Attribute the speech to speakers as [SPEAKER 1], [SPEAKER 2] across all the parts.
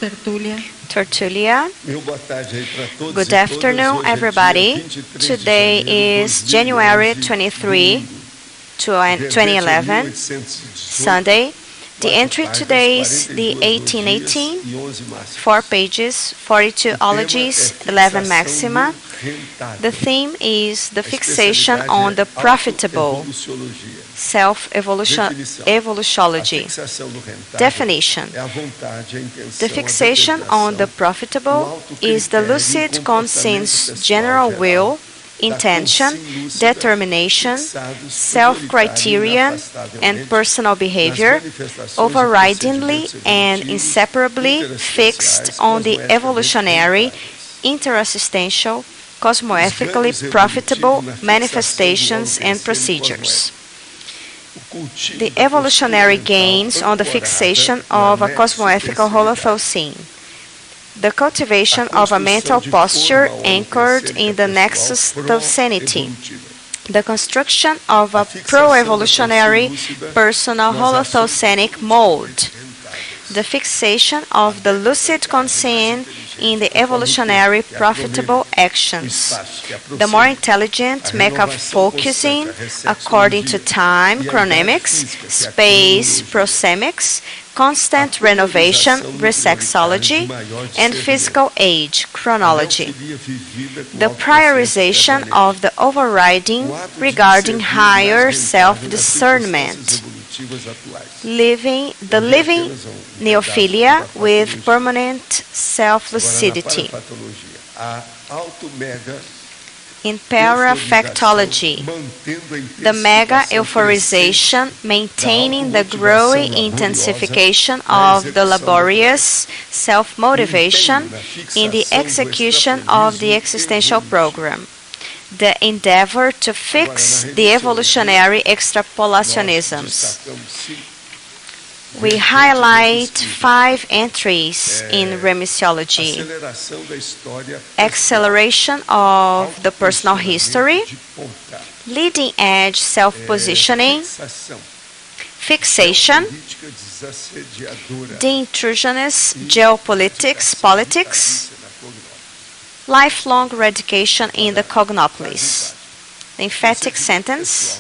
[SPEAKER 1] tertulia.
[SPEAKER 2] Tertulia. Good afternoon, everybody. Today is January 23, 2011, Sunday. The entry today is the 1818, 4 pages, 42 ologies, 11 maxima. The theme is the fixation on the profitable, self-evolutiology. Definition. The fixation on the profitable is the lucid conscience general will, intention, determination, self-criterion, and personal behavior, overridingly and inseparably fixed on the evolutionary, interassistential, cosmoethically profitable manifestations and procedures. The evolutionary gains on the fixation of a cosmoethical holothosene. The cultivation of a mental posture anchored in the nexus thocenity. The construction of a pro-evolutionary personal holothosenic mold. The fixation of the lucid conscience in the evolutionary profitable actions. The more intelligent mecca focusing according to time, chronemics, space, prosemics, constant renovation, resexology, and physical age, chronology. The priorization of the overriding regarding higher self-discernment. The living neophilia with permanent self-lucidity. In parafactology, the mega-euphorization maintaining the growing intensification of the laborious self-motivation in the execution of the existential program. The endeavor to fix the evolutionary extrapolationisms. We highlight 5 entries in remissiology. Acceleration of the personal history, leading edge self-positioning, fixation, the intrusionist geopolitics, politics, lifelong radication in the cognopolis. The emphatic sentence.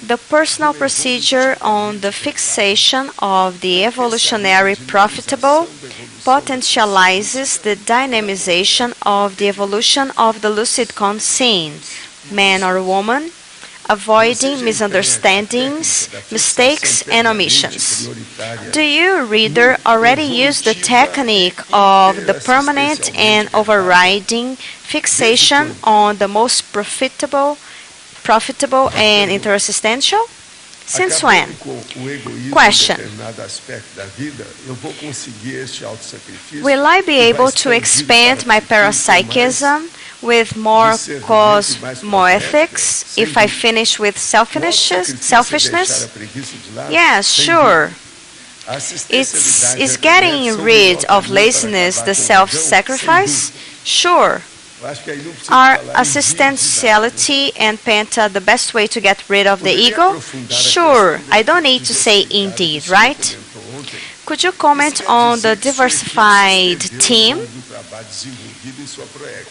[SPEAKER 2] The personal procedure on the fixation of the evolutionary profitable potentializes the dynamization of the evolution of the lucid conscience, man or woman, avoiding misunderstandings, mistakes, and omissions. Do you, reader, already use the technique of the permanent and overriding fixation on the most profitable and interassistential? Since when? Question. Will I be able to expand my parapsychism with more cosmoethics if I finish with selfishness? Yes, sure. Is getting rid of laziness the self-sacrifice? Sure. Are assistentiality and penta the best way to get rid of the ego? Sure. I don't need to say indeed, right? Could you comment on the diversified team?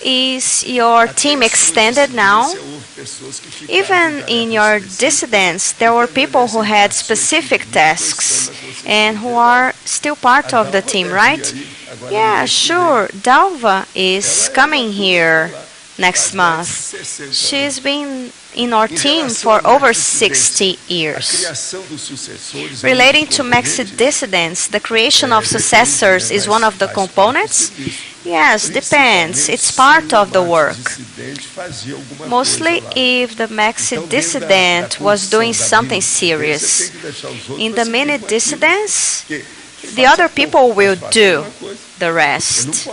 [SPEAKER 2] Is your team extended now? Even in your dissidence, there were people who had specific tasks and who are still part of the team, right? Yeah, sure. Dalva is coming here next month. She's been in our team for over 60 years. Relating to maxi-dissidence, the creation of successors is one of the components? Yes, depends. It's part of the work. Mostly if the maxi-dissident was doing something serious. In the mini-dissidence, the other people will do the rest.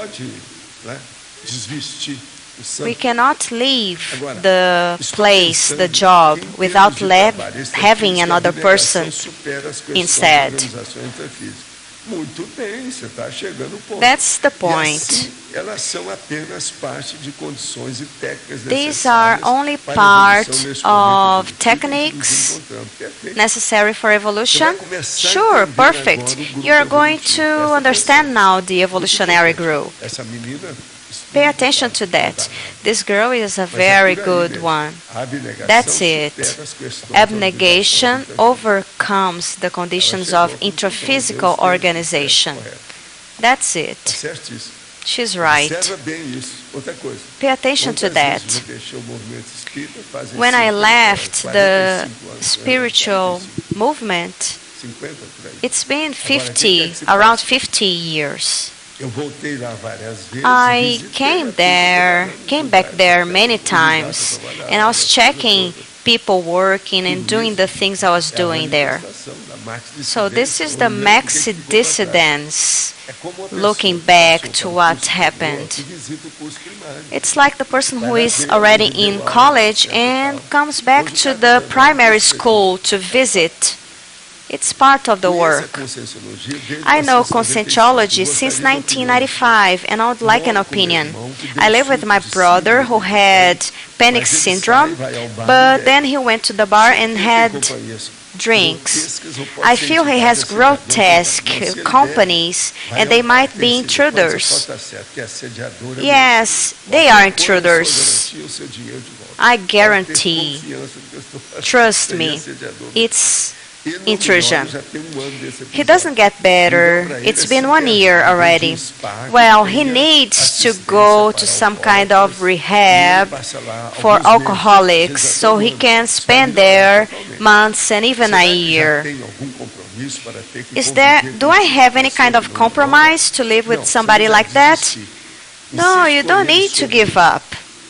[SPEAKER 2] We cannot leave the place, the job, without having another person instead.
[SPEAKER 1] Muito bem, você está chegando ao ponto.
[SPEAKER 2] That's the
[SPEAKER 1] E
[SPEAKER 2] point.
[SPEAKER 1] assim, elas são apenas parte de condições e técnicas
[SPEAKER 2] These are
[SPEAKER 1] necessárias
[SPEAKER 2] only
[SPEAKER 1] para a
[SPEAKER 2] part
[SPEAKER 1] evolução neste
[SPEAKER 2] of
[SPEAKER 1] momento evolutivo em que nos
[SPEAKER 2] techniques
[SPEAKER 1] encontramos. Perfeito.
[SPEAKER 2] necessary for
[SPEAKER 1] Você
[SPEAKER 2] evolution?
[SPEAKER 1] vai começar a
[SPEAKER 2] Sure,
[SPEAKER 1] entender
[SPEAKER 2] perfect.
[SPEAKER 1] agora o grupo
[SPEAKER 2] You're going
[SPEAKER 1] evolutivo.
[SPEAKER 2] to
[SPEAKER 1] Presta
[SPEAKER 2] understand
[SPEAKER 1] atenção.
[SPEAKER 2] now the
[SPEAKER 1] Muito
[SPEAKER 2] evolutionary
[SPEAKER 1] importante.
[SPEAKER 2] group.
[SPEAKER 1] Essa menina
[SPEAKER 2] Pay
[SPEAKER 1] estuda,
[SPEAKER 2] attention to
[SPEAKER 1] tá?
[SPEAKER 2] that. This girl is a
[SPEAKER 1] Mas é
[SPEAKER 2] very
[SPEAKER 1] por aí
[SPEAKER 2] good
[SPEAKER 1] mesmo.
[SPEAKER 2] one.
[SPEAKER 1] A abnegação
[SPEAKER 2] That's it.
[SPEAKER 1] supera as questões
[SPEAKER 2] Abnegation
[SPEAKER 1] organizacionais.
[SPEAKER 2] overcomes the conditions of intraphysical organization. That's
[SPEAKER 1] Tá
[SPEAKER 2] it.
[SPEAKER 1] certíssimo.
[SPEAKER 2] She's right.
[SPEAKER 1] Observa bem isso. Outra coisa.
[SPEAKER 2] Pay attention to
[SPEAKER 1] Quantas
[SPEAKER 2] that.
[SPEAKER 1] vezes eu deixei o movimento espírita? Fazem
[SPEAKER 2] When I
[SPEAKER 1] 50
[SPEAKER 2] left
[SPEAKER 1] 45
[SPEAKER 2] the
[SPEAKER 1] anos,
[SPEAKER 2] spiritual
[SPEAKER 1] 45,
[SPEAKER 2] movement,
[SPEAKER 1] 50 por aí.
[SPEAKER 2] it's been
[SPEAKER 1] Agora, o que é
[SPEAKER 2] 50,
[SPEAKER 1] que se
[SPEAKER 2] around
[SPEAKER 1] passa?
[SPEAKER 2] 50 years.
[SPEAKER 1] Eu voltei lá várias vezes.
[SPEAKER 2] I
[SPEAKER 1] visitei
[SPEAKER 2] came
[SPEAKER 1] aqueles
[SPEAKER 2] there,
[SPEAKER 1] lugares,
[SPEAKER 2] came back there many times, and I was checking people working and doing the things I was doing there. So this is the maxi dissidence looking back to what happened. It's like the person who is already in college and comes back to the primary school to visit. It's part of the work. I know conscientiology since 1995 and I would like an opinion. I live with my brother who had panic syndrome, but then he went to the bar and had drinks. I feel he has grotesque companies and they might be intruders. Yes, they are intruders. I guarantee. Trust me, it's intrusion. He doesn't get better. It's been 1 year already. Well, he needs to go to some kind of rehab for alcoholics so he can spend there months and even a year. Do I have any kind of compromise to live with somebody like that? No, you don't need to give up.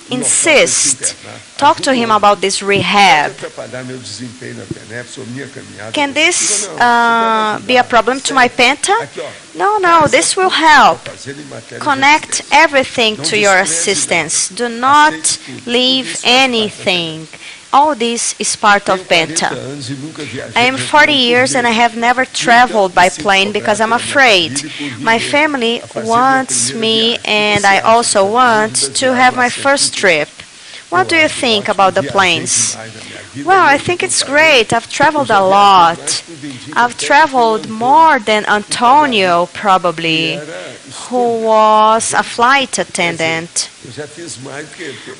[SPEAKER 2] Insist. Talk to him about this rehab. Can this be a problem to my penta? No, this will help. Connect everything to your assistance. Do not leave anything. All this is part of Benta. I am 40 years and I have never traveled by plane because I'm afraid. My family wants me and I also want to have my first trip. What do you think about the planes? Well, I think it's great. I've traveled a lot. I've traveled more than Antonio, probably, who was a flight attendant.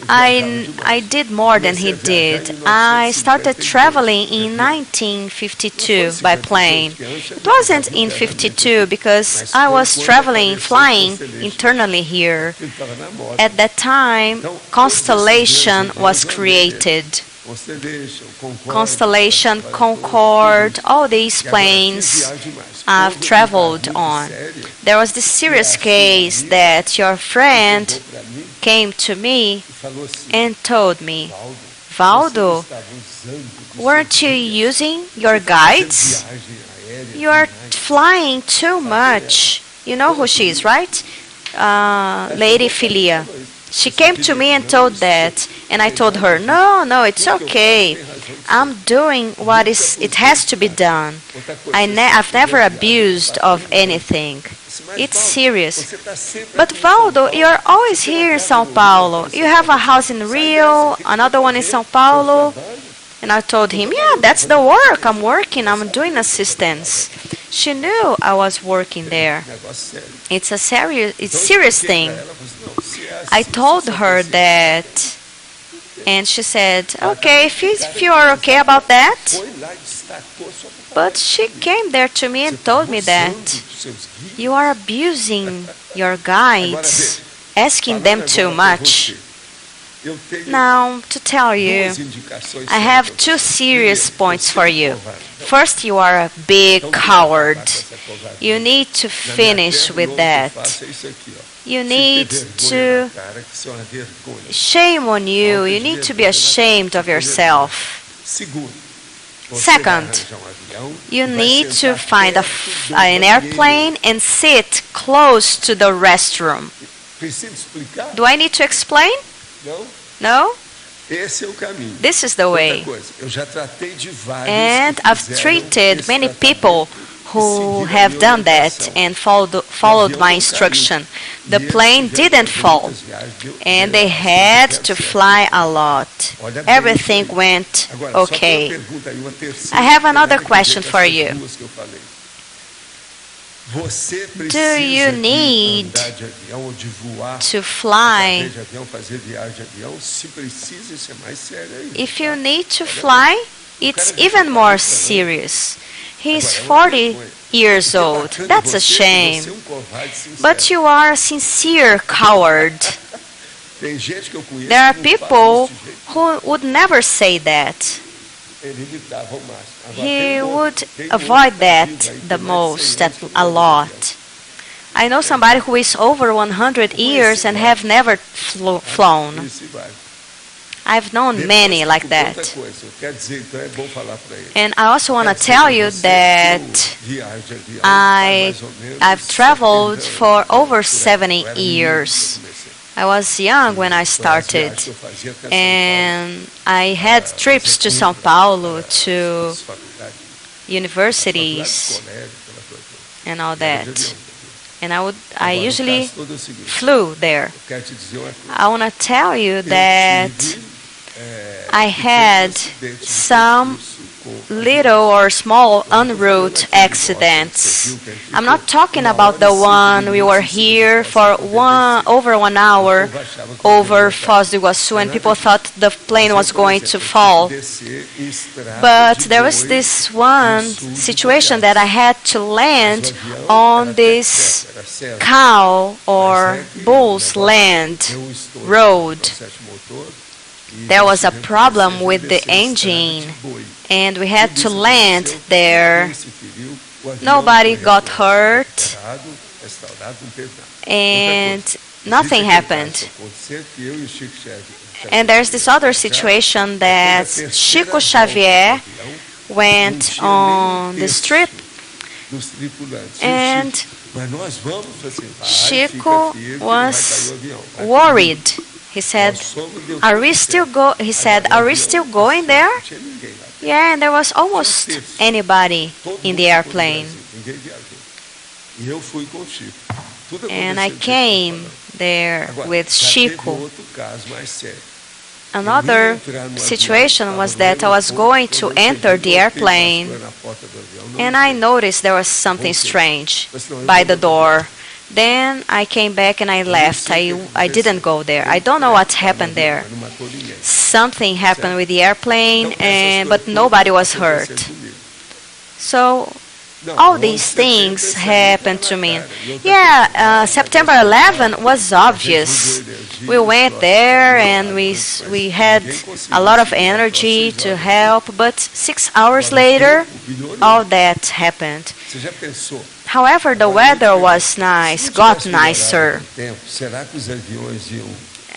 [SPEAKER 2] I did more than he did. I started traveling in 1952 by plane. It wasn't in 52 because I was flying internally here. At that time, Constellation was created. Constellation, Concorde, all these planes I've traveled on. There was this serious case that your friend came to me and told me, Waldo, weren't you using your guides? You are flying too much. You know who she is, right? Lady Filia. She came to me and told that, and I told her, no, it's okay. I'm doing what it has to be done. I've never abused of anything. It's serious. But Waldo, you're always here in São Paulo. You have a house in Rio, another one in São Paulo. And I told him, yeah, that's the work. I'm working. I'm doing assistance. She knew I was working there. It's a serious thing. I told her that, and she said, okay, if you are okay about that. But she came there to me and told me that you are abusing your guides, asking them too much. Now, to tell you, I have two serious points for you. First, you are a big coward. You need to finish with that. You need to, shame on you, you need to be ashamed of yourself. Second, you need to find an airplane and sit close to the restroom. Do I need to explain? No? This is the way. And I've treated many people who have done that and followed my instruction. The plane didn't fall, and they had to fly a lot. Everything went okay. I have another question for you. Do you need to fly? If you need to fly, it's even more serious. He's 40 years old. That's a shame. But you are a sincere coward. There are people who would never say that. He would avoid that the most, a lot. I know somebody who is over 100 years and have never flown. I've known many like that. And I also want to tell you that I've traveled for over 70 years. I was young when I started, and I had trips to São Paulo, to universities, and all that. And I usually flew there. I want to tell you that I had some little or small en route accidents. I'm not talking about the one we were here for over 1 hour over Foz do Iguaçu and people thought the plane was going to fall. But there was this one situation that I had to land on this cow or bull's land road. There was a problem with the engine, and we had to land there. Nobody got hurt, and nothing happened. And there's this other situation that Chico Xavier went on this trip, and Chico was worried. He said, "Are we still going there?" Yeah, and there was almost anybody in the airplane. And I came there with Chico. Another situation was that I was going to enter the airplane, and I noticed there was something strange by the door. Then I came back and I left. I didn't go there. I don't know what happened there. Something happened with the airplane, but nobody was hurt. So all these things happened to me. Yeah, September 11 was obvious. We went there and we had a lot of energy to help, but 6 hours later, all that happened. However, the weather was nice, got nicer.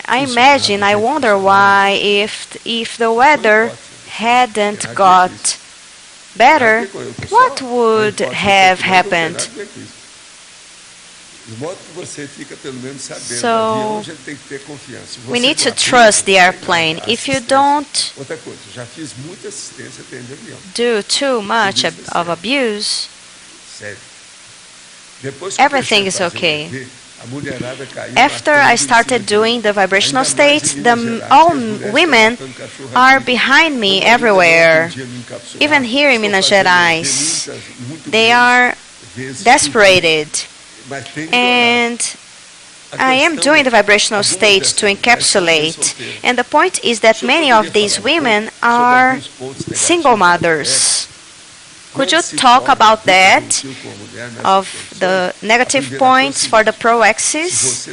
[SPEAKER 2] I wonder why if the weather hadn't got better, what would have happened? So we need to trust the airplane. If you don't do too much of abuse, everything is okay. After I started doing the vibrational states, all women are behind me everywhere. Even here in Minas Gerais, they are desperate. And I am doing the vibrational states to encapsulate. And the point is that many of these women are single mothers. Could you talk about that, of the negative points for the pro-axis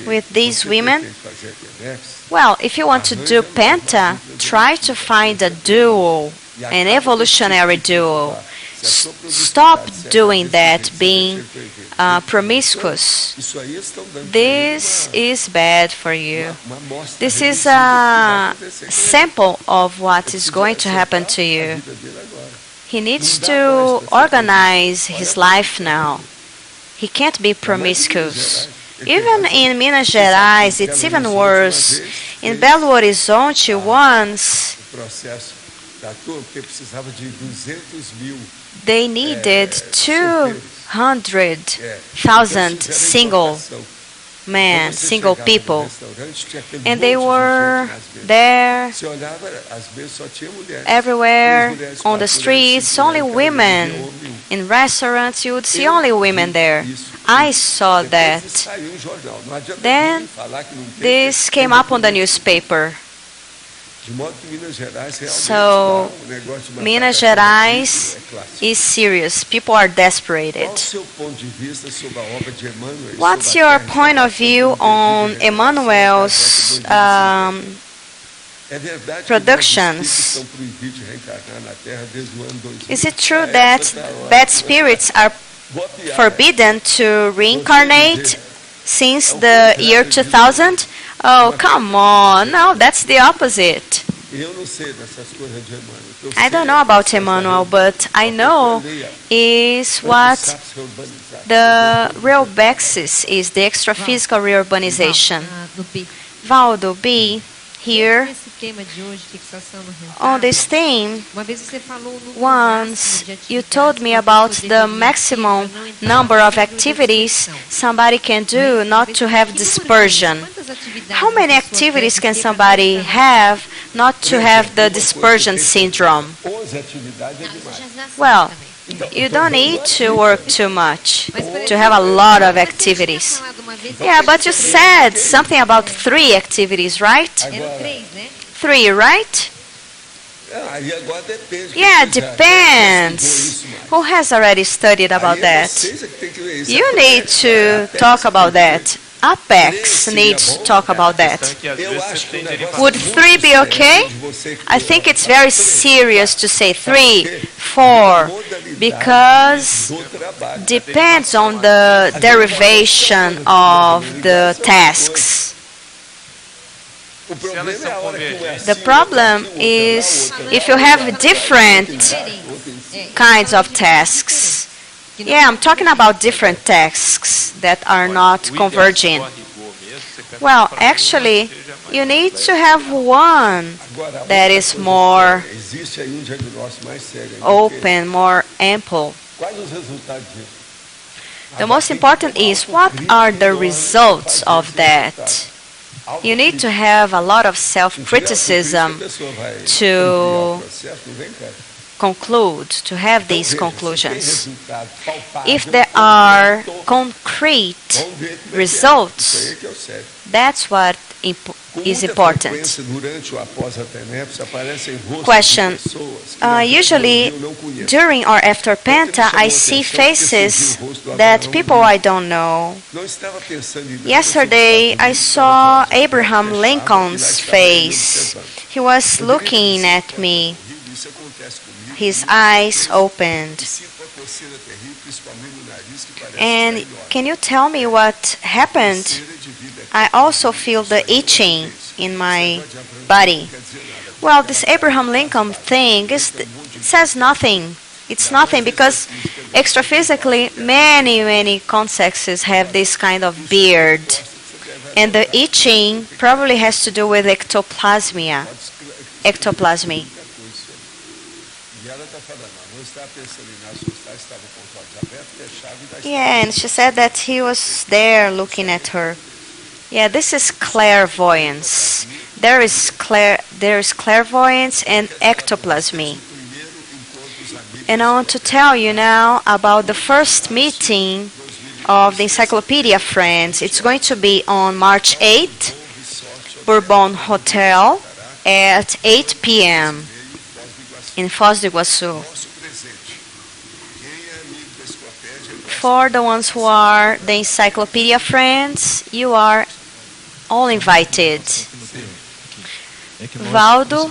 [SPEAKER 2] with these women? Well, if you want to do penta, try to find a duo, an evolutionary duo. Stop doing that, being promiscuous. This is bad for you. This is a sample of what is going to happen to you. He needs to organize his life now. He can't be promiscuous. Even in Minas Gerais, it's even worse. In Belo Horizonte, once They needed 200,000 single men, single people. And they were there everywhere on the streets, only women. In restaurants, you would see only women there. I saw that. Then this came up on the newspaper. So Minas Gerais is serious. People are desperate. What's your point of view on Emmanuel's productions? Is it true that bad spirits are forbidden to reincarnate since the year 2000? Oh, come on. No, that's the opposite. I don't know about Emmanuel, but I know is what the real basis is, the extra-physical reurbanization. Waldo, B, here, on this theme, once you told me about the maximum number of activities somebody can do not to have dispersion. How many activities can somebody have not to have the dispersion syndrome? Well, you don't need to work too much to have a lot of activities. Yeah, but you said something about 3 activities, right? 3, right? Yeah, depends. Who has already studied about that? You need to talk about that. Apex needs to talk about that. Would 3 be okay? I think it's very serious to say 3, 4, because depends on the derivation of the tasks. The problem is if you have different kinds of tasks. Yeah, I'm talking about different tasks that are not converging. Well, actually, you need to have one that is more open, more ample. The most important is what are the results of that? You need to have a lot of self-criticism to conclude, to have these conclusions. If there are concrete results, that's what is important. Question. Usually, during or after Penta, I see faces that people I don't know. Yesterday, I saw Abraham Lincoln's face. He was looking at me. His eyes opened. And can you tell me what happened? I also feel the itching in my body. Well, this Abraham Lincoln thing, it says nothing. It's nothing because extraphysically many contexts have this kind of beard. And the itching probably has to do with ectoplasmy. Yeah, and she said that he was there looking at her. Yeah, this is clairvoyance. There is clairvoyance and ectoplasmy. And I want to tell you now about the first meeting of the Encyclopedia Friends. It's going to be on March 8th, Bourbon Hotel at 8 p.m. in Foz do Iguaçu. For the ones who are the Encyclopedia Friends, you are all invited. Waldo,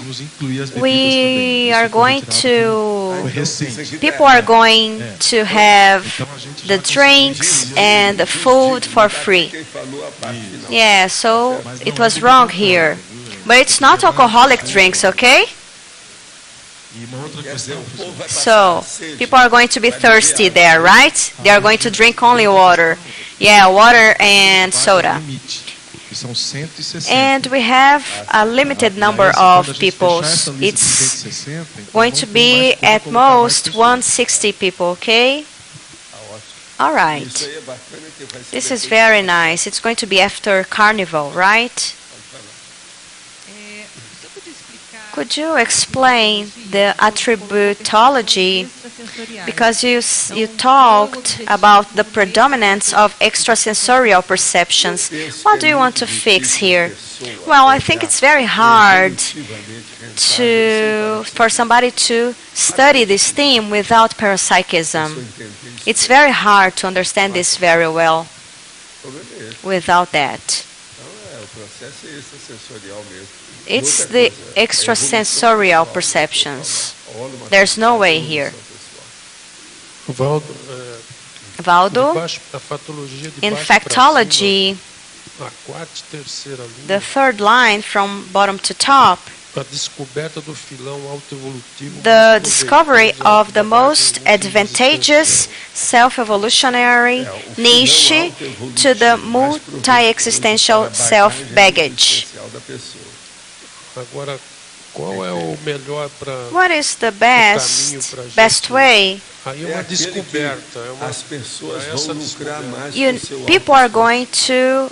[SPEAKER 2] we are going to, people are going to have the drinks and the food for free. Yeah, so it was wrong here. But it's not alcoholic drinks, okay? So, people are going to be thirsty there, right? They are going to drink only water. Yeah, water and soda. And we have a limited number of people. It's going to be at most 160 people, okay? All right. This is very nice. It's going to be after Carnival, right? Could you explain the attributology? Because you talked about the predominance of extrasensorial perceptions. What do you want to fix here? Well, I think it's very hard for somebody to study this theme without parapsychism. It's very hard to understand this very well without that. It's the extrasensorial perceptions. There's no way here. Waldo, in factology, the third line from bottom to top, the discovery of the most advantageous self-evolutionary niche to the multi-existential self-baggage. What is the best way? People are going to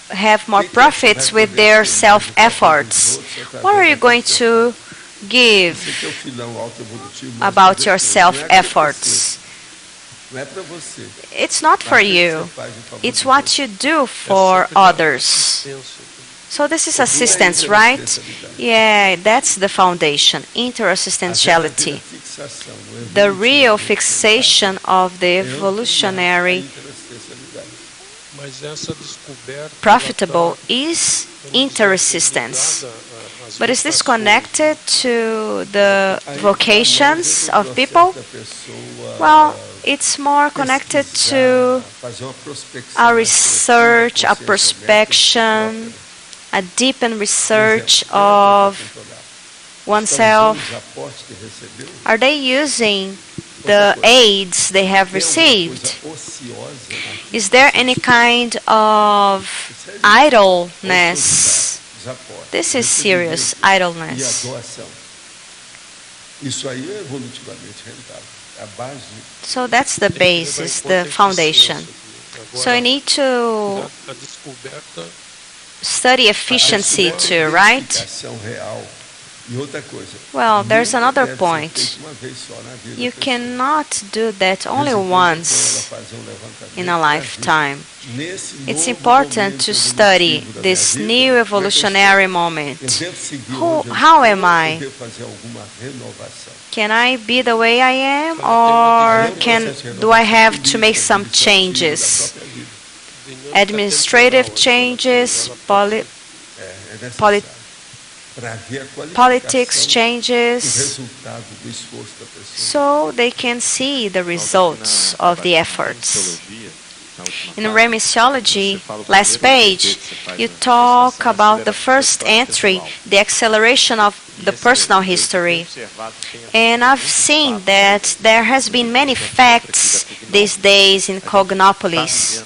[SPEAKER 2] have more profits with their self-efforts. What are you going to give about your self-efforts? It's not for you. It's what you do for others. So this is assistance, right? Yeah, that's the foundation, interassistentiality. The real fixation of the evolutionary profitable is interassistance. But is this connected to the vocations of people? Well, it's more connected to a research, a prospection, a deepened research of oneself. Are they using the aids they have received? Is there any kind of idleness? This is serious idleness. So that's the basis, the foundation. So you need to study efficiency too, right? Well, there's another point. You cannot do that only once in a lifetime. It's important to study this new evolutionary moment. How am I? Can I be the way I am, or do I have to make some changes? Administrative changes, politics changes, so they can see the results of the efforts. In remisiology, last page, you talk about the first entry, the acceleration of the personal history. And I've seen that there has been many facts these days in Cognopolis.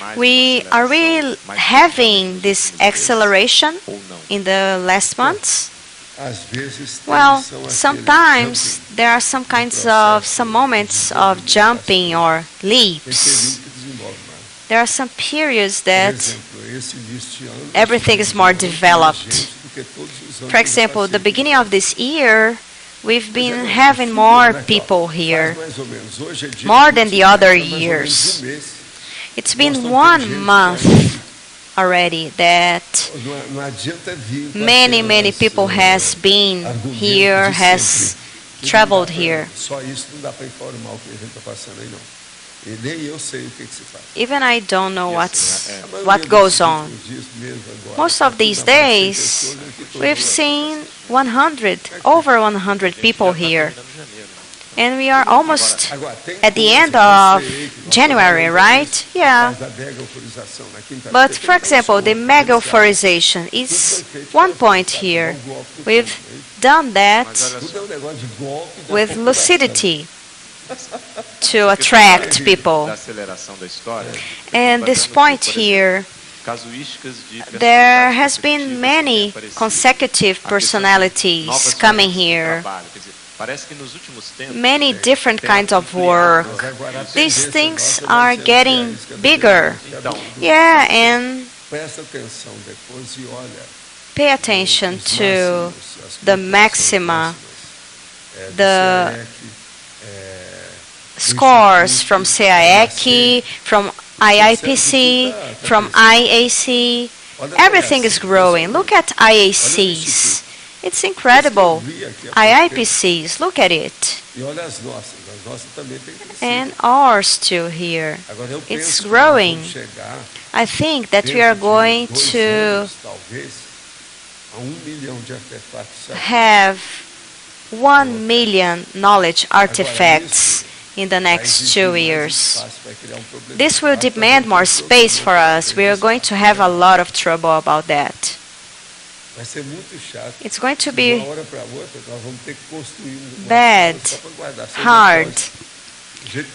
[SPEAKER 2] Are we having this acceleration in the last months? Well, sometimes there are some moments of jumping or leaps. There are some periods that everything is more developed. For example, the beginning of this year, we've been having more people here, more than the other years. It's been 1 month already that many people has been here, has traveled here. Even I don't know what goes on. Most of these days, we've seen over 100 people here. And we are almost at the end of January, right? Yeah. But for example, the mega authorization is one point here. We've done that with lucidity to attract people. And this point here There has been many consecutive personalities coming here, many different kinds of work. These things are getting bigger. Yeah, and pay attention to the maxima, the scores from CIEC, from IIPC, from IAC. Everything is growing. Look at IACs. It's incredible. IIPCs, look at it. And ours too here. It's growing. I think that we are going to have 1 million knowledge artifacts in the next 2 years. This will demand more space for us. We are going to have a lot of trouble about that. It's going to be bad, hard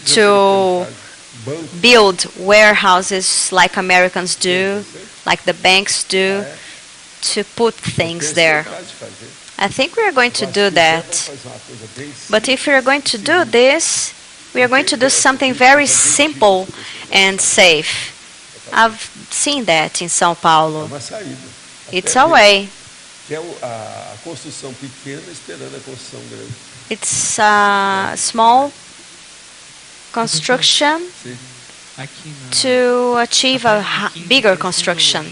[SPEAKER 2] to build warehouses like Americans do, like the banks do, to put things there. I think we are going to do that. But if we are going to do this, we are going to do something very simple and safe. I've seen that in São Paulo. It's a way. It's a small construction to achieve a bigger construction.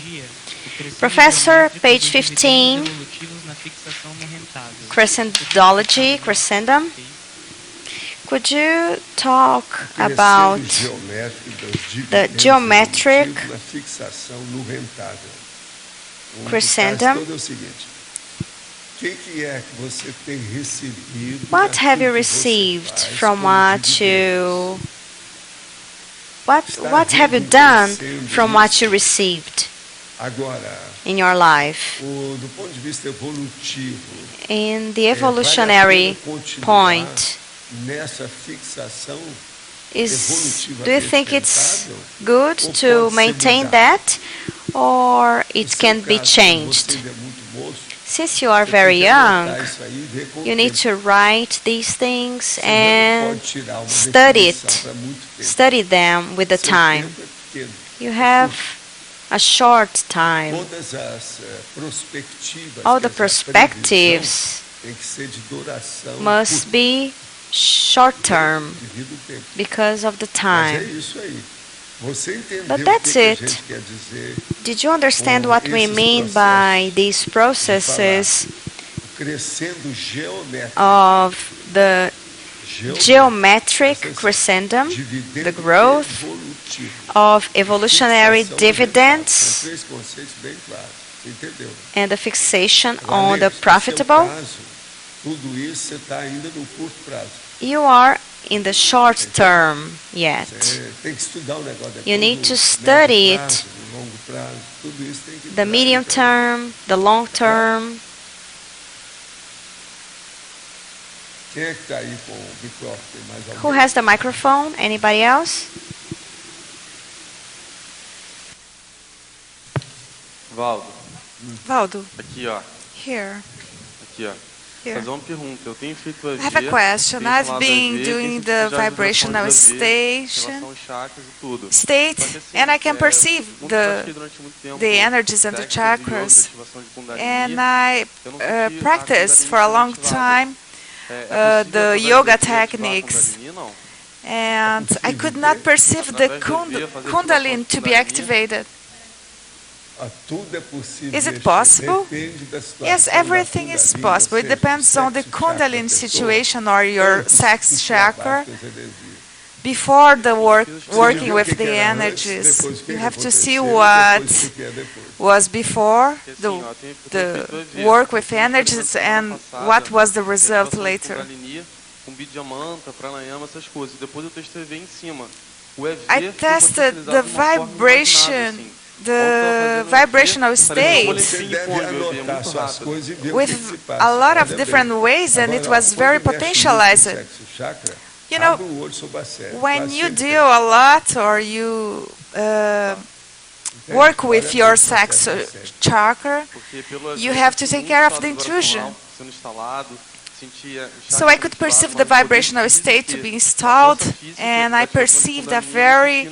[SPEAKER 2] Professor, page 15, crescendology, crescendum. Could you talk about the geometric crescendum? What have you received from what have you done from what you received in your life? In the evolutionary point, do you think it's good to maintain that, or it can be changed? Since you are very young, you need to write these things and study them with the time. You have a short time. All the perspectives must be short-term because of the time. But that's it. Did you understand what we mean by these processes of the geometric crescendum, the growth of evolutionary dividends, and the fixation on the profitable? You are in the short term yet. You need to study it, the medium term, the long term. Who has the microphone? Anybody else?
[SPEAKER 3] Waldo.
[SPEAKER 4] Aqui, ó.
[SPEAKER 3] Here.
[SPEAKER 4] Aqui, ó.
[SPEAKER 3] Here.
[SPEAKER 4] Fazer uma pergunta. Eu tenho feito a
[SPEAKER 3] I have a question. I've been doing the vibrational state, and I can perceive the energies and the chakras. And I practiced for a long time the yoga techniques. And I could not perceive the kundalini to be activated. Is it possible? Yes, everything is possible. It depends on the kundalini situation or your sex chakra. Before the working with the energies, you have to see what was before the work with energies and what was the result later. I tested the vibrational state with a lot of different ways, and it was very potentialized. You know, when you deal a lot or you work with your sex chakra, you have to take care of the intrusion. So I could perceive the vibrational state to be installed, and I perceived a very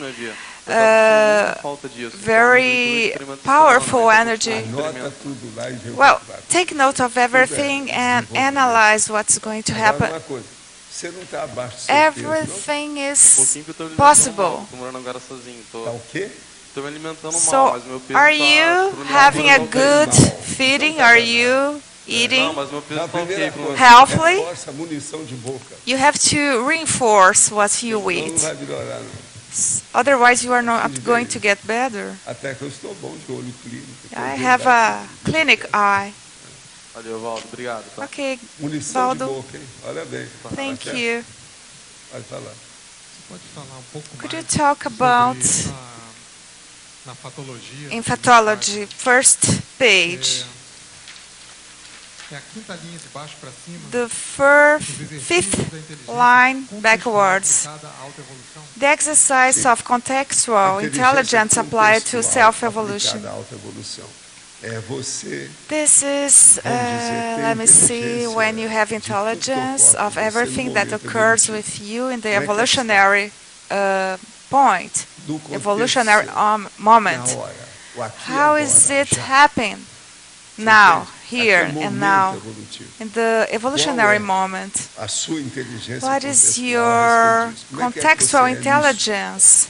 [SPEAKER 3] very powerful energy.
[SPEAKER 1] Anota tudo lá e vê o
[SPEAKER 3] Well,
[SPEAKER 1] que vai.
[SPEAKER 3] take note of everything and analyze what's going to
[SPEAKER 1] Agora,
[SPEAKER 3] happen.
[SPEAKER 1] uma coisa, você não está abaixo do seu peso, não?
[SPEAKER 3] Everything is
[SPEAKER 4] Pouquinho que eu tô me
[SPEAKER 3] possible.
[SPEAKER 4] alimentando mal, tô morando agora sozinho,
[SPEAKER 1] Tá o quê?
[SPEAKER 4] tô me alimentando mal,
[SPEAKER 3] So,
[SPEAKER 4] mas meu peso
[SPEAKER 3] are
[SPEAKER 4] tá
[SPEAKER 3] you
[SPEAKER 4] pro
[SPEAKER 3] having a
[SPEAKER 4] normal.
[SPEAKER 3] good feeding? Are you
[SPEAKER 4] Não,
[SPEAKER 3] eating
[SPEAKER 4] mas meu peso
[SPEAKER 1] Na
[SPEAKER 4] tá ok
[SPEAKER 1] primeira
[SPEAKER 4] pro
[SPEAKER 1] coisa,
[SPEAKER 3] healthily?
[SPEAKER 1] reforça a munição de boca.
[SPEAKER 3] You have to reinforce what you
[SPEAKER 1] Senão não
[SPEAKER 3] eat.
[SPEAKER 1] vai melhorar, não.
[SPEAKER 3] Otherwise, you are not going to get better.
[SPEAKER 1] Até que eu estou bom de olho clínico.
[SPEAKER 3] I have a clinic eye.
[SPEAKER 4] Valeu, Waldo, obrigado. Tá?
[SPEAKER 3] Okay,
[SPEAKER 1] Munição
[SPEAKER 3] Waldo.
[SPEAKER 1] de boca, hein? Olha bem.
[SPEAKER 3] thank
[SPEAKER 1] Tá certo?
[SPEAKER 3] you.
[SPEAKER 1] Pode falar.
[SPEAKER 5] Pode falar um pouco
[SPEAKER 3] Could you
[SPEAKER 5] mais
[SPEAKER 3] talk about
[SPEAKER 5] na patologia?
[SPEAKER 3] in pathology, first page,
[SPEAKER 5] É a quinta linha de baixo para cima.
[SPEAKER 3] the
[SPEAKER 5] Os
[SPEAKER 3] fifth
[SPEAKER 5] exercícios da inteligência
[SPEAKER 3] line
[SPEAKER 5] contextual
[SPEAKER 3] backwards.
[SPEAKER 5] aplicada à autoevolução.
[SPEAKER 3] The exercise of contextual intelligence applied to self-evolution.
[SPEAKER 1] Aplicada à autoevolução. É você
[SPEAKER 3] This is, let me see, when you have intelligence of everything that occurs with you in the evolutionary point,
[SPEAKER 1] do contexto
[SPEAKER 3] evolutionary
[SPEAKER 1] na
[SPEAKER 3] moment.
[SPEAKER 1] hora. O aqui e
[SPEAKER 3] How
[SPEAKER 1] agora,
[SPEAKER 3] is it
[SPEAKER 1] já.
[SPEAKER 3] happening now,
[SPEAKER 1] Aquele
[SPEAKER 3] here
[SPEAKER 1] momento
[SPEAKER 3] and now,
[SPEAKER 1] evolutivo.
[SPEAKER 3] in the evolutionary
[SPEAKER 1] Qual é
[SPEAKER 3] moment?
[SPEAKER 1] A sua inteligência
[SPEAKER 3] What is
[SPEAKER 1] contextual
[SPEAKER 3] your
[SPEAKER 1] a respeito disso? Como é que
[SPEAKER 3] contextual
[SPEAKER 1] você é nisso?
[SPEAKER 3] intelligence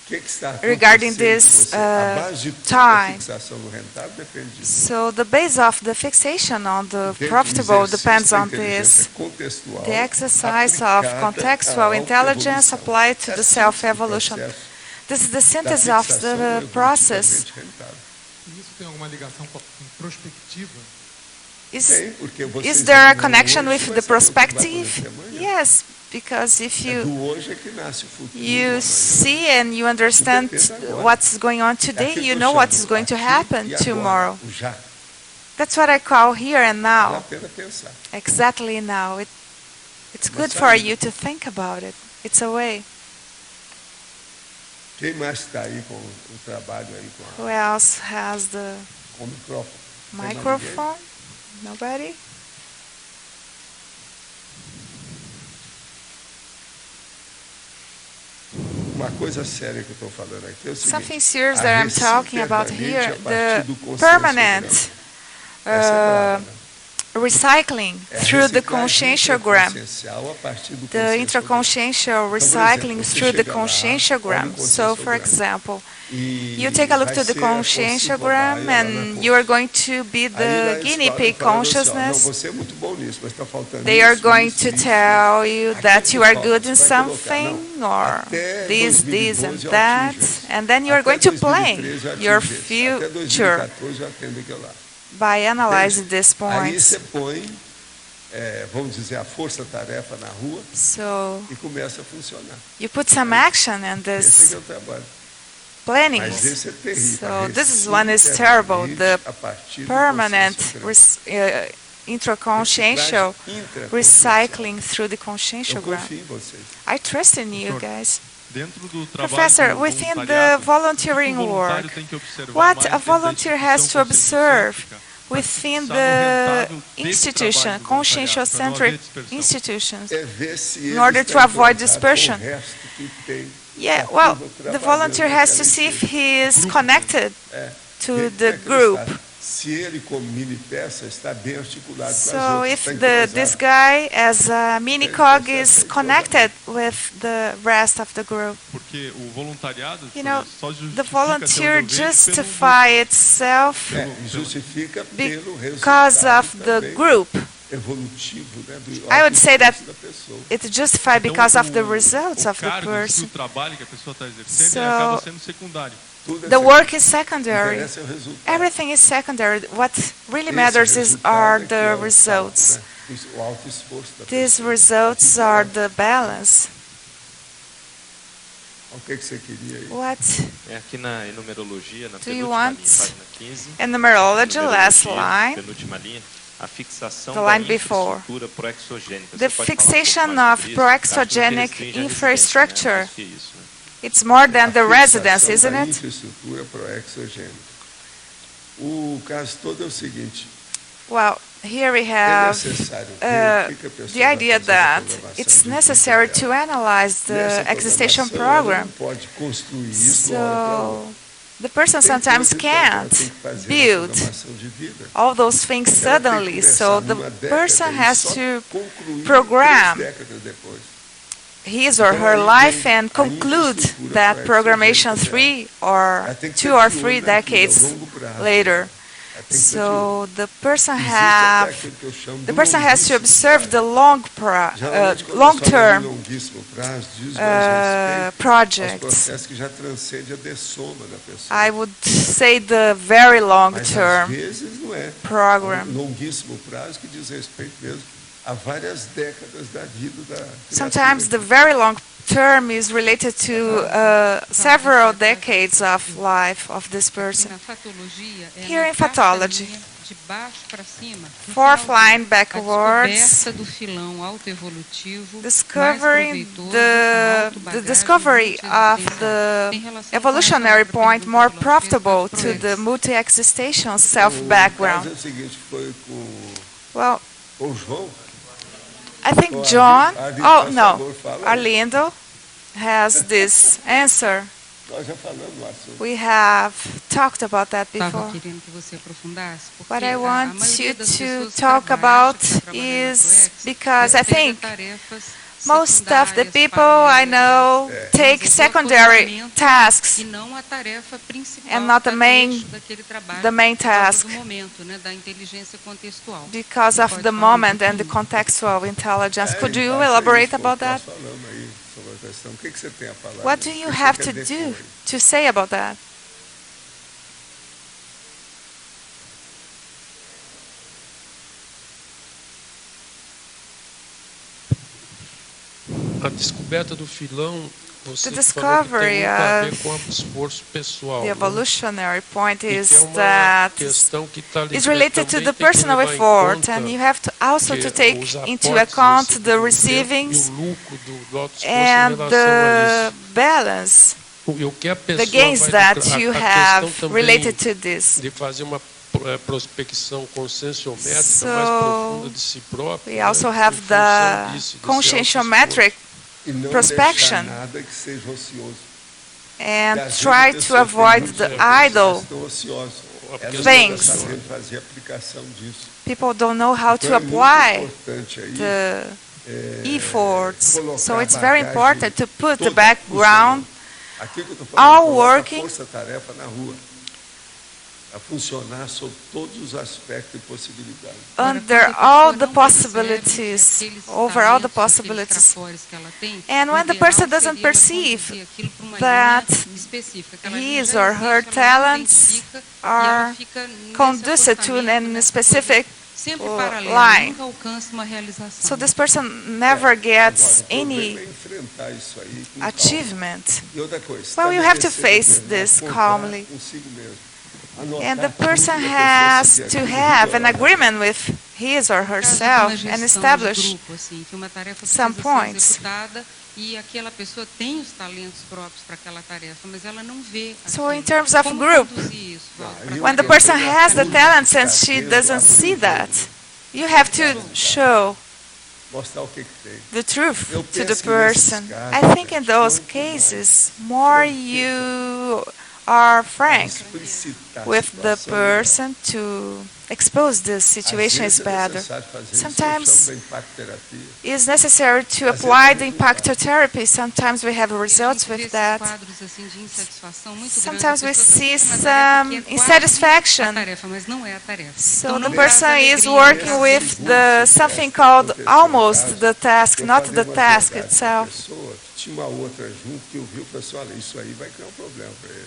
[SPEAKER 1] O que está
[SPEAKER 3] regarding
[SPEAKER 1] acontecendo
[SPEAKER 3] this,
[SPEAKER 1] com você? A base de toda a
[SPEAKER 3] time?
[SPEAKER 1] fixação no rentável depende disso.
[SPEAKER 3] So the base of the fixation on the
[SPEAKER 1] Dentro do
[SPEAKER 3] profitable
[SPEAKER 1] exercício
[SPEAKER 3] depends
[SPEAKER 1] da
[SPEAKER 3] on
[SPEAKER 1] inteligência
[SPEAKER 3] this.
[SPEAKER 1] contextual
[SPEAKER 3] The exercise of
[SPEAKER 1] aplicada
[SPEAKER 3] contextual
[SPEAKER 1] à
[SPEAKER 3] intelligence
[SPEAKER 1] autoevolução.
[SPEAKER 3] applied to
[SPEAKER 1] É
[SPEAKER 3] the
[SPEAKER 1] assim
[SPEAKER 3] self-evolution.
[SPEAKER 1] o processo
[SPEAKER 3] This is the
[SPEAKER 1] da
[SPEAKER 3] synthesis of
[SPEAKER 1] fixação
[SPEAKER 3] the
[SPEAKER 1] evolutivamente
[SPEAKER 3] process.
[SPEAKER 1] rentável.
[SPEAKER 5] E isso tem alguma ligação com a prospectiva?
[SPEAKER 1] Tem, porque você
[SPEAKER 3] Is there a
[SPEAKER 1] examina
[SPEAKER 3] connection
[SPEAKER 1] hoje,
[SPEAKER 3] with
[SPEAKER 1] você
[SPEAKER 3] the
[SPEAKER 1] vai saber o que vai
[SPEAKER 3] perspective?
[SPEAKER 1] acontecer amanhã.
[SPEAKER 3] Yes, because if
[SPEAKER 1] É
[SPEAKER 3] you
[SPEAKER 1] do hoje é que nasce o futuro.
[SPEAKER 3] you
[SPEAKER 1] amanhã.
[SPEAKER 3] see and you understand what's going on today,
[SPEAKER 1] É aquilo
[SPEAKER 3] you
[SPEAKER 1] que eu
[SPEAKER 3] know what's
[SPEAKER 1] chamo
[SPEAKER 3] going to
[SPEAKER 1] aqui
[SPEAKER 3] happen
[SPEAKER 1] e agora,
[SPEAKER 3] tomorrow.
[SPEAKER 1] o já.
[SPEAKER 3] That's what I call here and
[SPEAKER 1] Vale a
[SPEAKER 3] now.
[SPEAKER 1] pena pensar.
[SPEAKER 3] Exactly now. It's
[SPEAKER 1] Uma
[SPEAKER 3] good for
[SPEAKER 1] saída.
[SPEAKER 3] you to think about it. It's a way.
[SPEAKER 1] Quem mais está aí com o trabalho aí
[SPEAKER 3] Who else has the
[SPEAKER 1] com o microfone? Tem mais
[SPEAKER 3] microphone? Nobody?
[SPEAKER 1] ninguém? Uma coisa séria que eu estou falando aqui é o seguinte.
[SPEAKER 3] Something serious
[SPEAKER 1] a
[SPEAKER 3] that I'm
[SPEAKER 1] recém
[SPEAKER 3] talking about
[SPEAKER 1] permanente
[SPEAKER 3] here,
[SPEAKER 1] a partir
[SPEAKER 3] the
[SPEAKER 1] do consenso
[SPEAKER 3] permanent
[SPEAKER 1] grande. Essa é brava, né?
[SPEAKER 3] recycling
[SPEAKER 1] É a
[SPEAKER 3] through the
[SPEAKER 1] reciclagem
[SPEAKER 3] conscientiogram.
[SPEAKER 1] interconsciencial a partir do
[SPEAKER 3] The
[SPEAKER 1] conscientiogram.
[SPEAKER 3] interconsciential
[SPEAKER 1] por
[SPEAKER 3] recycling
[SPEAKER 1] exemplo, você
[SPEAKER 3] through the
[SPEAKER 1] chega lá,
[SPEAKER 3] conscientiogram.
[SPEAKER 1] olha o
[SPEAKER 3] So, for
[SPEAKER 1] conscientiogram.
[SPEAKER 3] example,
[SPEAKER 1] E
[SPEAKER 3] you take a look
[SPEAKER 1] vai
[SPEAKER 3] to the
[SPEAKER 1] ser a
[SPEAKER 3] conscientiogram
[SPEAKER 1] cobaia lá na
[SPEAKER 3] and
[SPEAKER 1] ponta.
[SPEAKER 3] you are going to be
[SPEAKER 1] Aí
[SPEAKER 3] the
[SPEAKER 1] lá eles
[SPEAKER 3] guinea
[SPEAKER 1] falam-
[SPEAKER 3] pig
[SPEAKER 1] falando assim, ó,
[SPEAKER 3] consciousness.
[SPEAKER 1] não, você é muito bom nisso, mas está faltando
[SPEAKER 3] They
[SPEAKER 1] isso,
[SPEAKER 3] are going
[SPEAKER 1] isso,
[SPEAKER 3] to
[SPEAKER 1] isso.
[SPEAKER 3] tell you
[SPEAKER 1] Aqui
[SPEAKER 3] that
[SPEAKER 1] que
[SPEAKER 3] you are
[SPEAKER 1] falta,
[SPEAKER 3] good in
[SPEAKER 1] você vai colocar,
[SPEAKER 3] something
[SPEAKER 1] não,
[SPEAKER 3] or
[SPEAKER 1] até
[SPEAKER 3] this,
[SPEAKER 1] 2012
[SPEAKER 3] and
[SPEAKER 1] eu
[SPEAKER 3] that,
[SPEAKER 1] atinjo isso.
[SPEAKER 3] and then you are
[SPEAKER 1] Até
[SPEAKER 3] going to plan
[SPEAKER 1] 2013 eu
[SPEAKER 3] your
[SPEAKER 1] atinjo isso. Até
[SPEAKER 3] future
[SPEAKER 1] 2014 eu atendo aquilo lá.
[SPEAKER 3] by analyzing these
[SPEAKER 1] Aí
[SPEAKER 3] points.
[SPEAKER 1] você põe, vamos dizer, a força-tarefa na rua
[SPEAKER 3] So
[SPEAKER 1] e começa a funcionar.
[SPEAKER 3] you put some action in
[SPEAKER 1] Esse
[SPEAKER 3] this
[SPEAKER 1] é o trabalho.
[SPEAKER 3] planning.
[SPEAKER 1] Mas esse é terrível.
[SPEAKER 3] So this is one is terrible. The permanent intraconsciential recycling through the
[SPEAKER 1] Eu
[SPEAKER 3] conscientiogram.
[SPEAKER 1] confio em vocês.
[SPEAKER 3] I trust in you guys.
[SPEAKER 5] Dentro do trabalho
[SPEAKER 3] Professor,
[SPEAKER 5] com
[SPEAKER 3] within the
[SPEAKER 5] voluntariado,
[SPEAKER 3] volunteering
[SPEAKER 5] o que o voluntário
[SPEAKER 3] work,
[SPEAKER 5] tem que observar
[SPEAKER 3] what
[SPEAKER 5] mais
[SPEAKER 3] a
[SPEAKER 5] dentro da
[SPEAKER 3] volunteer has to
[SPEAKER 5] instituição
[SPEAKER 3] observe
[SPEAKER 5] conscienciocêntrica
[SPEAKER 3] within
[SPEAKER 5] Está no
[SPEAKER 3] the
[SPEAKER 5] rentável desse
[SPEAKER 3] institution,
[SPEAKER 5] trabalho do voluntariado, para não
[SPEAKER 3] conscientiocentric
[SPEAKER 5] haver dispersão.
[SPEAKER 3] institutions.
[SPEAKER 1] É ver se
[SPEAKER 3] In
[SPEAKER 1] ele
[SPEAKER 3] order
[SPEAKER 1] está
[SPEAKER 3] to avoid
[SPEAKER 1] encontrado
[SPEAKER 3] dispersion.
[SPEAKER 1] com o resto que tem
[SPEAKER 3] Yeah,
[SPEAKER 1] da
[SPEAKER 3] well,
[SPEAKER 1] turma
[SPEAKER 3] the
[SPEAKER 1] trabalhando
[SPEAKER 3] volunteer has to
[SPEAKER 1] naquela
[SPEAKER 3] see if
[SPEAKER 1] empresa.
[SPEAKER 3] he is connected to
[SPEAKER 1] Ver
[SPEAKER 3] the
[SPEAKER 1] como é que ele
[SPEAKER 3] group.
[SPEAKER 1] está. Se ele, como mini peça, está bem articulado com as
[SPEAKER 3] So
[SPEAKER 1] outras,
[SPEAKER 3] if
[SPEAKER 1] está
[SPEAKER 3] this
[SPEAKER 1] entrosado.
[SPEAKER 3] guy as a mini cog is connected with the rest of the group.
[SPEAKER 5] Porque o voluntariado
[SPEAKER 3] You know,
[SPEAKER 5] só
[SPEAKER 3] the
[SPEAKER 5] justifica
[SPEAKER 3] volunteer
[SPEAKER 5] até onde eu vejo,
[SPEAKER 3] justify itself
[SPEAKER 1] E justifica pelo
[SPEAKER 3] because
[SPEAKER 1] resultado
[SPEAKER 3] of the
[SPEAKER 1] também
[SPEAKER 3] group.
[SPEAKER 1] evolutivo, né, do
[SPEAKER 3] I would say that
[SPEAKER 1] autoesforço da pessoa.
[SPEAKER 3] It's justified because of the
[SPEAKER 5] o
[SPEAKER 3] results of the
[SPEAKER 5] cargo, o
[SPEAKER 3] person.
[SPEAKER 5] trabalho que a pessoa está exercendo,
[SPEAKER 3] So,
[SPEAKER 5] ele acaba sendo secundário.
[SPEAKER 1] Tudo é
[SPEAKER 3] The
[SPEAKER 1] secundário.
[SPEAKER 3] work is secondary.
[SPEAKER 1] Interessa é o resultado.
[SPEAKER 3] Everything is secondary. What really
[SPEAKER 1] Esse
[SPEAKER 3] matters
[SPEAKER 1] resultado
[SPEAKER 3] are
[SPEAKER 1] é que
[SPEAKER 3] the
[SPEAKER 1] é o
[SPEAKER 3] results.
[SPEAKER 1] salto, né? O autoesforço da
[SPEAKER 3] These
[SPEAKER 1] pessoa.
[SPEAKER 3] results are the balance.
[SPEAKER 1] O que você queria aí?
[SPEAKER 3] What
[SPEAKER 6] É aqui na enumerologia, na
[SPEAKER 3] Do you
[SPEAKER 6] penúltima
[SPEAKER 3] want
[SPEAKER 6] linha, página 15.
[SPEAKER 3] in numerology, last
[SPEAKER 6] Numerologia,
[SPEAKER 3] line,
[SPEAKER 6] penúltima linha, a fixação
[SPEAKER 3] The
[SPEAKER 6] da
[SPEAKER 3] line before.
[SPEAKER 6] infraestrutura proexogênica.
[SPEAKER 3] the
[SPEAKER 6] Você pode falar um pouco
[SPEAKER 3] fixation
[SPEAKER 6] mais
[SPEAKER 3] of
[SPEAKER 6] sobre isso? Acho que
[SPEAKER 3] proexogenic
[SPEAKER 6] restringe a residência, né?
[SPEAKER 3] infrastructure.
[SPEAKER 6] Mais que isso, né?
[SPEAKER 3] It's more
[SPEAKER 1] a
[SPEAKER 3] than the residence,
[SPEAKER 1] fixação
[SPEAKER 3] isn't
[SPEAKER 1] da
[SPEAKER 3] it?
[SPEAKER 1] infraestrutura proexogênica. O caso todo é o seguinte,
[SPEAKER 3] Well, here we
[SPEAKER 1] é
[SPEAKER 3] have
[SPEAKER 1] necessário ver o que a pessoa
[SPEAKER 3] the
[SPEAKER 1] vai
[SPEAKER 3] idea
[SPEAKER 1] fazer na
[SPEAKER 3] that
[SPEAKER 1] programação
[SPEAKER 3] it's
[SPEAKER 1] de vida
[SPEAKER 3] necessary
[SPEAKER 1] dela.
[SPEAKER 3] to analyze the
[SPEAKER 1] Nessa
[SPEAKER 3] existential
[SPEAKER 1] programação, ela
[SPEAKER 3] program.
[SPEAKER 1] não pode construir isso de uma hora para outra.
[SPEAKER 3] So the person
[SPEAKER 1] Tem
[SPEAKER 3] sometimes
[SPEAKER 1] coisas que ela
[SPEAKER 3] can't
[SPEAKER 1] tem que fazer na
[SPEAKER 3] build
[SPEAKER 1] programação de vida.
[SPEAKER 3] all those things
[SPEAKER 1] Ela tem que
[SPEAKER 3] suddenly.
[SPEAKER 1] começar
[SPEAKER 3] So the
[SPEAKER 1] numa década
[SPEAKER 3] person
[SPEAKER 1] e
[SPEAKER 3] has
[SPEAKER 1] só
[SPEAKER 3] to
[SPEAKER 1] concluir
[SPEAKER 3] program
[SPEAKER 1] 3 décadas depois.
[SPEAKER 3] his or her life and conclude that programmation 3 or 2 or 3 decades later. So the person has to observe the long-term projects. I would say the very long-term program. Sometimes the very long term is related to several decades of life of this person. Here in pathology, 4th line backwards, discovering the discovery of the evolutionary point more profitable to the multi-existential self-background. Well, I think John, oh no, Arlindo has this answer. We have talked about that before. What I want you to talk about is because I think most of the people I know take secondary tasks and not the main task because of the moment and the contextual intelligence. Could you elaborate about that? What do you have to do to say about that?
[SPEAKER 7] A descoberta do filão, você
[SPEAKER 3] The
[SPEAKER 7] falou que tem
[SPEAKER 3] discovery
[SPEAKER 7] muito a ver
[SPEAKER 3] of
[SPEAKER 7] com o esforço pessoal.
[SPEAKER 3] the evolutionary point
[SPEAKER 7] E que é
[SPEAKER 3] is
[SPEAKER 7] uma
[SPEAKER 3] that
[SPEAKER 7] questão que tá
[SPEAKER 3] is related to the personal
[SPEAKER 7] levar em
[SPEAKER 3] effort,
[SPEAKER 7] conta
[SPEAKER 3] and you have to also
[SPEAKER 7] que
[SPEAKER 3] to take
[SPEAKER 7] os
[SPEAKER 3] into
[SPEAKER 7] aportes
[SPEAKER 3] account
[SPEAKER 7] desse
[SPEAKER 3] the
[SPEAKER 7] tempo
[SPEAKER 3] receivings
[SPEAKER 7] e o lucro do alto esforço
[SPEAKER 3] and
[SPEAKER 7] em relação a
[SPEAKER 3] the
[SPEAKER 7] isso.
[SPEAKER 3] balance,
[SPEAKER 7] E o que a
[SPEAKER 3] the
[SPEAKER 7] pessoa
[SPEAKER 3] gains
[SPEAKER 7] vai
[SPEAKER 3] that
[SPEAKER 7] lucrar,
[SPEAKER 3] you
[SPEAKER 7] a
[SPEAKER 3] have
[SPEAKER 7] questão também
[SPEAKER 3] related to this.
[SPEAKER 7] de fazer uma prospecção conscienciométrica
[SPEAKER 3] So,
[SPEAKER 7] mais profunda de si próprio.
[SPEAKER 3] We also
[SPEAKER 7] né,
[SPEAKER 3] have
[SPEAKER 7] em função
[SPEAKER 3] the
[SPEAKER 7] disso, desse
[SPEAKER 3] conscientiometric
[SPEAKER 1] E não
[SPEAKER 3] prospection
[SPEAKER 1] deixar nada que seja ocioso.
[SPEAKER 3] and
[SPEAKER 1] Porque às vezes
[SPEAKER 3] try
[SPEAKER 1] a
[SPEAKER 3] to
[SPEAKER 1] pessoa
[SPEAKER 3] avoid
[SPEAKER 1] tem
[SPEAKER 3] the
[SPEAKER 1] muitas pessoas
[SPEAKER 3] idle
[SPEAKER 1] que estão ociosas. Elas não
[SPEAKER 3] things.
[SPEAKER 1] estão sabendo fazer a aplicação disso.
[SPEAKER 3] People don't know how to
[SPEAKER 1] Então é muito
[SPEAKER 3] apply
[SPEAKER 1] importante aí,
[SPEAKER 3] the efforts.
[SPEAKER 1] colocar
[SPEAKER 3] So it's
[SPEAKER 1] a
[SPEAKER 3] very
[SPEAKER 1] bagagem
[SPEAKER 3] important to put the
[SPEAKER 1] toda
[SPEAKER 3] background
[SPEAKER 1] funcionando. Aqui que eu estou
[SPEAKER 3] all
[SPEAKER 1] falando, coloca
[SPEAKER 3] working.
[SPEAKER 1] a força-tarefa na rua, a funcionar sob todos os aspectos e possibilidades.
[SPEAKER 3] under all the possibilities, over all the possibilities. And when the person doesn't perceive that his or her talents are conducive to a specific line, so this person never gets any
[SPEAKER 1] O problema é enfrentar isso aí com calma.
[SPEAKER 3] achievement.
[SPEAKER 1] E outra coisa,
[SPEAKER 3] Well, you have to
[SPEAKER 1] estabelecer
[SPEAKER 3] face this
[SPEAKER 1] determinado contrato
[SPEAKER 3] calmly.
[SPEAKER 1] consigo mesmo. Anotar
[SPEAKER 3] And the
[SPEAKER 1] tudo
[SPEAKER 3] person
[SPEAKER 1] que a
[SPEAKER 3] has
[SPEAKER 1] pessoa se
[SPEAKER 3] to
[SPEAKER 1] quer
[SPEAKER 3] have an
[SPEAKER 1] melhorar.
[SPEAKER 3] agreement with his or herself and establish some points.
[SPEAKER 8] E aquela pessoa tem os talentos próprios para aquela tarefa, mas ela não vê.
[SPEAKER 3] So in terms of
[SPEAKER 8] Como
[SPEAKER 3] group,
[SPEAKER 8] conduzir isso?
[SPEAKER 3] when the person has the talents and she doesn't see that, you have to show
[SPEAKER 1] Mostrar o que tem.
[SPEAKER 3] the truth
[SPEAKER 1] Eu
[SPEAKER 3] to the
[SPEAKER 1] penso que
[SPEAKER 3] person.
[SPEAKER 1] nesses
[SPEAKER 3] I think in
[SPEAKER 1] casos,
[SPEAKER 3] those
[SPEAKER 1] quanto
[SPEAKER 3] cases, more you are frank
[SPEAKER 1] explicitar a
[SPEAKER 3] with the
[SPEAKER 1] situação,
[SPEAKER 3] person to expose the situation
[SPEAKER 1] às
[SPEAKER 3] is
[SPEAKER 1] vezes é
[SPEAKER 3] better.
[SPEAKER 1] necessário fazer isso, eu
[SPEAKER 3] Sometimes
[SPEAKER 1] chamo da impactoterapia.
[SPEAKER 3] It's necessary to apply the impactotherapy. Sometimes we have results with that. Sometimes we see some insatisfaction. So the person is working with the something called almost the task, not the task itself.
[SPEAKER 1] Pessoa, tinha uma outra junto que ouviu e falou assim, olha, isso aí vai criar um problema para ele.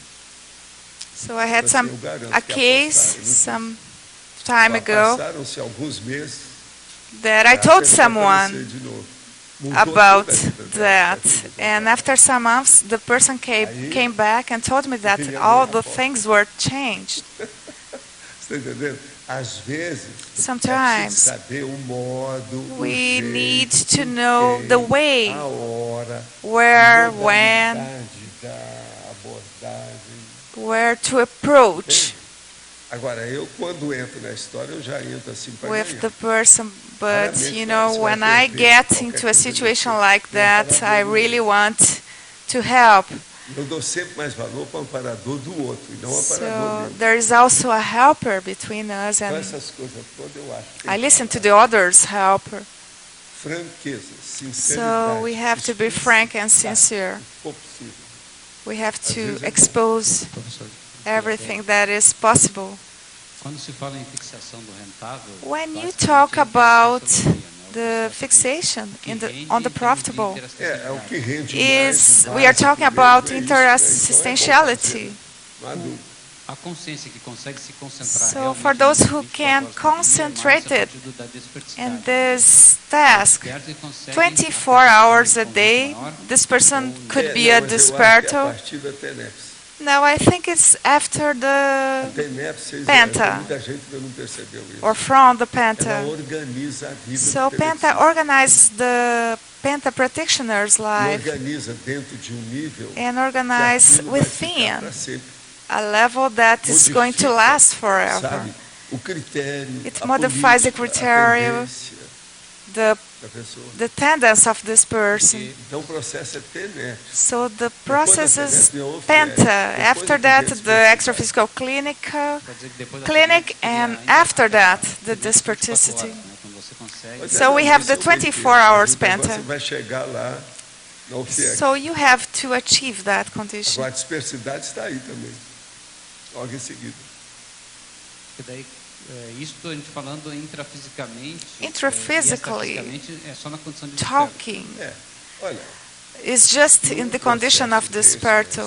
[SPEAKER 3] So I had a case some time ago
[SPEAKER 1] Passaram-se alguns meses.
[SPEAKER 3] that I told
[SPEAKER 1] Ela vai
[SPEAKER 3] someone
[SPEAKER 1] aparecer de novo. Mudou
[SPEAKER 3] about
[SPEAKER 1] toda a vida dela.
[SPEAKER 3] that. And after some months, the person came back and told me that all the things were changed.
[SPEAKER 1] Você está entendendo? Às vezes,
[SPEAKER 3] Sometimes
[SPEAKER 1] é preciso saber o modo, o
[SPEAKER 3] we need
[SPEAKER 1] jeito,
[SPEAKER 3] to
[SPEAKER 1] o
[SPEAKER 3] know
[SPEAKER 1] quem,
[SPEAKER 3] the way,
[SPEAKER 1] a hora,
[SPEAKER 3] where,
[SPEAKER 1] a
[SPEAKER 3] when,
[SPEAKER 1] modalidade
[SPEAKER 3] where to approach
[SPEAKER 1] Agora, eu quando entro na história, eu já entro assim para
[SPEAKER 3] with the
[SPEAKER 1] ganhar.
[SPEAKER 3] person. But, you know, when I get into a situation like that, I really want to help.
[SPEAKER 1] Eu dou sempre mais valor para o amparador do outro, e não o amparador
[SPEAKER 3] So
[SPEAKER 1] meu.
[SPEAKER 3] there is also a helper between us,
[SPEAKER 1] Então,
[SPEAKER 3] and
[SPEAKER 1] essas coisas todas eu acho que
[SPEAKER 3] I
[SPEAKER 1] tem que
[SPEAKER 3] listen to
[SPEAKER 1] falar.
[SPEAKER 3] the other's helper.
[SPEAKER 1] Franqueza,
[SPEAKER 3] So
[SPEAKER 1] sinceridade.
[SPEAKER 3] we have to be frank and sincere.
[SPEAKER 1] Se for possível.
[SPEAKER 3] We have
[SPEAKER 1] Às vezes
[SPEAKER 3] to
[SPEAKER 1] é bom.
[SPEAKER 3] expose
[SPEAKER 9] Professor,
[SPEAKER 3] everything that is possible.
[SPEAKER 9] quando se fala em fixação do rentável,
[SPEAKER 3] When you
[SPEAKER 9] basicamente
[SPEAKER 3] talk
[SPEAKER 9] é
[SPEAKER 3] about
[SPEAKER 9] tertulia, né? O
[SPEAKER 3] the
[SPEAKER 9] processo de
[SPEAKER 3] fixation
[SPEAKER 9] que
[SPEAKER 3] in the,
[SPEAKER 9] rende
[SPEAKER 3] on the
[SPEAKER 9] em termos de
[SPEAKER 3] profitable,
[SPEAKER 1] É o que rende
[SPEAKER 3] is
[SPEAKER 1] mais,
[SPEAKER 3] we are talking about
[SPEAKER 1] básico mesmo, é isso, né? Então,
[SPEAKER 3] interassistentiality.
[SPEAKER 1] não há dúvida.
[SPEAKER 9] A consciência que consegue se concentrar
[SPEAKER 3] So
[SPEAKER 9] realmente
[SPEAKER 3] for those
[SPEAKER 9] nas
[SPEAKER 3] who
[SPEAKER 9] 24
[SPEAKER 3] can
[SPEAKER 9] horas do dia, é mais
[SPEAKER 3] concentrate
[SPEAKER 9] a
[SPEAKER 3] it
[SPEAKER 9] partir da desperticidade.
[SPEAKER 3] in this task,
[SPEAKER 9] Desperta e consegue
[SPEAKER 3] 24 hours a
[SPEAKER 9] até
[SPEAKER 3] day,
[SPEAKER 9] maior,
[SPEAKER 3] this person
[SPEAKER 9] ou
[SPEAKER 3] could
[SPEAKER 1] É,
[SPEAKER 3] be
[SPEAKER 1] não,
[SPEAKER 3] a
[SPEAKER 1] mas eu acho que é a
[SPEAKER 3] desperto.
[SPEAKER 1] partir da TENEPS.
[SPEAKER 3] No, I think it's after
[SPEAKER 1] A
[SPEAKER 3] the
[SPEAKER 1] TENEPS, vocês
[SPEAKER 3] Penta.
[SPEAKER 1] muita gente ainda não percebeu isso.
[SPEAKER 3] or from the
[SPEAKER 1] Ela
[SPEAKER 3] Penta.
[SPEAKER 1] organiza a vida
[SPEAKER 3] So
[SPEAKER 1] do
[SPEAKER 3] Penta
[SPEAKER 1] telefone.
[SPEAKER 3] organized the Penta practitioner's
[SPEAKER 1] E
[SPEAKER 3] life
[SPEAKER 1] organiza dentro de um nível
[SPEAKER 3] and
[SPEAKER 1] que
[SPEAKER 3] organize
[SPEAKER 1] aquilo vai ficar
[SPEAKER 3] within
[SPEAKER 1] para sempre.
[SPEAKER 3] a level that is going to
[SPEAKER 1] Modifica,
[SPEAKER 3] last forever.
[SPEAKER 1] sabe? O critério,
[SPEAKER 3] It
[SPEAKER 1] a
[SPEAKER 3] modifies the
[SPEAKER 1] política,
[SPEAKER 3] criteria,
[SPEAKER 1] a tendência
[SPEAKER 3] the
[SPEAKER 1] da pessoa.
[SPEAKER 3] the tendency of this person.
[SPEAKER 1] Então o processo é TENEPS.
[SPEAKER 3] So the
[SPEAKER 1] Depois
[SPEAKER 3] process
[SPEAKER 1] da
[SPEAKER 3] is
[SPEAKER 1] TENEPS, eu ofero.
[SPEAKER 3] Penta.
[SPEAKER 1] Depois
[SPEAKER 3] After
[SPEAKER 1] de
[SPEAKER 3] that,
[SPEAKER 1] diversidade.
[SPEAKER 3] the extraphysical clinic,
[SPEAKER 9] Quer dizer que depois da
[SPEAKER 3] clinic,
[SPEAKER 9] TENEPS seria
[SPEAKER 3] and
[SPEAKER 9] ainda
[SPEAKER 3] after that, the
[SPEAKER 9] 24
[SPEAKER 3] desperticity.
[SPEAKER 9] horas, né? Quando você consegue.
[SPEAKER 1] Pois é,
[SPEAKER 3] So we
[SPEAKER 1] não,
[SPEAKER 3] have
[SPEAKER 1] esse
[SPEAKER 3] the
[SPEAKER 1] é o meio
[SPEAKER 3] 24
[SPEAKER 1] termo.
[SPEAKER 3] hours
[SPEAKER 1] Então,
[SPEAKER 3] Penta.
[SPEAKER 1] Você vai chegar lá na OFIEC.
[SPEAKER 3] So you have to achieve that condition.
[SPEAKER 1] Agora, a dispersidade está aí também. Logo em seguida.
[SPEAKER 9] Porque daí, isso a gente falando intrafisicamente.
[SPEAKER 3] Intraphysically,
[SPEAKER 9] e extrafisicamente é só na condição de desperto.
[SPEAKER 3] Talking
[SPEAKER 1] Olha,
[SPEAKER 3] is just in the condition of desperto.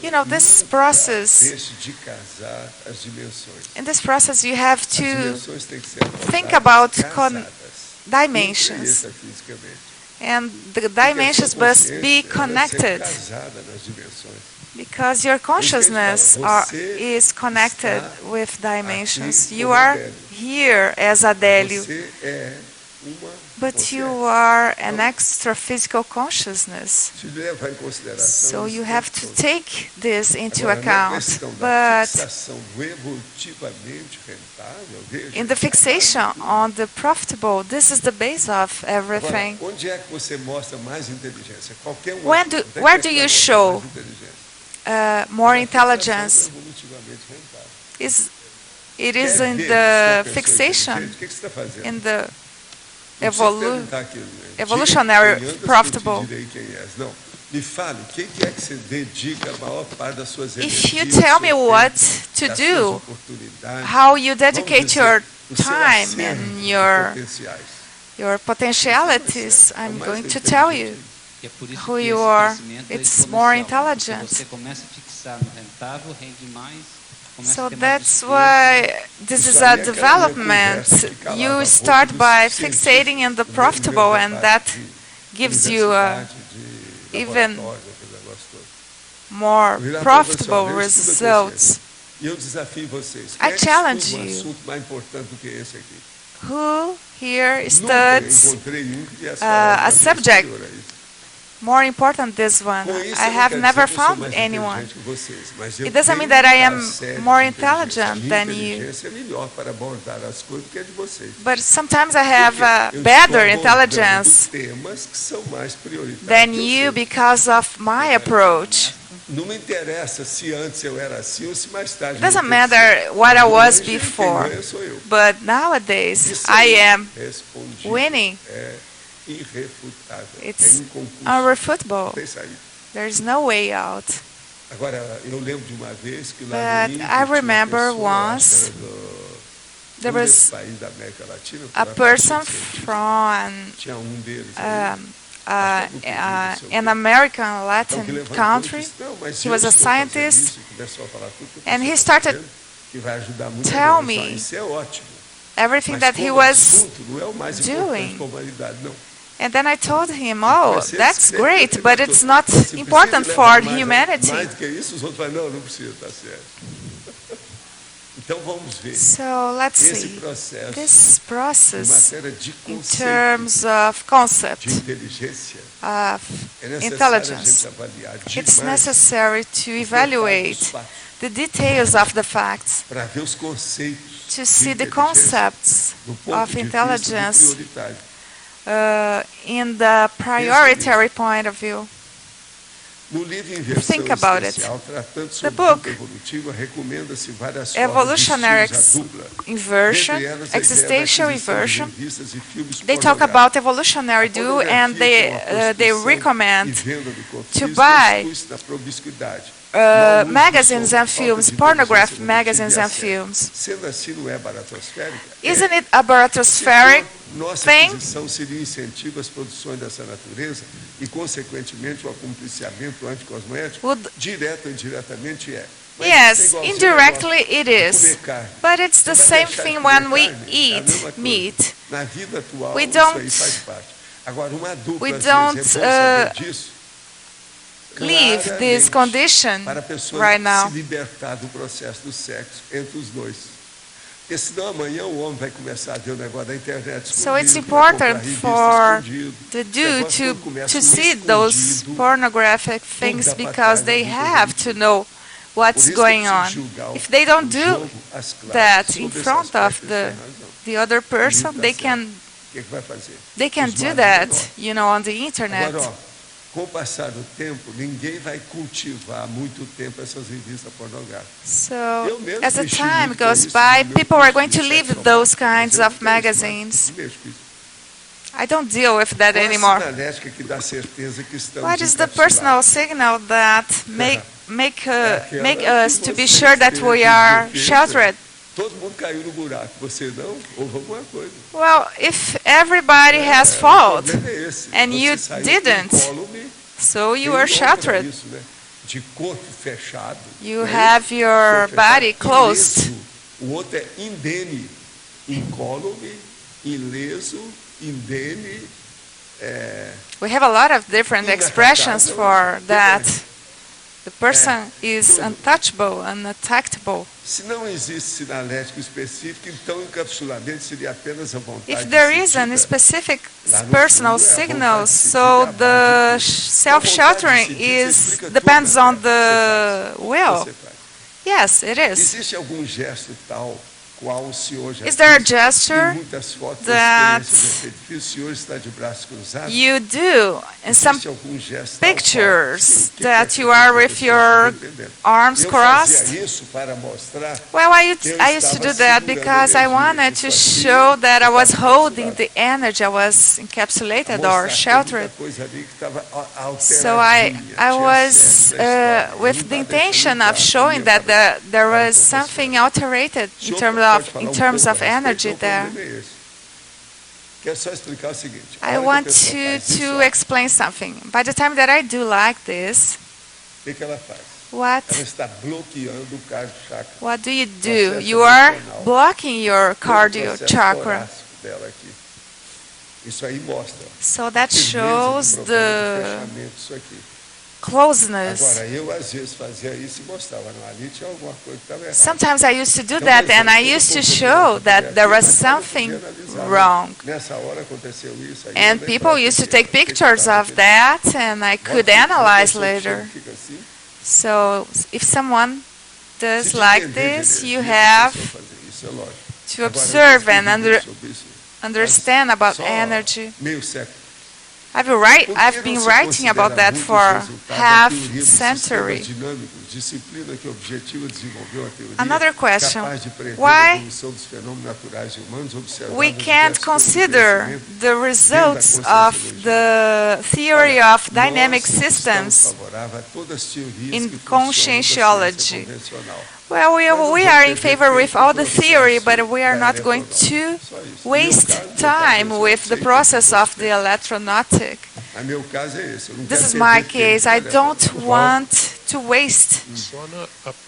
[SPEAKER 3] You know, this process,
[SPEAKER 1] deixe de casar as dimensões.
[SPEAKER 3] in this process you have
[SPEAKER 1] As
[SPEAKER 3] to
[SPEAKER 1] dimensões têm que ser
[SPEAKER 3] think
[SPEAKER 1] abordadas
[SPEAKER 3] about
[SPEAKER 1] casadas,
[SPEAKER 3] dimensions,
[SPEAKER 1] intrafisicamente.
[SPEAKER 3] and the
[SPEAKER 1] Porque a
[SPEAKER 3] dimensions
[SPEAKER 1] sua
[SPEAKER 3] must be
[SPEAKER 1] consciência, ela é sempre
[SPEAKER 3] connected,
[SPEAKER 1] casada nas dimensões.
[SPEAKER 3] because your consciousness is connected with dimensions. You are here as Adélio,
[SPEAKER 1] Você é uma
[SPEAKER 3] but
[SPEAKER 1] consciência.
[SPEAKER 3] you are an extra-physical consciousness.
[SPEAKER 1] Se levar em consideração
[SPEAKER 3] So
[SPEAKER 1] isso
[SPEAKER 3] you
[SPEAKER 1] tempo
[SPEAKER 3] have to
[SPEAKER 1] todo.
[SPEAKER 3] take this into
[SPEAKER 1] Agora, na
[SPEAKER 3] account.
[SPEAKER 1] questão da
[SPEAKER 3] But
[SPEAKER 1] fixação do evolutivamente rentável, veja,
[SPEAKER 3] in the fixation on the profitable, this is the base of everything.
[SPEAKER 1] agora, onde é que você mostra mais inteligência? Qualquer um.
[SPEAKER 3] Where do you show more intelligence? It is in the fixation,
[SPEAKER 1] O que você está fazendo?
[SPEAKER 3] in the
[SPEAKER 1] Não precisa perguntar aqui, né?
[SPEAKER 3] evolutionary
[SPEAKER 1] Diga quem anda,
[SPEAKER 3] profitable.
[SPEAKER 1] eu te direi quem és. Não, me fale, quem que é que você dedica a maior parte das suas energias?
[SPEAKER 3] If you tell me
[SPEAKER 1] seu
[SPEAKER 3] what
[SPEAKER 1] tempo,
[SPEAKER 3] to
[SPEAKER 1] das
[SPEAKER 3] do,
[SPEAKER 1] suas oportunidades,
[SPEAKER 3] how you
[SPEAKER 1] vamos
[SPEAKER 3] dedicate
[SPEAKER 1] dizer,
[SPEAKER 3] your
[SPEAKER 1] o seu
[SPEAKER 3] time
[SPEAKER 1] acervo
[SPEAKER 3] and
[SPEAKER 1] de
[SPEAKER 3] your
[SPEAKER 1] potenciais.
[SPEAKER 3] potentialities,
[SPEAKER 1] É o
[SPEAKER 3] I'm
[SPEAKER 1] mais
[SPEAKER 3] going to tell you.
[SPEAKER 1] inteligente.
[SPEAKER 9] E é por isso
[SPEAKER 3] Who
[SPEAKER 9] que
[SPEAKER 3] you
[SPEAKER 9] esse
[SPEAKER 3] are,
[SPEAKER 9] crescimento é
[SPEAKER 3] it's more
[SPEAKER 9] exponencial, né?
[SPEAKER 3] intelligent.
[SPEAKER 9] Porque você começa a fixar no rentável, rende mais, começa
[SPEAKER 3] So
[SPEAKER 9] a ter mais
[SPEAKER 3] that's
[SPEAKER 9] despesa.
[SPEAKER 3] why this
[SPEAKER 1] Isso
[SPEAKER 3] is
[SPEAKER 1] aí
[SPEAKER 3] a
[SPEAKER 1] é aquela
[SPEAKER 3] development.
[SPEAKER 1] conversa que calava a
[SPEAKER 3] You
[SPEAKER 1] boca
[SPEAKER 3] start
[SPEAKER 1] dos
[SPEAKER 3] by
[SPEAKER 1] cientistas,
[SPEAKER 3] fixating in the
[SPEAKER 1] do
[SPEAKER 3] profitable,
[SPEAKER 1] meu
[SPEAKER 3] and
[SPEAKER 1] debate
[SPEAKER 3] that
[SPEAKER 1] de
[SPEAKER 3] gives you
[SPEAKER 1] universidade, de
[SPEAKER 3] even
[SPEAKER 1] laboratório, aquele negócio todo.
[SPEAKER 3] more
[SPEAKER 1] Virar
[SPEAKER 3] profitable
[SPEAKER 1] professor, eu estudo a
[SPEAKER 3] results.
[SPEAKER 1] E eu desafio vocês.
[SPEAKER 3] I
[SPEAKER 1] Quem é que
[SPEAKER 3] challenge
[SPEAKER 1] estuda um
[SPEAKER 3] you.
[SPEAKER 1] assunto mais importante do que esse aqui?
[SPEAKER 3] Who here
[SPEAKER 1] Nunca
[SPEAKER 3] studies
[SPEAKER 1] encontrei um que viesse falar
[SPEAKER 3] a
[SPEAKER 1] uma coisa
[SPEAKER 3] subject
[SPEAKER 1] superior a isso.
[SPEAKER 3] more important than this one?
[SPEAKER 1] Com isso,
[SPEAKER 3] I
[SPEAKER 1] eu não
[SPEAKER 3] have
[SPEAKER 1] quero
[SPEAKER 3] never
[SPEAKER 1] dizer que eu sou
[SPEAKER 3] found
[SPEAKER 1] mais
[SPEAKER 3] anyone.
[SPEAKER 1] inteligente que vocês, mas eu
[SPEAKER 3] It doesn't mean
[SPEAKER 1] tenho
[SPEAKER 3] that I
[SPEAKER 1] uma
[SPEAKER 3] am
[SPEAKER 1] série
[SPEAKER 3] more
[SPEAKER 1] de inteligência. A
[SPEAKER 3] intelligent
[SPEAKER 1] minha
[SPEAKER 3] than you.
[SPEAKER 1] inteligência é melhor para abordar as coisas do que a de vocês.
[SPEAKER 3] But sometimes I have
[SPEAKER 1] Porque eu
[SPEAKER 3] better
[SPEAKER 1] estou abordando
[SPEAKER 3] intelligence
[SPEAKER 1] temas que são mais prioritários
[SPEAKER 3] than
[SPEAKER 1] que
[SPEAKER 3] you
[SPEAKER 1] eu sei.
[SPEAKER 3] because of my approach.
[SPEAKER 1] Não me interessa se antes eu era assim ou se mais tarde.
[SPEAKER 3] It doesn't
[SPEAKER 1] eu vou ter que
[SPEAKER 3] matter
[SPEAKER 1] ser.
[SPEAKER 3] what I was
[SPEAKER 1] Hoje, quem
[SPEAKER 3] before,
[SPEAKER 1] ganha sou eu.
[SPEAKER 3] but nowadays
[SPEAKER 1] Isso
[SPEAKER 3] I am
[SPEAKER 1] respondi.
[SPEAKER 3] winning.
[SPEAKER 1] É irrefutável.
[SPEAKER 3] It's
[SPEAKER 1] é inconcurso.
[SPEAKER 3] unrefutable.
[SPEAKER 1] Tem saída.
[SPEAKER 3] There's no way out.
[SPEAKER 1] Agora, eu lembro de uma vez que lá
[SPEAKER 3] But
[SPEAKER 1] no Índio,
[SPEAKER 3] I
[SPEAKER 1] tinha uma
[SPEAKER 3] remember
[SPEAKER 1] pessoa, acho
[SPEAKER 3] once
[SPEAKER 1] que era
[SPEAKER 3] there
[SPEAKER 1] um desses
[SPEAKER 3] was
[SPEAKER 1] países da América Latina,
[SPEAKER 3] a
[SPEAKER 1] foi
[SPEAKER 3] person
[SPEAKER 1] parte científica.
[SPEAKER 3] from
[SPEAKER 1] Tinha um deles aí,
[SPEAKER 3] an American
[SPEAKER 1] então, que
[SPEAKER 3] Latin
[SPEAKER 1] levantou e
[SPEAKER 3] country,
[SPEAKER 1] disse, "Não, mas
[SPEAKER 3] he
[SPEAKER 1] eu
[SPEAKER 3] was a
[SPEAKER 1] estou fazendo
[SPEAKER 3] scientist,
[SPEAKER 1] isso", e começou a falar tudo que
[SPEAKER 3] and
[SPEAKER 1] você
[SPEAKER 3] he
[SPEAKER 1] está
[SPEAKER 3] started
[SPEAKER 1] fazendo, que vai ajudar muito
[SPEAKER 3] tell
[SPEAKER 1] a gente.
[SPEAKER 3] me
[SPEAKER 1] Isso é ótimo.
[SPEAKER 3] everything
[SPEAKER 1] Mas
[SPEAKER 3] that he
[SPEAKER 1] como
[SPEAKER 3] was
[SPEAKER 1] assunto, não é o mais importante
[SPEAKER 3] doing.
[SPEAKER 1] para a humanidade, não.
[SPEAKER 3] And then I told him, oh,
[SPEAKER 1] Mas se
[SPEAKER 3] that's
[SPEAKER 1] ele
[SPEAKER 3] great, but it's
[SPEAKER 1] levantou,
[SPEAKER 3] not
[SPEAKER 1] se precisa
[SPEAKER 3] important
[SPEAKER 1] levar
[SPEAKER 3] for
[SPEAKER 1] mais
[SPEAKER 3] humanity.
[SPEAKER 1] Mais do que isso, os outros falam, não, não precisa, está certo. Então vamos ver.
[SPEAKER 3] So let's
[SPEAKER 1] Esse
[SPEAKER 3] see.
[SPEAKER 1] processo,
[SPEAKER 3] This
[SPEAKER 1] em
[SPEAKER 3] process,
[SPEAKER 1] matéria de
[SPEAKER 3] in
[SPEAKER 1] conceito,
[SPEAKER 3] terms of concept,
[SPEAKER 1] de inteligência,
[SPEAKER 3] of
[SPEAKER 1] é necessário a
[SPEAKER 3] intelligence,
[SPEAKER 1] gente avaliar
[SPEAKER 3] it's
[SPEAKER 1] demais
[SPEAKER 3] necessary to
[SPEAKER 1] os detalhes
[SPEAKER 3] evaluate
[SPEAKER 1] dos fatos.
[SPEAKER 3] the details of the facts,
[SPEAKER 1] para ver os conceitos
[SPEAKER 3] to
[SPEAKER 1] de
[SPEAKER 3] see the
[SPEAKER 1] inteligência
[SPEAKER 3] concepts
[SPEAKER 1] do ponto
[SPEAKER 3] of
[SPEAKER 1] de vista do
[SPEAKER 3] intelligence
[SPEAKER 1] prioritário.
[SPEAKER 3] in the prioritary point of view.
[SPEAKER 1] No livro Inversão
[SPEAKER 3] Think about it.
[SPEAKER 1] Especial, tratando
[SPEAKER 3] The
[SPEAKER 1] sobre
[SPEAKER 3] book,
[SPEAKER 1] dupla evolutiva, recomenda-se várias formas de
[SPEAKER 3] Evolutionary
[SPEAKER 1] estilos à dupla.
[SPEAKER 3] Inversion,
[SPEAKER 1] Dentre elas, a
[SPEAKER 3] existential
[SPEAKER 1] ideia da aquisição de
[SPEAKER 3] inversion.
[SPEAKER 1] revistas e filmes
[SPEAKER 3] They talk
[SPEAKER 1] pornográficos.
[SPEAKER 3] about evolutionary do, and they recommend to buy magazines and films, pornographic magazines and films.
[SPEAKER 1] Sendo assim, não é baratosférica?
[SPEAKER 3] Isn't it a baratospheric
[SPEAKER 1] Nossa
[SPEAKER 3] thing?
[SPEAKER 1] posição seria incentivo às produções dessa natureza e, consequentemente, o acompliciamento anticosmoético,
[SPEAKER 3] Would-
[SPEAKER 1] direto ou indiretamente é. Mas
[SPEAKER 3] Yes,
[SPEAKER 1] isso é igualzinho
[SPEAKER 3] indirectly
[SPEAKER 1] ao
[SPEAKER 3] it
[SPEAKER 1] negócio
[SPEAKER 3] is.
[SPEAKER 1] de comer carne.
[SPEAKER 3] But it's the
[SPEAKER 1] Você vai
[SPEAKER 3] same
[SPEAKER 1] deixar de
[SPEAKER 3] thing
[SPEAKER 1] comer
[SPEAKER 3] when we
[SPEAKER 1] carne? É a
[SPEAKER 3] eat
[SPEAKER 1] mesma coisa.
[SPEAKER 3] meat.
[SPEAKER 1] Na vida atual,
[SPEAKER 3] We
[SPEAKER 1] isso aí
[SPEAKER 3] don't-
[SPEAKER 1] faz parte. Agora, uma dupla,
[SPEAKER 3] we
[SPEAKER 1] às
[SPEAKER 3] don't,
[SPEAKER 1] vezes, é bom saber disso,
[SPEAKER 3] Leave this
[SPEAKER 1] claramente,
[SPEAKER 3] condition
[SPEAKER 1] para a pessoa
[SPEAKER 3] right now.
[SPEAKER 1] se libertar do processo do sexo entre os dois. Porque senão amanhã o homem vai começar a ver o negócio da internet escondido,
[SPEAKER 3] So it's
[SPEAKER 1] vai comprar
[SPEAKER 3] important
[SPEAKER 1] revista
[SPEAKER 3] for
[SPEAKER 1] escondido.
[SPEAKER 3] the
[SPEAKER 1] Esse
[SPEAKER 3] dude
[SPEAKER 1] negócio quando começa
[SPEAKER 3] to
[SPEAKER 1] no
[SPEAKER 3] see those
[SPEAKER 1] escondido,
[SPEAKER 3] pornographic things
[SPEAKER 1] dá pra
[SPEAKER 3] because
[SPEAKER 1] trás
[SPEAKER 3] they
[SPEAKER 1] da vida
[SPEAKER 3] have to
[SPEAKER 1] evolutiva.
[SPEAKER 3] know
[SPEAKER 1] Por
[SPEAKER 3] what's
[SPEAKER 1] isso que
[SPEAKER 3] going
[SPEAKER 1] eu
[SPEAKER 3] on.
[SPEAKER 1] preciso julgar
[SPEAKER 3] If they don't
[SPEAKER 1] o
[SPEAKER 3] do
[SPEAKER 1] jogo às claras.
[SPEAKER 3] that in
[SPEAKER 1] Sobre esse
[SPEAKER 3] front of
[SPEAKER 1] aspecto,
[SPEAKER 3] the
[SPEAKER 1] ele tem razão.
[SPEAKER 3] the other person,
[SPEAKER 1] Ele
[SPEAKER 3] they
[SPEAKER 1] tá
[SPEAKER 3] can
[SPEAKER 1] certo. O que vai fazer?
[SPEAKER 3] they can
[SPEAKER 1] Os
[SPEAKER 3] do
[SPEAKER 1] mais
[SPEAKER 3] that,
[SPEAKER 1] menores.
[SPEAKER 3] you know, on the internet.
[SPEAKER 1] Agora, ó, com o passar do tempo, ninguém vai cultivar muito tempo essas revistas pornográficas.
[SPEAKER 3] So
[SPEAKER 1] Eu mesmo
[SPEAKER 3] as the
[SPEAKER 1] mexi
[SPEAKER 3] time
[SPEAKER 1] muito com
[SPEAKER 3] goes
[SPEAKER 1] isso
[SPEAKER 3] by,
[SPEAKER 1] no meu
[SPEAKER 3] people are
[SPEAKER 1] curso
[SPEAKER 3] going
[SPEAKER 1] de
[SPEAKER 3] to leave
[SPEAKER 1] sexo
[SPEAKER 3] those
[SPEAKER 1] mas
[SPEAKER 3] kinds
[SPEAKER 1] eu não
[SPEAKER 3] of
[SPEAKER 1] tenho isso mais,
[SPEAKER 3] magazines.
[SPEAKER 1] não mexo com isso.
[SPEAKER 3] I don't deal with that
[SPEAKER 1] Qual a
[SPEAKER 3] anymore.
[SPEAKER 1] sinalética que dá certeza que estamos
[SPEAKER 3] What is the
[SPEAKER 1] encapsulados?
[SPEAKER 3] personal signal that make
[SPEAKER 1] aquela
[SPEAKER 3] make us
[SPEAKER 1] que
[SPEAKER 3] to be
[SPEAKER 1] você
[SPEAKER 3] sure that we are
[SPEAKER 1] fez,
[SPEAKER 3] sheltered?
[SPEAKER 1] Todo mundo caiu no buraco, você não? Houve alguma coisa.
[SPEAKER 3] Well, if everybody has
[SPEAKER 1] O
[SPEAKER 3] fault
[SPEAKER 1] problema é esse.
[SPEAKER 3] and
[SPEAKER 1] Você
[SPEAKER 3] you
[SPEAKER 1] saiu
[SPEAKER 3] didn't,
[SPEAKER 1] incólume,
[SPEAKER 3] so you
[SPEAKER 1] tem
[SPEAKER 3] are
[SPEAKER 1] nome pra
[SPEAKER 3] sheltered.
[SPEAKER 1] isso, né? De corpo fechado.
[SPEAKER 3] You
[SPEAKER 1] né?
[SPEAKER 3] have your
[SPEAKER 1] Corpo
[SPEAKER 3] body
[SPEAKER 1] fechado,
[SPEAKER 3] closed.
[SPEAKER 1] ileso. O outro é indene, incólume, ileso, indene.
[SPEAKER 3] We have a lot of different expressions for that. The person is untouchable, unattackable.
[SPEAKER 1] Se não existe sinalético específico, então o encapsulamento seria apenas a vontade.
[SPEAKER 3] If there is an
[SPEAKER 1] sentida.
[SPEAKER 3] specific
[SPEAKER 1] Lá no
[SPEAKER 3] personal
[SPEAKER 1] fundo, é a
[SPEAKER 3] signal,
[SPEAKER 1] vontade
[SPEAKER 3] so
[SPEAKER 1] sentida, a
[SPEAKER 3] the
[SPEAKER 1] base de tudo.
[SPEAKER 3] self-sheltering
[SPEAKER 1] A vontade sentida
[SPEAKER 3] is
[SPEAKER 1] explica
[SPEAKER 3] depends
[SPEAKER 1] tudo,
[SPEAKER 3] on
[SPEAKER 1] né?
[SPEAKER 3] the will.
[SPEAKER 1] Você faz.
[SPEAKER 3] Yes, it is.
[SPEAKER 1] Existe algum gesto tal qual o senhor já
[SPEAKER 3] Is there a
[SPEAKER 1] fez?
[SPEAKER 3] gesture
[SPEAKER 1] Tem muitas fotos
[SPEAKER 3] that
[SPEAKER 1] da experiência desse edifício. O senhor está de braços cruzados?
[SPEAKER 3] You do in some
[SPEAKER 1] Existe algum gesto tal
[SPEAKER 3] pictures
[SPEAKER 1] qual? Sim, o que
[SPEAKER 3] that
[SPEAKER 1] é
[SPEAKER 3] you
[SPEAKER 1] que
[SPEAKER 3] are
[SPEAKER 1] você
[SPEAKER 3] with
[SPEAKER 1] está
[SPEAKER 3] your
[SPEAKER 1] entendendo?
[SPEAKER 3] arms
[SPEAKER 1] Eu
[SPEAKER 3] crossed.
[SPEAKER 1] fazia isso para mostrar
[SPEAKER 3] Well, I used to
[SPEAKER 1] estava
[SPEAKER 3] do that
[SPEAKER 1] segurando
[SPEAKER 3] because I
[SPEAKER 1] energia,
[SPEAKER 3] wanted to
[SPEAKER 1] isso aqui
[SPEAKER 3] show that I was
[SPEAKER 1] estava
[SPEAKER 3] holding
[SPEAKER 1] encapsulado.
[SPEAKER 3] the energy. I was encapsulated
[SPEAKER 1] mostrar
[SPEAKER 3] or
[SPEAKER 1] que
[SPEAKER 3] sheltered.
[SPEAKER 1] muita coisa ali que estava
[SPEAKER 3] So I
[SPEAKER 1] alteradinha, tinha
[SPEAKER 3] was
[SPEAKER 1] acesso à história.
[SPEAKER 3] with
[SPEAKER 1] Não
[SPEAKER 3] the
[SPEAKER 1] tá
[SPEAKER 3] intention
[SPEAKER 1] deixando
[SPEAKER 3] of
[SPEAKER 1] entrar
[SPEAKER 3] showing
[SPEAKER 1] ninguém
[SPEAKER 3] that
[SPEAKER 1] para-
[SPEAKER 3] there
[SPEAKER 1] para
[SPEAKER 3] was
[SPEAKER 1] a
[SPEAKER 3] something alterated
[SPEAKER 1] O senhor pode falar
[SPEAKER 3] terms
[SPEAKER 1] pouco
[SPEAKER 3] of
[SPEAKER 1] a respeito,
[SPEAKER 3] energy
[SPEAKER 1] não, o
[SPEAKER 3] there.
[SPEAKER 1] problema é esse. Quero só explicar o seguinte. a
[SPEAKER 3] I
[SPEAKER 1] hora que a
[SPEAKER 3] want
[SPEAKER 1] pessoa faz isso,
[SPEAKER 3] to
[SPEAKER 1] ó,
[SPEAKER 3] explain something. By the time that I do like this,
[SPEAKER 1] o que ela faz?
[SPEAKER 3] what
[SPEAKER 1] Ela está bloqueando o cardio chakra.
[SPEAKER 3] what do you do?
[SPEAKER 1] Processo
[SPEAKER 3] You are
[SPEAKER 1] emocional.
[SPEAKER 3] blocking your
[SPEAKER 1] Todo o
[SPEAKER 3] cardio
[SPEAKER 1] processo
[SPEAKER 3] chakra.
[SPEAKER 1] torácico dela aqui. Isso aí mostra.
[SPEAKER 3] So that
[SPEAKER 1] firmeza
[SPEAKER 3] shows
[SPEAKER 1] de problema de
[SPEAKER 3] the
[SPEAKER 1] fechamento, isso aqui.
[SPEAKER 3] closeness.
[SPEAKER 1] Agora, eu às vezes fazia isso e mostrava, não, ali tinha alguma coisa que estava errada.
[SPEAKER 3] Sometimes I used to do
[SPEAKER 1] Então,
[SPEAKER 3] that
[SPEAKER 1] mas
[SPEAKER 3] and I
[SPEAKER 1] todo
[SPEAKER 3] used to
[SPEAKER 1] mundo
[SPEAKER 3] show
[SPEAKER 1] podia
[SPEAKER 3] that there was
[SPEAKER 1] fazer aquilo,
[SPEAKER 3] something
[SPEAKER 1] podia analisar, né?
[SPEAKER 3] wrong.
[SPEAKER 1] Nessa hora aconteceu isso. Aí
[SPEAKER 3] And
[SPEAKER 1] eu
[SPEAKER 3] people
[SPEAKER 1] lembrava
[SPEAKER 3] used to
[SPEAKER 1] que
[SPEAKER 3] take
[SPEAKER 1] o que
[SPEAKER 3] pictures
[SPEAKER 1] estava
[SPEAKER 3] of that and I could
[SPEAKER 1] acontecendo.
[SPEAKER 3] analyze
[SPEAKER 1] Quando a pessoa
[SPEAKER 3] later.
[SPEAKER 1] fica assim,
[SPEAKER 3] So if someone does
[SPEAKER 1] se
[SPEAKER 3] like
[SPEAKER 1] entender
[SPEAKER 3] this,
[SPEAKER 1] direito,
[SPEAKER 3] you
[SPEAKER 1] deixa a
[SPEAKER 3] have
[SPEAKER 1] pessoa fazer isso, é lógico.
[SPEAKER 3] to
[SPEAKER 1] Agora, eu
[SPEAKER 3] observe and
[SPEAKER 1] escrevi sobre isso
[SPEAKER 3] understand about
[SPEAKER 1] só
[SPEAKER 3] energy.
[SPEAKER 1] meio século.
[SPEAKER 3] I've been writing about that for half century.
[SPEAKER 1] Disciplina que objetiva desenvolver uma teoria
[SPEAKER 3] Another question,
[SPEAKER 1] capaz de prever
[SPEAKER 3] why
[SPEAKER 1] a evolução dos fenômenos naturais e humanos observados
[SPEAKER 3] we
[SPEAKER 1] em
[SPEAKER 3] can't
[SPEAKER 1] diversos campos de
[SPEAKER 3] consider
[SPEAKER 1] conhecimento.
[SPEAKER 3] the results of the theory of dynamic
[SPEAKER 1] Nós estamos
[SPEAKER 3] systems
[SPEAKER 1] favoráveis a todas as teorias
[SPEAKER 3] in
[SPEAKER 1] que funcionam da
[SPEAKER 3] conscientiology.
[SPEAKER 1] ciência convencional.
[SPEAKER 3] Well, we are in favor with all the theory, but we are not going to waste time with the process of the electronautic.
[SPEAKER 1] Meu caso é esse. Eu não
[SPEAKER 3] This
[SPEAKER 1] quero
[SPEAKER 3] is my
[SPEAKER 1] perder
[SPEAKER 3] case.
[SPEAKER 1] tempo
[SPEAKER 3] I
[SPEAKER 1] com
[SPEAKER 3] don't
[SPEAKER 1] telefone.
[SPEAKER 3] want to waste
[SPEAKER 7] Só na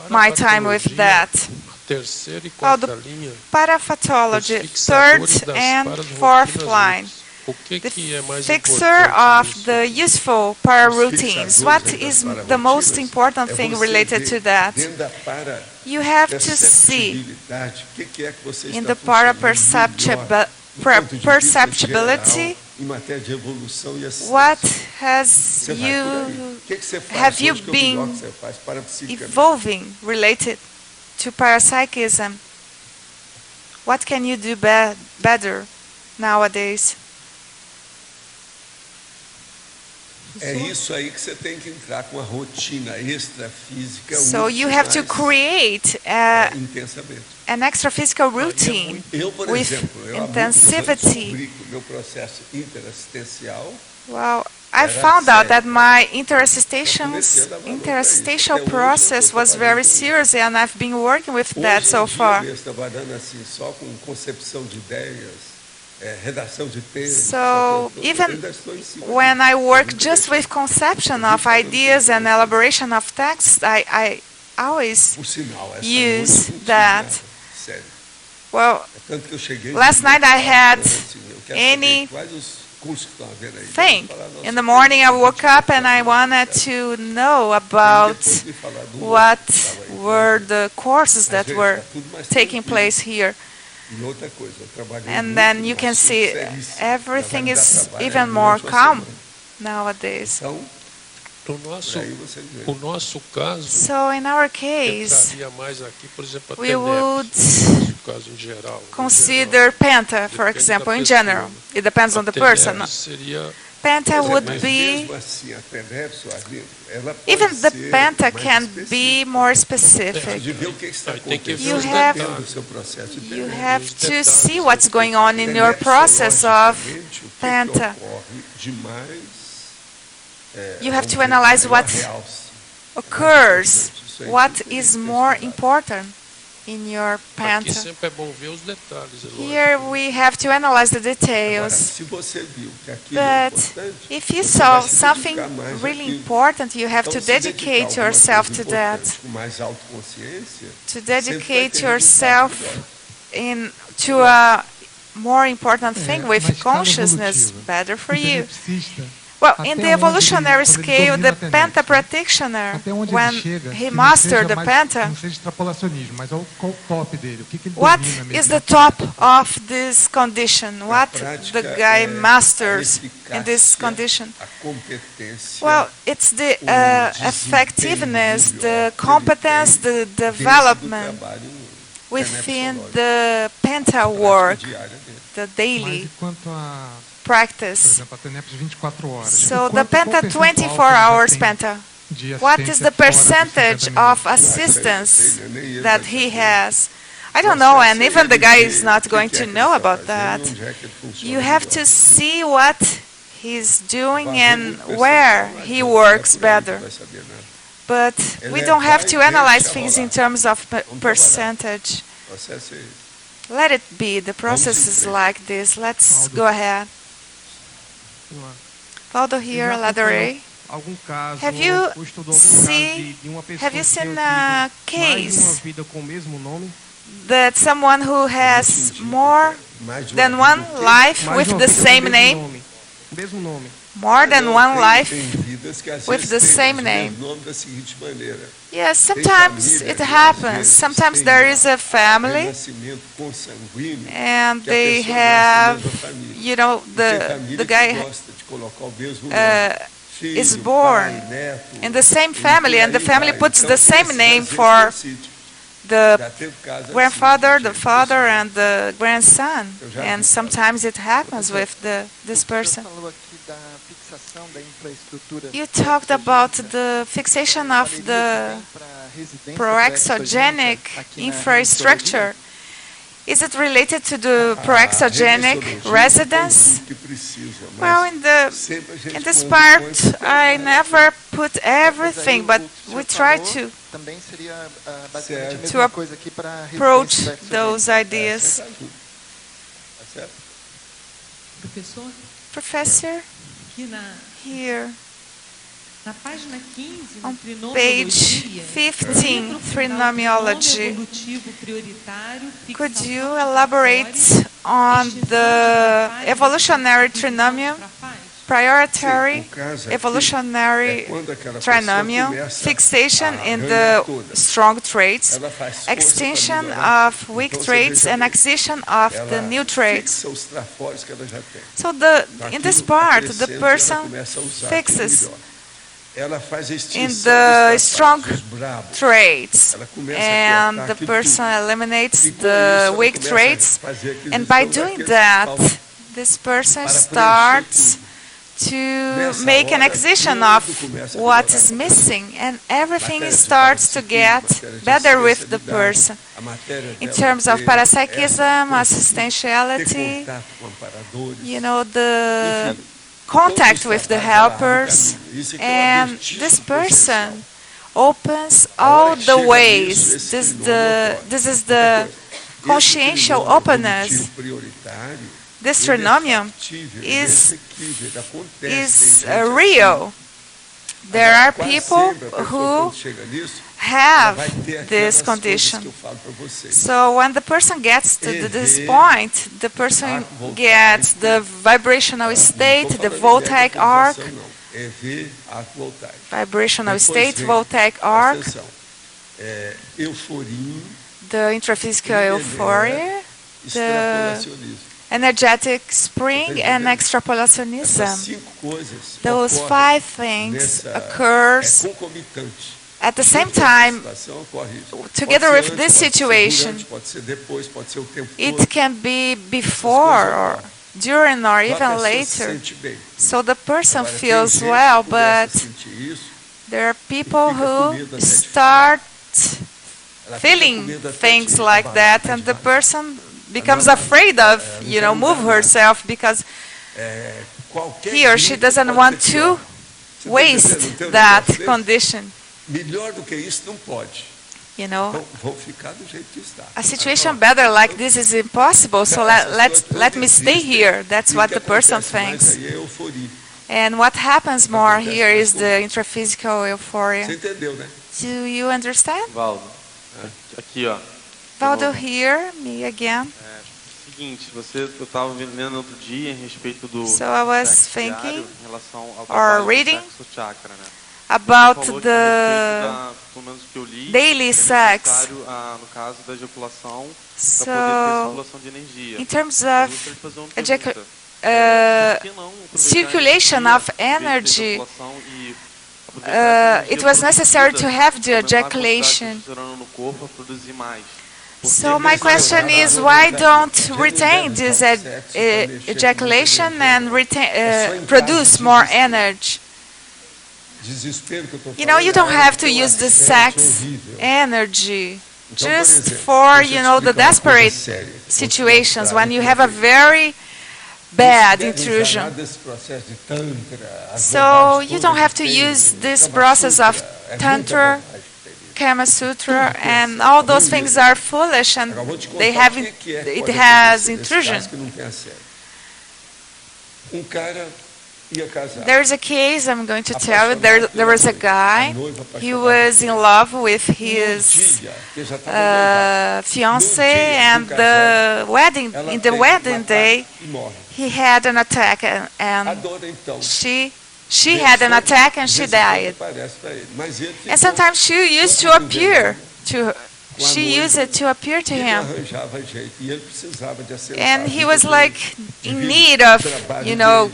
[SPEAKER 3] my time with that.
[SPEAKER 7] a terceira e
[SPEAKER 3] Oh, the
[SPEAKER 7] quarta linha, os
[SPEAKER 3] Paraphathology,
[SPEAKER 7] fixadores
[SPEAKER 3] third
[SPEAKER 7] das
[SPEAKER 3] and
[SPEAKER 7] paras
[SPEAKER 3] fourth
[SPEAKER 7] rotinas
[SPEAKER 3] line.
[SPEAKER 7] úteis. O que
[SPEAKER 3] The
[SPEAKER 7] que é mais
[SPEAKER 3] fixer
[SPEAKER 7] importante
[SPEAKER 3] of
[SPEAKER 7] nisso?
[SPEAKER 3] the useful pararoutines. What is the most important
[SPEAKER 1] É
[SPEAKER 3] thing
[SPEAKER 1] você
[SPEAKER 3] related
[SPEAKER 1] ver
[SPEAKER 3] to that?
[SPEAKER 1] dentro da
[SPEAKER 3] You have to see
[SPEAKER 1] perceptibilidade, o que é que você
[SPEAKER 3] in
[SPEAKER 1] está
[SPEAKER 3] the
[SPEAKER 1] funcionando melhor do ponto de vista
[SPEAKER 3] perceptibility
[SPEAKER 1] geral, em matéria de evolução e assistência.
[SPEAKER 3] What has
[SPEAKER 1] Você vai por aí. O que você faz
[SPEAKER 3] have you
[SPEAKER 1] hoje que é o melhor
[SPEAKER 3] been
[SPEAKER 1] que você faz parapsicamente?
[SPEAKER 3] evolving related to parapsychism? What can you do better nowadays?
[SPEAKER 1] É isso aí que você tem que entrar com a rotina extrafísica.
[SPEAKER 3] So you have to create
[SPEAKER 1] intensamente.
[SPEAKER 3] an extra physical routine
[SPEAKER 1] Eu, por
[SPEAKER 3] with
[SPEAKER 1] exemplo, eu
[SPEAKER 3] intensivity.
[SPEAKER 1] descobri que o meu processo interassistencial
[SPEAKER 3] Well, I found out that my interstitial process was very serious, and I've been working with that so far.
[SPEAKER 1] Hoje em dia, trabalhando assim só com concepção de ideias, redação de textos.
[SPEAKER 3] So even when I work just with conception of ideas and elaboration of text, I always use that. Well, last night I had any thing. In the morning I woke up and I wanted to know about what were the courses that were taking place here. And then you can see everything is even more calm nowadays.
[SPEAKER 7] O nosso caso,
[SPEAKER 3] So in our case,
[SPEAKER 7] entraria mais aqui, por exemplo, a
[SPEAKER 3] we would
[SPEAKER 7] no caso em geral.
[SPEAKER 3] consider Penta, for example, in general. It depends on the person.
[SPEAKER 7] Seria
[SPEAKER 3] Penta would be, even the Penta can be more specific. You have to see what's going on in your process of Penta. You have to analyze what occurs, what is more important in your Penta. Here we have to analyze the details. But if you saw something really important, you have to dedicate yourself to that. To dedicate yourself to a more important thing with consciousness, better for you. Well, in the evolutionary scale, the Penta practitioner, when he mastered the Penta, what is the top of this condition? What the guy masters in this condition? Well, it's the effectiveness, the competence, the development within the Penta work, the daily practice. So the Penta 24 hours Penta, what is the percentage of assistance that he has? I don't know, and even the guy is not going to know about that. You have to see what he's doing and where he works better. But we don't have to analyze things in terms of percentage. Let it be. The process is like this. Let's go ahead. Waldo here, ladder A. Have you seen a case that someone who has more than one life with the same name? More than one life with the same name. Yes, sometimes it happens. Sometimes there is a family and they have, you know, the guy is born in the same family and the family puts the same name for the grandfather, the father, and the grandson. And sometimes it happens with this person. You talked about the fixation of the proexogenic infrastructure. Is it related to the proexogenic residence? Well, in this part, I never put everything, but we try to approach those ideas. Professor, here, on page 15, phenomenology, could you elaborate on the evolutionary trinomial? priority,
[SPEAKER 1] O caso aqui
[SPEAKER 3] evolutionary
[SPEAKER 1] quando aquela pessoa
[SPEAKER 3] trinomial,
[SPEAKER 1] começa
[SPEAKER 3] fixation
[SPEAKER 1] a
[SPEAKER 3] in
[SPEAKER 1] ganhar
[SPEAKER 3] the
[SPEAKER 1] todas.
[SPEAKER 3] strong traits,
[SPEAKER 1] Ela faz força
[SPEAKER 3] extinction
[SPEAKER 1] pra melhorar.
[SPEAKER 3] of weak
[SPEAKER 1] Então, você
[SPEAKER 3] traits,
[SPEAKER 1] veja
[SPEAKER 3] and
[SPEAKER 1] bem,
[SPEAKER 3] acquisition of the
[SPEAKER 1] ela
[SPEAKER 3] new traits.
[SPEAKER 1] fixa os trafores que ela já tem.
[SPEAKER 3] So in this
[SPEAKER 1] Aquilo
[SPEAKER 3] part, the
[SPEAKER 1] acrescenta e ela
[SPEAKER 3] person
[SPEAKER 1] começa a usar
[SPEAKER 3] fixes
[SPEAKER 1] aquilo melhor. Ela faz a
[SPEAKER 3] in
[SPEAKER 1] extinção
[SPEAKER 3] the
[SPEAKER 1] dos
[SPEAKER 3] strong
[SPEAKER 1] trafores, dos brabos.
[SPEAKER 3] traits,
[SPEAKER 1] Ela começa a
[SPEAKER 3] and
[SPEAKER 1] cortar
[SPEAKER 3] the
[SPEAKER 1] aquilo
[SPEAKER 3] person
[SPEAKER 1] tudo.
[SPEAKER 3] eliminates
[SPEAKER 1] E com isso,
[SPEAKER 3] the
[SPEAKER 1] ela
[SPEAKER 3] weak
[SPEAKER 1] começa a
[SPEAKER 3] traits,
[SPEAKER 1] fazer aquisição
[SPEAKER 3] and by doing
[SPEAKER 1] daqueles que
[SPEAKER 3] that,
[SPEAKER 1] faltam.
[SPEAKER 3] this person
[SPEAKER 1] Para
[SPEAKER 3] starts
[SPEAKER 1] preencher
[SPEAKER 3] to
[SPEAKER 1] Nessa
[SPEAKER 3] make an
[SPEAKER 1] hora,
[SPEAKER 3] acquisition
[SPEAKER 1] tudo
[SPEAKER 3] of
[SPEAKER 1] começa a
[SPEAKER 3] what
[SPEAKER 1] melhorar.
[SPEAKER 3] is missing, and everything
[SPEAKER 1] Matéria de
[SPEAKER 3] starts to
[SPEAKER 1] parapsiquismo,
[SPEAKER 3] get
[SPEAKER 1] matéria de
[SPEAKER 3] better with the
[SPEAKER 1] especialidade,
[SPEAKER 3] person.
[SPEAKER 1] a matéria
[SPEAKER 3] In
[SPEAKER 1] dela
[SPEAKER 3] terms of
[SPEAKER 1] ter
[SPEAKER 3] parapsychism,
[SPEAKER 1] ter
[SPEAKER 3] assistentiality,
[SPEAKER 1] contato com amparadores,
[SPEAKER 3] you know, the
[SPEAKER 1] enfim,
[SPEAKER 3] contact
[SPEAKER 1] todos os
[SPEAKER 3] with the
[SPEAKER 1] trabalhos, ela abre o
[SPEAKER 3] helpers,
[SPEAKER 1] caminho. Isso aqui é um
[SPEAKER 3] and
[SPEAKER 1] advertício
[SPEAKER 3] this
[SPEAKER 1] do potencial.
[SPEAKER 3] person opens
[SPEAKER 1] A hora
[SPEAKER 3] all
[SPEAKER 1] que
[SPEAKER 3] the
[SPEAKER 1] chega
[SPEAKER 3] ways.
[SPEAKER 1] nisso, esse trinômio ocorre.
[SPEAKER 3] This is
[SPEAKER 1] Outra
[SPEAKER 3] the
[SPEAKER 1] coisa, esse
[SPEAKER 3] consciential
[SPEAKER 1] trinômio
[SPEAKER 3] openness.
[SPEAKER 1] evolutivo prioritário,
[SPEAKER 3] This
[SPEAKER 1] ele é
[SPEAKER 3] trinomium
[SPEAKER 1] factível, ele é
[SPEAKER 3] is
[SPEAKER 1] exequível, ele acontece, tem
[SPEAKER 3] is
[SPEAKER 1] gente assim.
[SPEAKER 3] real. There are
[SPEAKER 1] Quase
[SPEAKER 3] people
[SPEAKER 1] sempre a pessoa,
[SPEAKER 3] who
[SPEAKER 1] quando chega nisso,
[SPEAKER 3] have
[SPEAKER 1] ela vai ter
[SPEAKER 3] this
[SPEAKER 1] aquelas coisas
[SPEAKER 3] condition.
[SPEAKER 1] que eu falo para vocês.
[SPEAKER 3] So when the person gets to this point, the person gets the vibrational state, the voltaic arc,
[SPEAKER 1] EV, arco voltaico.
[SPEAKER 3] vibrational
[SPEAKER 1] Depois
[SPEAKER 3] state,
[SPEAKER 1] vem,
[SPEAKER 3] voltaic
[SPEAKER 1] presta
[SPEAKER 3] arc,
[SPEAKER 1] atenção, euforia,
[SPEAKER 3] the intraphysical euphoria,
[SPEAKER 1] extrapolacionismo.
[SPEAKER 3] energetic spring, and
[SPEAKER 1] Essas
[SPEAKER 3] extrapolationism.
[SPEAKER 1] 5 coisas
[SPEAKER 3] Those
[SPEAKER 1] ocorrem
[SPEAKER 3] 5 things
[SPEAKER 1] nessa,
[SPEAKER 3] occurs
[SPEAKER 1] concomitante.
[SPEAKER 3] at the same
[SPEAKER 1] Junto com essa
[SPEAKER 3] time
[SPEAKER 1] situação, ocorre isso.
[SPEAKER 3] together
[SPEAKER 1] Pode
[SPEAKER 3] with
[SPEAKER 1] ser
[SPEAKER 3] this
[SPEAKER 1] antes, pode ser
[SPEAKER 3] situation.
[SPEAKER 1] durante, pode ser depois, pode ser o tempo
[SPEAKER 3] It
[SPEAKER 1] todo.
[SPEAKER 3] can be before or during or
[SPEAKER 1] Então, a
[SPEAKER 3] even
[SPEAKER 1] pessoa se
[SPEAKER 3] later.
[SPEAKER 1] sente bem.
[SPEAKER 3] So the person
[SPEAKER 1] Agora, tem
[SPEAKER 3] feels
[SPEAKER 1] gente que
[SPEAKER 3] well,
[SPEAKER 1] começa a
[SPEAKER 3] but
[SPEAKER 1] sentir isso,
[SPEAKER 3] there are people
[SPEAKER 1] fica com medo
[SPEAKER 3] who
[SPEAKER 1] até de
[SPEAKER 3] start
[SPEAKER 1] ela fica com
[SPEAKER 3] feeling
[SPEAKER 1] medo até
[SPEAKER 3] things
[SPEAKER 1] de
[SPEAKER 3] like
[SPEAKER 1] abaixo,
[SPEAKER 3] that, and the
[SPEAKER 1] de baixo.
[SPEAKER 3] person becomes afraid of, you know, move herself because
[SPEAKER 1] Qualquer
[SPEAKER 3] he or she
[SPEAKER 1] grito
[SPEAKER 3] doesn't
[SPEAKER 1] pode
[SPEAKER 3] want
[SPEAKER 1] ser
[SPEAKER 3] to
[SPEAKER 1] pior. Você tá
[SPEAKER 3] waste
[SPEAKER 1] entendendo? Tem um
[SPEAKER 3] that
[SPEAKER 1] negócio desse?
[SPEAKER 3] condition,
[SPEAKER 1] Melhor do que isso não pode.
[SPEAKER 3] you know.
[SPEAKER 1] Então, vou ficar do jeito que está.
[SPEAKER 3] A situation
[SPEAKER 1] Agora,
[SPEAKER 3] better like this is impossible, so let me stay here. That's what the person thinks.
[SPEAKER 1] Aí é euforia.
[SPEAKER 3] And what happens more here is the intraphysical
[SPEAKER 1] Você
[SPEAKER 3] euphoria.
[SPEAKER 1] entendeu, né?
[SPEAKER 3] Do you understand?
[SPEAKER 4] Valdo, aqui ó.
[SPEAKER 3] Valdo here, me again.
[SPEAKER 4] Seguinte, eu estava lendo outro dia em respeito do
[SPEAKER 3] So I was
[SPEAKER 4] sexo diário
[SPEAKER 3] thinking
[SPEAKER 4] em relação ao
[SPEAKER 3] or
[SPEAKER 4] trabalho do
[SPEAKER 3] reading
[SPEAKER 4] sexo chakra, né?
[SPEAKER 3] about
[SPEAKER 4] Falou que
[SPEAKER 3] the
[SPEAKER 4] pelo menos o que eu li,
[SPEAKER 3] daily
[SPEAKER 4] é
[SPEAKER 3] sex.
[SPEAKER 4] necessário, no caso da ejaculação, para
[SPEAKER 3] So,
[SPEAKER 4] poder ter circulação de energia.
[SPEAKER 3] in terms
[SPEAKER 4] Eu
[SPEAKER 3] of
[SPEAKER 4] gostaria de fazer uma
[SPEAKER 3] ejacu-
[SPEAKER 4] pergunta. Por que não aproveitar
[SPEAKER 3] circulation
[SPEAKER 4] a
[SPEAKER 3] of
[SPEAKER 4] energia
[SPEAKER 3] energy,
[SPEAKER 4] da ejaculação e aproveitar essa energia
[SPEAKER 3] it was necessary to
[SPEAKER 4] produzida,
[SPEAKER 3] have the
[SPEAKER 4] aumentar a quantidade de
[SPEAKER 3] ejaculation.
[SPEAKER 4] testosterona no corpo para produzir mais? Porque
[SPEAKER 3] So my question is, why don't retain this ejaculation and produce more energy?
[SPEAKER 1] Desespero que eu tô
[SPEAKER 3] You know, you don't
[SPEAKER 1] falando,
[SPEAKER 3] have to
[SPEAKER 1] é
[SPEAKER 3] use the
[SPEAKER 1] assédio
[SPEAKER 3] sex
[SPEAKER 1] horrível.
[SPEAKER 3] energy
[SPEAKER 1] Então, por
[SPEAKER 3] just
[SPEAKER 1] exemplo,
[SPEAKER 3] for,
[SPEAKER 1] deixa eu
[SPEAKER 3] you
[SPEAKER 1] te
[SPEAKER 3] know, the
[SPEAKER 1] explicar uma coisa
[SPEAKER 3] desperate
[SPEAKER 1] séria. Vou te
[SPEAKER 3] situations
[SPEAKER 1] mostrar
[SPEAKER 3] when you
[SPEAKER 1] aqui.
[SPEAKER 3] have a very bad
[SPEAKER 1] Não se deve usar
[SPEAKER 3] intrusion.
[SPEAKER 1] nada desse processo de tantra, as
[SPEAKER 3] So
[SPEAKER 1] bobagens
[SPEAKER 3] you
[SPEAKER 1] todas
[SPEAKER 3] don't have
[SPEAKER 1] que
[SPEAKER 3] to
[SPEAKER 1] tem,
[SPEAKER 3] use this
[SPEAKER 1] Kama
[SPEAKER 3] process of
[SPEAKER 1] Sutra, é muita
[SPEAKER 3] tantra,
[SPEAKER 1] bobagem que tem nisso.
[SPEAKER 3] Kama Sutra, and all those things are foolish and
[SPEAKER 1] Agora, vou te contar
[SPEAKER 3] they
[SPEAKER 1] o
[SPEAKER 3] have
[SPEAKER 1] que é que
[SPEAKER 3] it
[SPEAKER 1] pode
[SPEAKER 3] has
[SPEAKER 1] acontecer nesse
[SPEAKER 3] intrusion.
[SPEAKER 1] caso que não tem assédio. Um cara ia casar.
[SPEAKER 3] There's a case I'm going to tell you. There was a guy. He was in love with his fiancée, and in the wedding day, he had an attack, and she had an attack and she died. And sometimes she used to appear to she used it to appear to him. And he was like in need of, you know,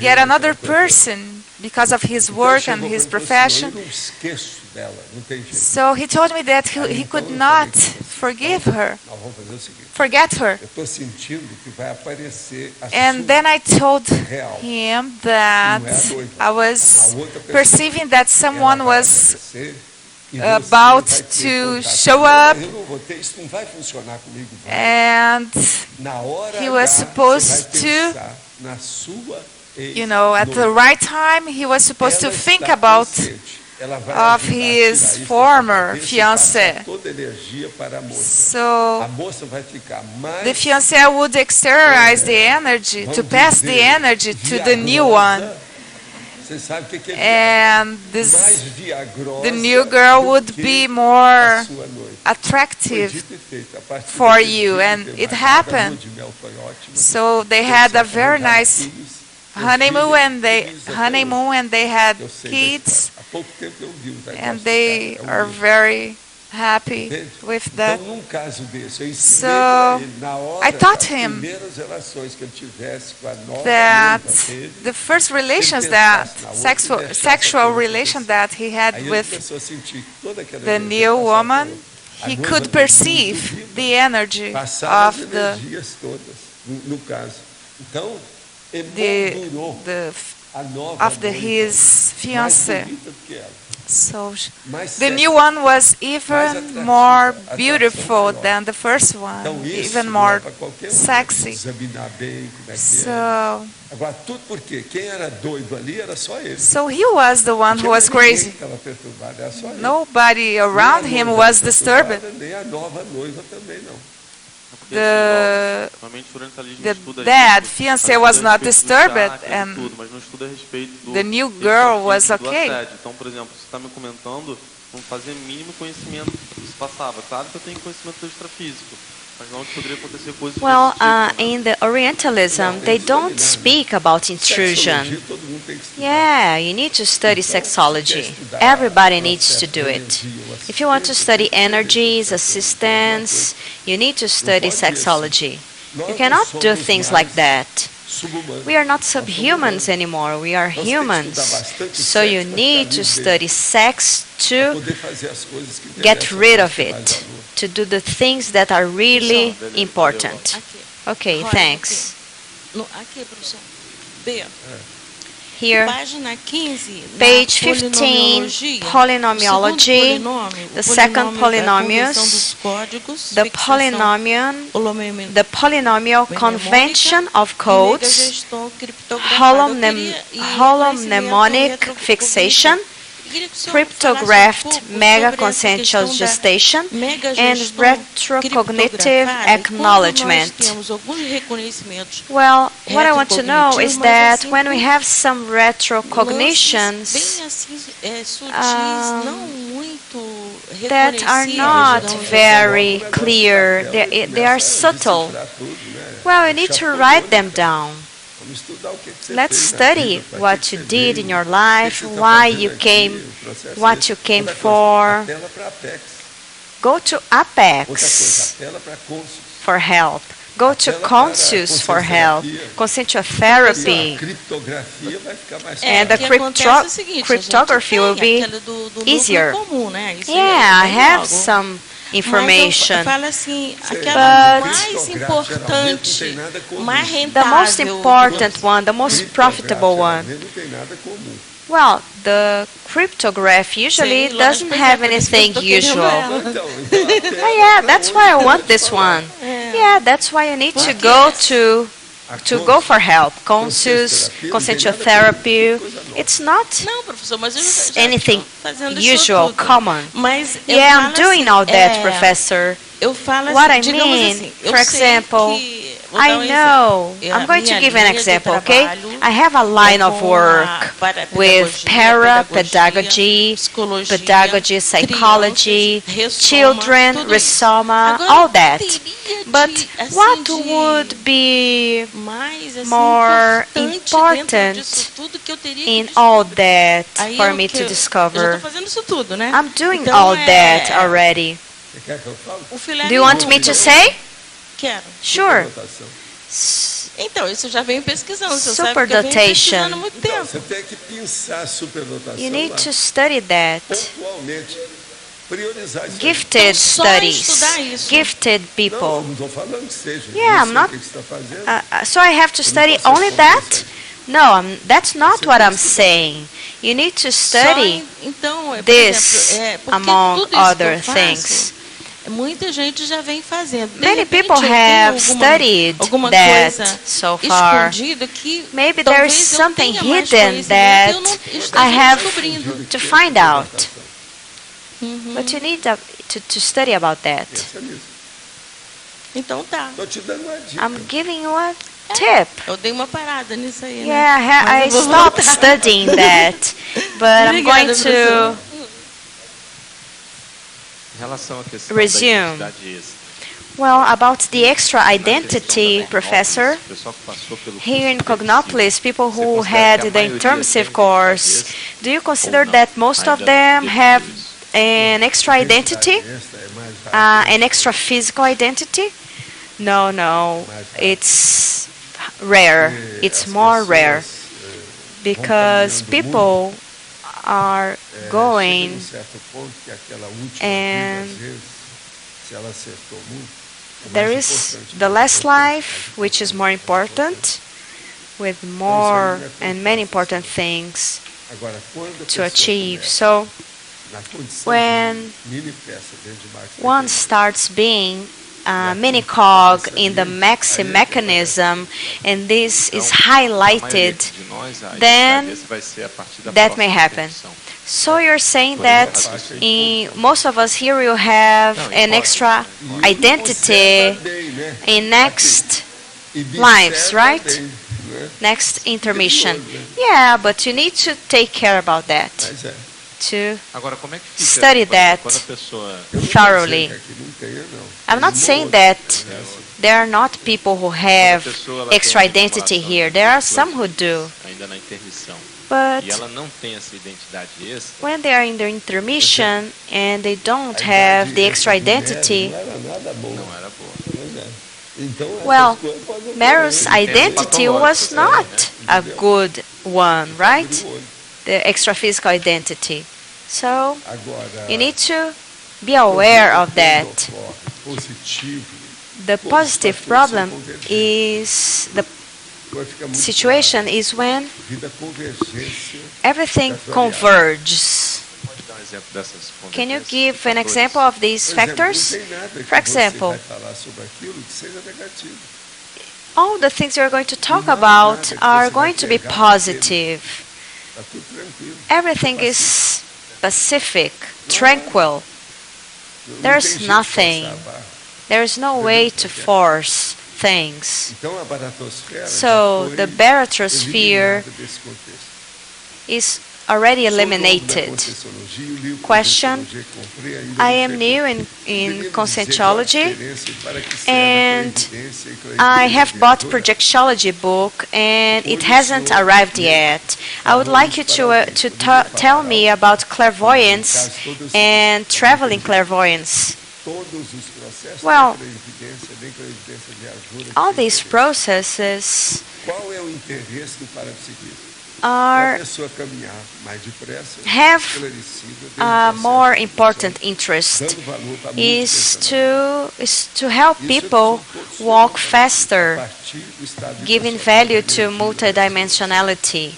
[SPEAKER 3] get another person because of his work and his profession. So he told me that he could not forget her. And then I told him that I was perceiving that someone was about to show up, and he was supposed to, you know, at the right time, he was supposed to think about of his former fiancée. So the fiancée would exteriorize the energy, to pass the energy to the new one. And the new girl would be more attractive for you, and it happened. So they had a very nice honeymoon and they had
[SPEAKER 1] Eu sei da
[SPEAKER 3] kids,
[SPEAKER 1] história. Há pouco tempo eu vi os
[SPEAKER 3] and they are very happy with that.
[SPEAKER 1] Então, num caso desse, eu ensinei
[SPEAKER 3] So,
[SPEAKER 1] para ele, na hora
[SPEAKER 3] I taught
[SPEAKER 1] das
[SPEAKER 3] him
[SPEAKER 1] primeiras relações que ele tivesse com a nova
[SPEAKER 3] that
[SPEAKER 1] noiva dele,
[SPEAKER 3] the first relations
[SPEAKER 1] ele
[SPEAKER 3] that
[SPEAKER 1] pensasse na outra e deixasse
[SPEAKER 3] sexual
[SPEAKER 1] a coisa
[SPEAKER 3] relation
[SPEAKER 1] acontecer.
[SPEAKER 3] that he had
[SPEAKER 1] Aí ele
[SPEAKER 3] with
[SPEAKER 1] começou a sentir toda aquela
[SPEAKER 3] the
[SPEAKER 1] energia
[SPEAKER 3] new
[SPEAKER 1] passar
[SPEAKER 3] woman,
[SPEAKER 1] pela- a
[SPEAKER 3] he
[SPEAKER 1] noiva
[SPEAKER 3] could
[SPEAKER 1] dele,
[SPEAKER 3] perceive
[SPEAKER 1] muito viva,
[SPEAKER 3] the energy
[SPEAKER 1] passava
[SPEAKER 3] of
[SPEAKER 1] as
[SPEAKER 3] the
[SPEAKER 1] energias todas, no caso. Então,
[SPEAKER 3] the
[SPEAKER 1] emoldurou
[SPEAKER 3] the
[SPEAKER 1] a nova
[SPEAKER 3] of the
[SPEAKER 1] noiva,
[SPEAKER 3] his
[SPEAKER 1] mais
[SPEAKER 3] fiancé.
[SPEAKER 1] bonita do que ela.
[SPEAKER 3] So
[SPEAKER 1] Mais
[SPEAKER 3] the
[SPEAKER 1] sexy.
[SPEAKER 3] new one was even
[SPEAKER 1] atrativa,
[SPEAKER 3] more
[SPEAKER 1] atração
[SPEAKER 3] beautiful
[SPEAKER 1] maior.
[SPEAKER 3] than the first one,
[SPEAKER 1] Então, isso
[SPEAKER 3] even
[SPEAKER 1] não
[SPEAKER 3] more
[SPEAKER 1] é para qualquer um
[SPEAKER 3] sexy.
[SPEAKER 1] examinar bem como é que é.
[SPEAKER 3] So,
[SPEAKER 1] Agora, tudo porque quem era doido ali era só ele.
[SPEAKER 3] so he was the one who was crazy.
[SPEAKER 1] Estava perturbado, era só ele.
[SPEAKER 3] Nobody around
[SPEAKER 1] Nem a
[SPEAKER 3] him
[SPEAKER 1] noiva
[SPEAKER 3] was
[SPEAKER 1] estava
[SPEAKER 3] disturbed.
[SPEAKER 1] perturbada, nem a nova noiva também não.
[SPEAKER 4] Porque,
[SPEAKER 3] The-
[SPEAKER 4] normalmente o orientalismo
[SPEAKER 3] The
[SPEAKER 4] estuda
[SPEAKER 3] dad
[SPEAKER 4] isso,
[SPEAKER 3] fiancé
[SPEAKER 4] mas
[SPEAKER 3] was
[SPEAKER 4] estuda a
[SPEAKER 3] not
[SPEAKER 4] respeito do
[SPEAKER 3] disturbed,
[SPEAKER 4] chakra e
[SPEAKER 3] and
[SPEAKER 4] tudo, mas não estuda a respeito do
[SPEAKER 3] the new
[SPEAKER 4] do
[SPEAKER 3] girl
[SPEAKER 4] extrafísico,
[SPEAKER 3] was
[SPEAKER 4] do
[SPEAKER 3] okay.
[SPEAKER 4] assédio. Então, por exemplo, você está me comentando, não fazia mínimo conhecimento do que se passava. Claro que eu tenho conhecimento do extrafísico, mas não que poderia acontecer coisas
[SPEAKER 2] Well,
[SPEAKER 4] desse tipo, né?
[SPEAKER 2] in the Orientalism, they don't speak about intrusion.
[SPEAKER 1] Sexologia, todo mundo tem que estudar.
[SPEAKER 2] Yeah, you need to study sexology. Everybody needs to do it. If you want to study energies, assistance, you need to study sexology. You cannot do things like that.
[SPEAKER 1] Subhumanos.
[SPEAKER 2] We are not subhumans anymore, we are humans. So you need to study sex to
[SPEAKER 1] Poder fazer as coisas que
[SPEAKER 2] get
[SPEAKER 1] interessam
[SPEAKER 2] rid
[SPEAKER 1] mais
[SPEAKER 2] of it,
[SPEAKER 1] valor.
[SPEAKER 2] to do the things that are really important.
[SPEAKER 10] Aqui.
[SPEAKER 2] Okay,
[SPEAKER 10] Olha,
[SPEAKER 2] thanks.
[SPEAKER 10] Aqui, professor. B.
[SPEAKER 2] Here,
[SPEAKER 10] Página 15. na
[SPEAKER 2] page 15, polynomiology, the second polynomials, the polynomial convention of codes, holomnemonic fixation, cryptographed mega-consensual gestation, and retrocognitive acknowledgement. Well, what I want to know is that when we have some retrocognitions that are not very clear, they are subtle, well, you need to write them down.
[SPEAKER 1] Vamos estudar o que você
[SPEAKER 2] Let's
[SPEAKER 1] fez na
[SPEAKER 2] study
[SPEAKER 1] vida, para
[SPEAKER 2] what
[SPEAKER 1] que
[SPEAKER 2] you
[SPEAKER 1] você
[SPEAKER 2] did
[SPEAKER 1] veio,
[SPEAKER 2] in your
[SPEAKER 1] o que
[SPEAKER 2] life,
[SPEAKER 1] você tá
[SPEAKER 2] why
[SPEAKER 1] fazendo
[SPEAKER 2] you
[SPEAKER 1] aqui,
[SPEAKER 2] came,
[SPEAKER 1] o processo
[SPEAKER 2] what you came
[SPEAKER 1] outra coisa,
[SPEAKER 2] for.
[SPEAKER 1] apela para Apex.
[SPEAKER 2] Go to
[SPEAKER 1] Outra
[SPEAKER 2] Apex
[SPEAKER 1] coisa, apela para Consus.
[SPEAKER 2] for help. Go to Consus for help. Consensual therapy.
[SPEAKER 1] A criptografia vai ficar mais
[SPEAKER 2] And the cryptography will be easier. Yeah, I have some information.
[SPEAKER 10] Fala assim,
[SPEAKER 2] But
[SPEAKER 10] aquela mais importante, mais
[SPEAKER 2] the most
[SPEAKER 10] rentável.
[SPEAKER 2] important one, the most profitable one,
[SPEAKER 1] Não tem nada comum.
[SPEAKER 2] well, the cryptograph usually doesn't have anything usual.
[SPEAKER 1] Então,
[SPEAKER 2] Oh, yeah, that's why I want this one. Yeah, that's why you need to go go for help. Consus, consensual therapy. It's not
[SPEAKER 10] Não, professor, mas eu já
[SPEAKER 2] anything
[SPEAKER 10] estou fazendo isso
[SPEAKER 2] usual,
[SPEAKER 10] tudo.
[SPEAKER 2] common.
[SPEAKER 10] Mas eu
[SPEAKER 2] Yeah,
[SPEAKER 10] falo
[SPEAKER 2] I'm doing
[SPEAKER 10] assim,
[SPEAKER 2] all that, professor.
[SPEAKER 10] Eu falo
[SPEAKER 2] What
[SPEAKER 10] assim,
[SPEAKER 2] I
[SPEAKER 10] digamos
[SPEAKER 2] mean,
[SPEAKER 10] assim, eu
[SPEAKER 2] for
[SPEAKER 10] sei
[SPEAKER 2] example,
[SPEAKER 10] que, vou dar
[SPEAKER 2] I
[SPEAKER 10] um
[SPEAKER 2] know.
[SPEAKER 10] exemplo.
[SPEAKER 2] I'm going to
[SPEAKER 10] Minha
[SPEAKER 2] give an
[SPEAKER 10] linha de
[SPEAKER 2] example, okay?
[SPEAKER 10] trabalho
[SPEAKER 2] I have a line
[SPEAKER 10] é
[SPEAKER 2] of
[SPEAKER 10] com
[SPEAKER 2] work
[SPEAKER 10] a
[SPEAKER 2] with para-pedagogy,
[SPEAKER 10] psicologia,
[SPEAKER 2] pedagogy, psychology,
[SPEAKER 10] crianças,
[SPEAKER 2] children,
[SPEAKER 10] tudo isso.
[SPEAKER 2] Risoma,
[SPEAKER 10] Agora,
[SPEAKER 2] all that.
[SPEAKER 10] teria
[SPEAKER 2] But
[SPEAKER 10] de, assim,
[SPEAKER 2] what
[SPEAKER 10] de
[SPEAKER 2] would be
[SPEAKER 10] mais, assim,
[SPEAKER 2] more
[SPEAKER 10] importante
[SPEAKER 2] important
[SPEAKER 10] dentro disso tudo que eu teria que
[SPEAKER 2] in
[SPEAKER 10] descobrir?
[SPEAKER 2] all that
[SPEAKER 10] Aí
[SPEAKER 2] for
[SPEAKER 10] eu
[SPEAKER 2] me
[SPEAKER 10] que-
[SPEAKER 2] to
[SPEAKER 10] Eu já
[SPEAKER 2] discover?
[SPEAKER 10] estou fazendo isso tudo, né?
[SPEAKER 2] I'm doing
[SPEAKER 10] Então,
[SPEAKER 2] all that already.
[SPEAKER 1] Você quer que eu fale?
[SPEAKER 10] O filé
[SPEAKER 2] Do you want me
[SPEAKER 10] mignon,
[SPEAKER 2] to say?
[SPEAKER 10] Quero.
[SPEAKER 2] Sure.
[SPEAKER 1] Superdotação.
[SPEAKER 10] Então, isso eu já venho pesquisando. Você sabe que eu venho
[SPEAKER 2] Superdotation.
[SPEAKER 10] pesquisando há muito
[SPEAKER 1] Então,
[SPEAKER 10] tempo.
[SPEAKER 1] você tem que pensar a superdotação
[SPEAKER 2] You need
[SPEAKER 1] lá,
[SPEAKER 2] to study that.
[SPEAKER 1] pontualmente, priorizar isso.
[SPEAKER 2] Gifted
[SPEAKER 10] Então, só
[SPEAKER 2] studies,
[SPEAKER 10] estudar isso.
[SPEAKER 2] gifted
[SPEAKER 1] Não,
[SPEAKER 2] people.
[SPEAKER 1] não estou falando que seja.
[SPEAKER 2] Yeah,
[SPEAKER 1] não
[SPEAKER 2] I'm
[SPEAKER 1] sei
[SPEAKER 2] not-
[SPEAKER 1] o que você está fazendo.
[SPEAKER 2] So I have to study only that? No, that's not what I'm saying. You need to study
[SPEAKER 10] Então, por
[SPEAKER 2] this
[SPEAKER 10] exemplo, porque
[SPEAKER 2] among
[SPEAKER 10] tudo isso que
[SPEAKER 2] other
[SPEAKER 10] eu faço,
[SPEAKER 2] things.
[SPEAKER 10] muita gente já vem fazendo. De
[SPEAKER 2] Many
[SPEAKER 10] repente,
[SPEAKER 2] people
[SPEAKER 10] eu tenho
[SPEAKER 2] have studied
[SPEAKER 10] alguma
[SPEAKER 2] that
[SPEAKER 10] coisa
[SPEAKER 2] so far.
[SPEAKER 10] escondida que
[SPEAKER 2] Maybe there is
[SPEAKER 10] talvez eu
[SPEAKER 2] something
[SPEAKER 10] tenha mais
[SPEAKER 2] hidden
[SPEAKER 10] conhecimento
[SPEAKER 2] that
[SPEAKER 10] e eu não
[SPEAKER 2] I
[SPEAKER 10] esteja
[SPEAKER 2] have
[SPEAKER 10] descobrindo.
[SPEAKER 2] to find out. But you need to study about that.
[SPEAKER 1] Pensa nisso.
[SPEAKER 10] Então tá.
[SPEAKER 1] Estou te dando uma dica.
[SPEAKER 2] I'm giving you a tip.
[SPEAKER 10] Eu dei uma parada nisso aí,
[SPEAKER 2] Yeah,
[SPEAKER 10] né? Mas
[SPEAKER 2] I
[SPEAKER 10] eu vou
[SPEAKER 2] stopped
[SPEAKER 10] voltar.
[SPEAKER 2] studying that, but I'm
[SPEAKER 10] Obrigada,
[SPEAKER 2] going to
[SPEAKER 10] professor.
[SPEAKER 6] Em relação à questão
[SPEAKER 2] Resume.
[SPEAKER 6] da identidade extra.
[SPEAKER 2] Well, about the extra identity, Professor, here in Cognopolis, people who had the intermissive course, do you consider that most of them have an extra identity, an extra physical identity? No, no, it's rare. It's more rare because people are going and there is the last life, which is more important, with more and many important things to achieve. So when one starts being a mini cog in the maxi mechanism and this is highlighted, then that may happen. So you're saying that in most of us here will have an extra identity in next lives, right? Next intermission. Yeah, but you need to take care about that, to study that thoroughly. I'm not saying that there are not people who have extra identity here. There are some who do. But when they are in the intermission and they don't have the extra identity, well, Mero's identity was not a good one, right? The extra physical identity. So you need to be aware of that. The positive problem is the situation is when everything converges. Can you give an example of these factors? For example, all the things you're going to talk about are going to be positive. Everything is pacific, tranquil. There's nothing. There's no way to force things. So the barotrosphere is already eliminated. Question: I am new in conscientiology and I have bought projectiology book and it hasn't arrived yet. I would like you to tell me about clairvoyance and traveling clairvoyance. Well, all these processes have a more important interest is to help people walk faster, giving value to multidimensionality.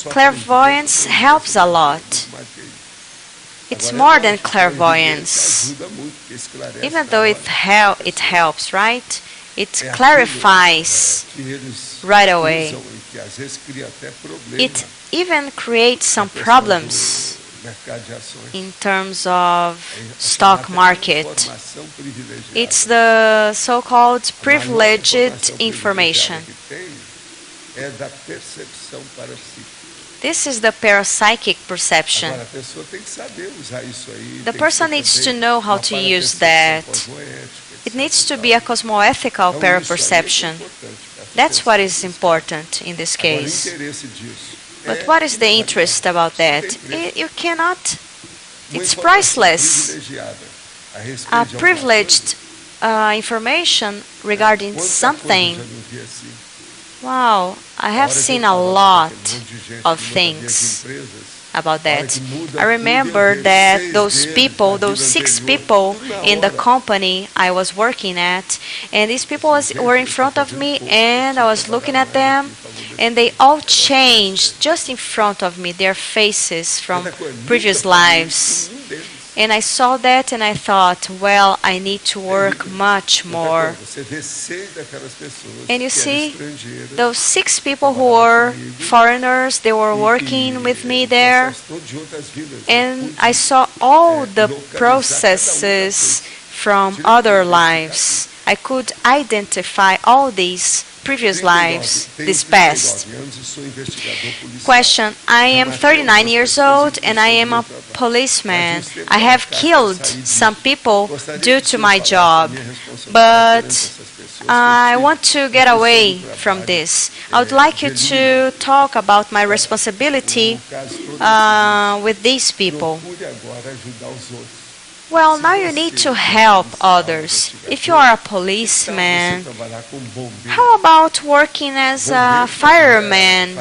[SPEAKER 2] Clairvoyance helps a lot. It's more than clairvoyance. Even though it helps, right? It clarifies right away. It even creates some problems in terms of stock market. It's the so-called privileged information. This is the parapsychic perception. The person needs to know how to use that. It needs to be a cosmoethical paraperception. That's what is important in this case. But what is the interest about that? You cannot, it's priceless. A privileged information regarding something. Wow, I have seen a lot of things about that. I remember that those 6 people in the company I was working at, and these people were in front of me, and I was looking at them, and they all changed just in front of me, their faces from previous lives. And I saw that and I thought, well, I need to work much more. And you see, those 6 people who were foreigners, they were working with me there. And I saw all the processes from other lives. I could identify all these previous lives, this past. Question: I am 39 years old and I am a policeman. I have killed some people due to my job, but I want to get away from this. I would like you to talk about my responsibility with these people. Well, now you need to help others. If you are a policeman, how about working as a fireman,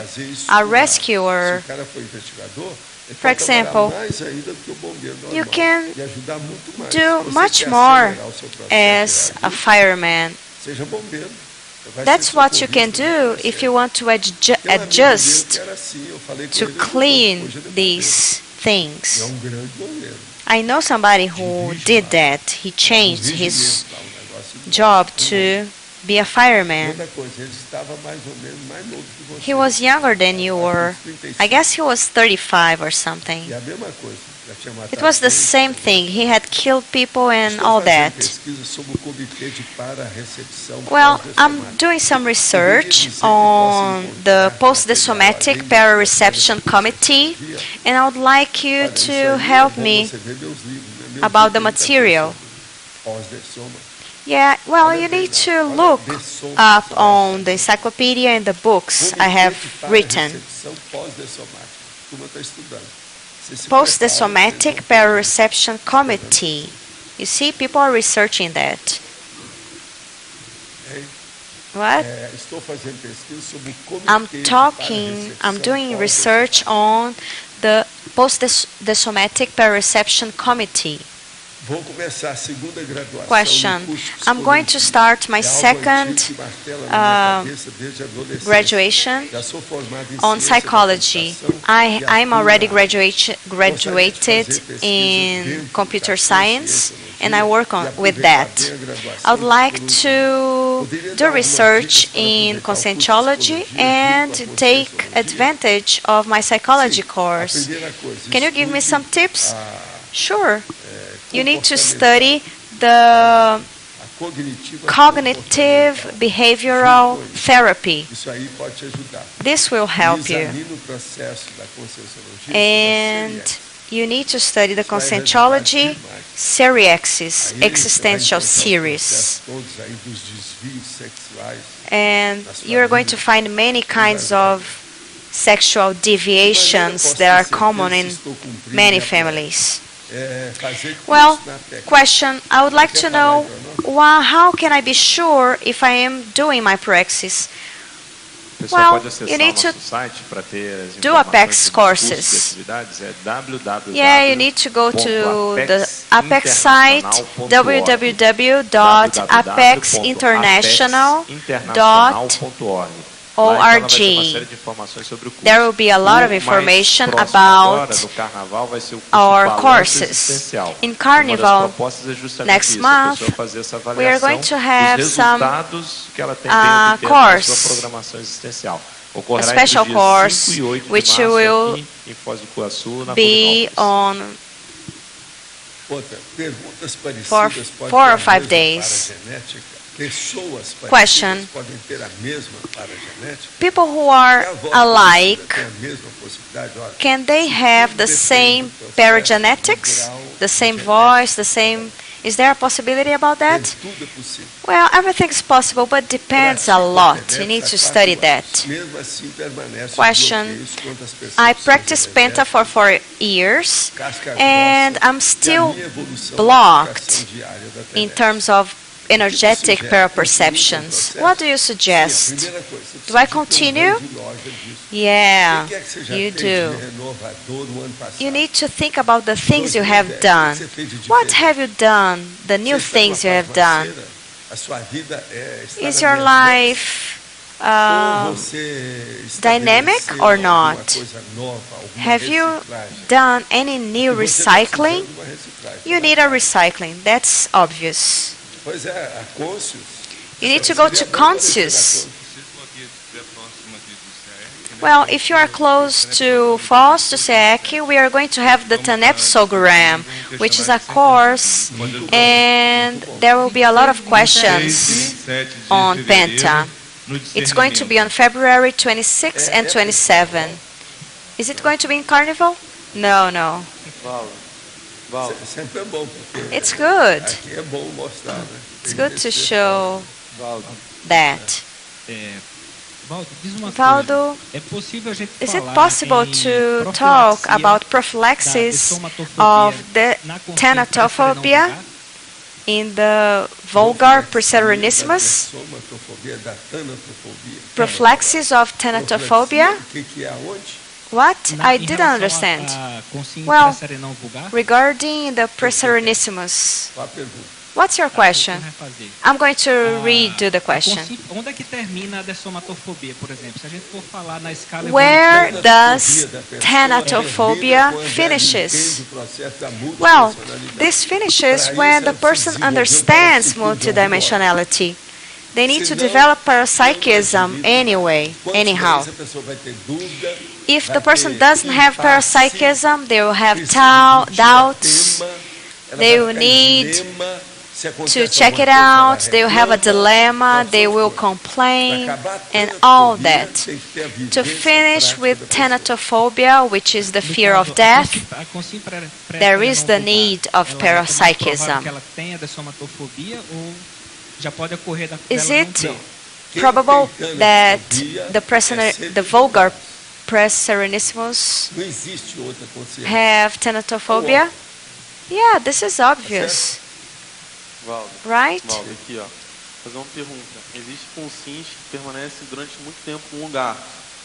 [SPEAKER 2] a rescuer? For example, you can do much more as a fireman. That's what you can do if you want to adjust to clean these things. I know somebody who did that. He changed his job to be a fireman. He was younger than you were. I guess he was 35 or something. It was the same thing. He had killed people and all that. Well, I'm doing some research on the Post-Somatic Para-Reception Committee, and I would like you to help me about the material. Yeah, well, you need to look up on the encyclopedia and the books I have written. Post-Somatic Para-Reception Committee. You see, people are researching that. What? I'm doing research on the Post-Somatic Para-Reception Committee. Question. I'm going to start my second graduation on psychology. I'm already graduated in computer science, and I work with that. I would like to do research in conscientiology and take advantage of my psychology course. Can you give me some tips? Sure. You need to study the cognitive behavioral therapy. This will help you. And you need to study the conscientiology seriexis, existential series. And you're going to find many kinds of sexual deviations that are common in many families. Well, question, I would like to know how can I be sure if I am doing my praxis? Well, you need to do Apex courses. Yeah, you need to go to the Apex site, www.apexinternational.org. There will be a lot of information about our courses. In Carnival, next month, we are going to have some course, a special course, which will be on for 4 or 5 days. Question. People who are alike, can they have the same paragenetics? The same voice, the same... Is there a possibility about that? Well, everything is possible, but depends a lot. You need to study that. Question. I practiced Penta for 4 years, and I'm still blocked in terms of energetic paraperceptions. What do you suggest? Do I continue? Yeah, you do. You need to think about the things you have done. What have you done? The new things you have done. Is your life dynamic or not? Have you done any new recycling? You need a recycling. That's obvious. You need to go to Conscious. Well, if you are close to Foz, to SEAC, we are going to have the TANEPSogram, which is a course, and there will be a lot of questions on Penta. It's going to be on February 26 and 27. Is it going to be in Carnival? No, no.
[SPEAKER 4] Valdo.
[SPEAKER 1] Sempre é bom, porque
[SPEAKER 2] It's good.
[SPEAKER 1] aqui é bom mostrar, né?
[SPEAKER 2] It's good to show
[SPEAKER 4] Valdo.
[SPEAKER 2] that.
[SPEAKER 9] Valdo, diz uma
[SPEAKER 2] Valdo,
[SPEAKER 9] coisa. É possível a gente
[SPEAKER 2] is it
[SPEAKER 9] falar
[SPEAKER 2] possible
[SPEAKER 9] em
[SPEAKER 2] to talk
[SPEAKER 9] profilaxia
[SPEAKER 2] about
[SPEAKER 9] da
[SPEAKER 2] prophylaxis
[SPEAKER 9] dessomatofobia
[SPEAKER 2] of the
[SPEAKER 9] na consciência
[SPEAKER 2] thanatophobia
[SPEAKER 9] pré-vulgar?
[SPEAKER 2] in the vulgar Proceronissimus?
[SPEAKER 1] Somatofobia, da tanatofobia.
[SPEAKER 2] Prophylaxis of thanatophobia?
[SPEAKER 1] O que é aonde?
[SPEAKER 2] What? I
[SPEAKER 9] Em
[SPEAKER 2] didn't
[SPEAKER 9] relação
[SPEAKER 2] understand.
[SPEAKER 9] à consciência
[SPEAKER 2] Well,
[SPEAKER 9] pré-serenão vulgar?
[SPEAKER 2] regarding the Proceronissimus,
[SPEAKER 1] Qual a pergunta?
[SPEAKER 2] what's your question?
[SPEAKER 9] Vou refazer.
[SPEAKER 2] I'm going to redo the question.
[SPEAKER 9] Onde é que termina a dessomatofobia, por exemplo? Se a gente for falar na escala
[SPEAKER 2] Where
[SPEAKER 9] evolutiva,
[SPEAKER 2] does thanatophobia finishes? Well, this finishes when the person understands multidimensionality. They need to develop parapsychism anyway, anyhow.
[SPEAKER 1] A pessoa vai ter dúvida,
[SPEAKER 2] If the person doesn't have parapsychism, they will have doubts, they will need to check it out, they will have a dilemma, they will complain, and all that. To finish with thanatophobia, which is the fear of death,
[SPEAKER 9] a consciência
[SPEAKER 2] there is the need of
[SPEAKER 9] ela é mais provável
[SPEAKER 2] parapsychism.
[SPEAKER 9] que ela tenha dessomatofobia ou já pode ocorrer
[SPEAKER 2] Is
[SPEAKER 9] dela não
[SPEAKER 2] it
[SPEAKER 9] ter?
[SPEAKER 2] probable that the vulgar Proceronissimus
[SPEAKER 1] não existe outra consciência.
[SPEAKER 2] have thanatophobia? Yeah, this is obvious,
[SPEAKER 4] Valdo.
[SPEAKER 2] right?
[SPEAKER 4] Valdo, aqui, ó. Fazer uma pergunta. Existe consciência que permanece durante muito tempo num lugar.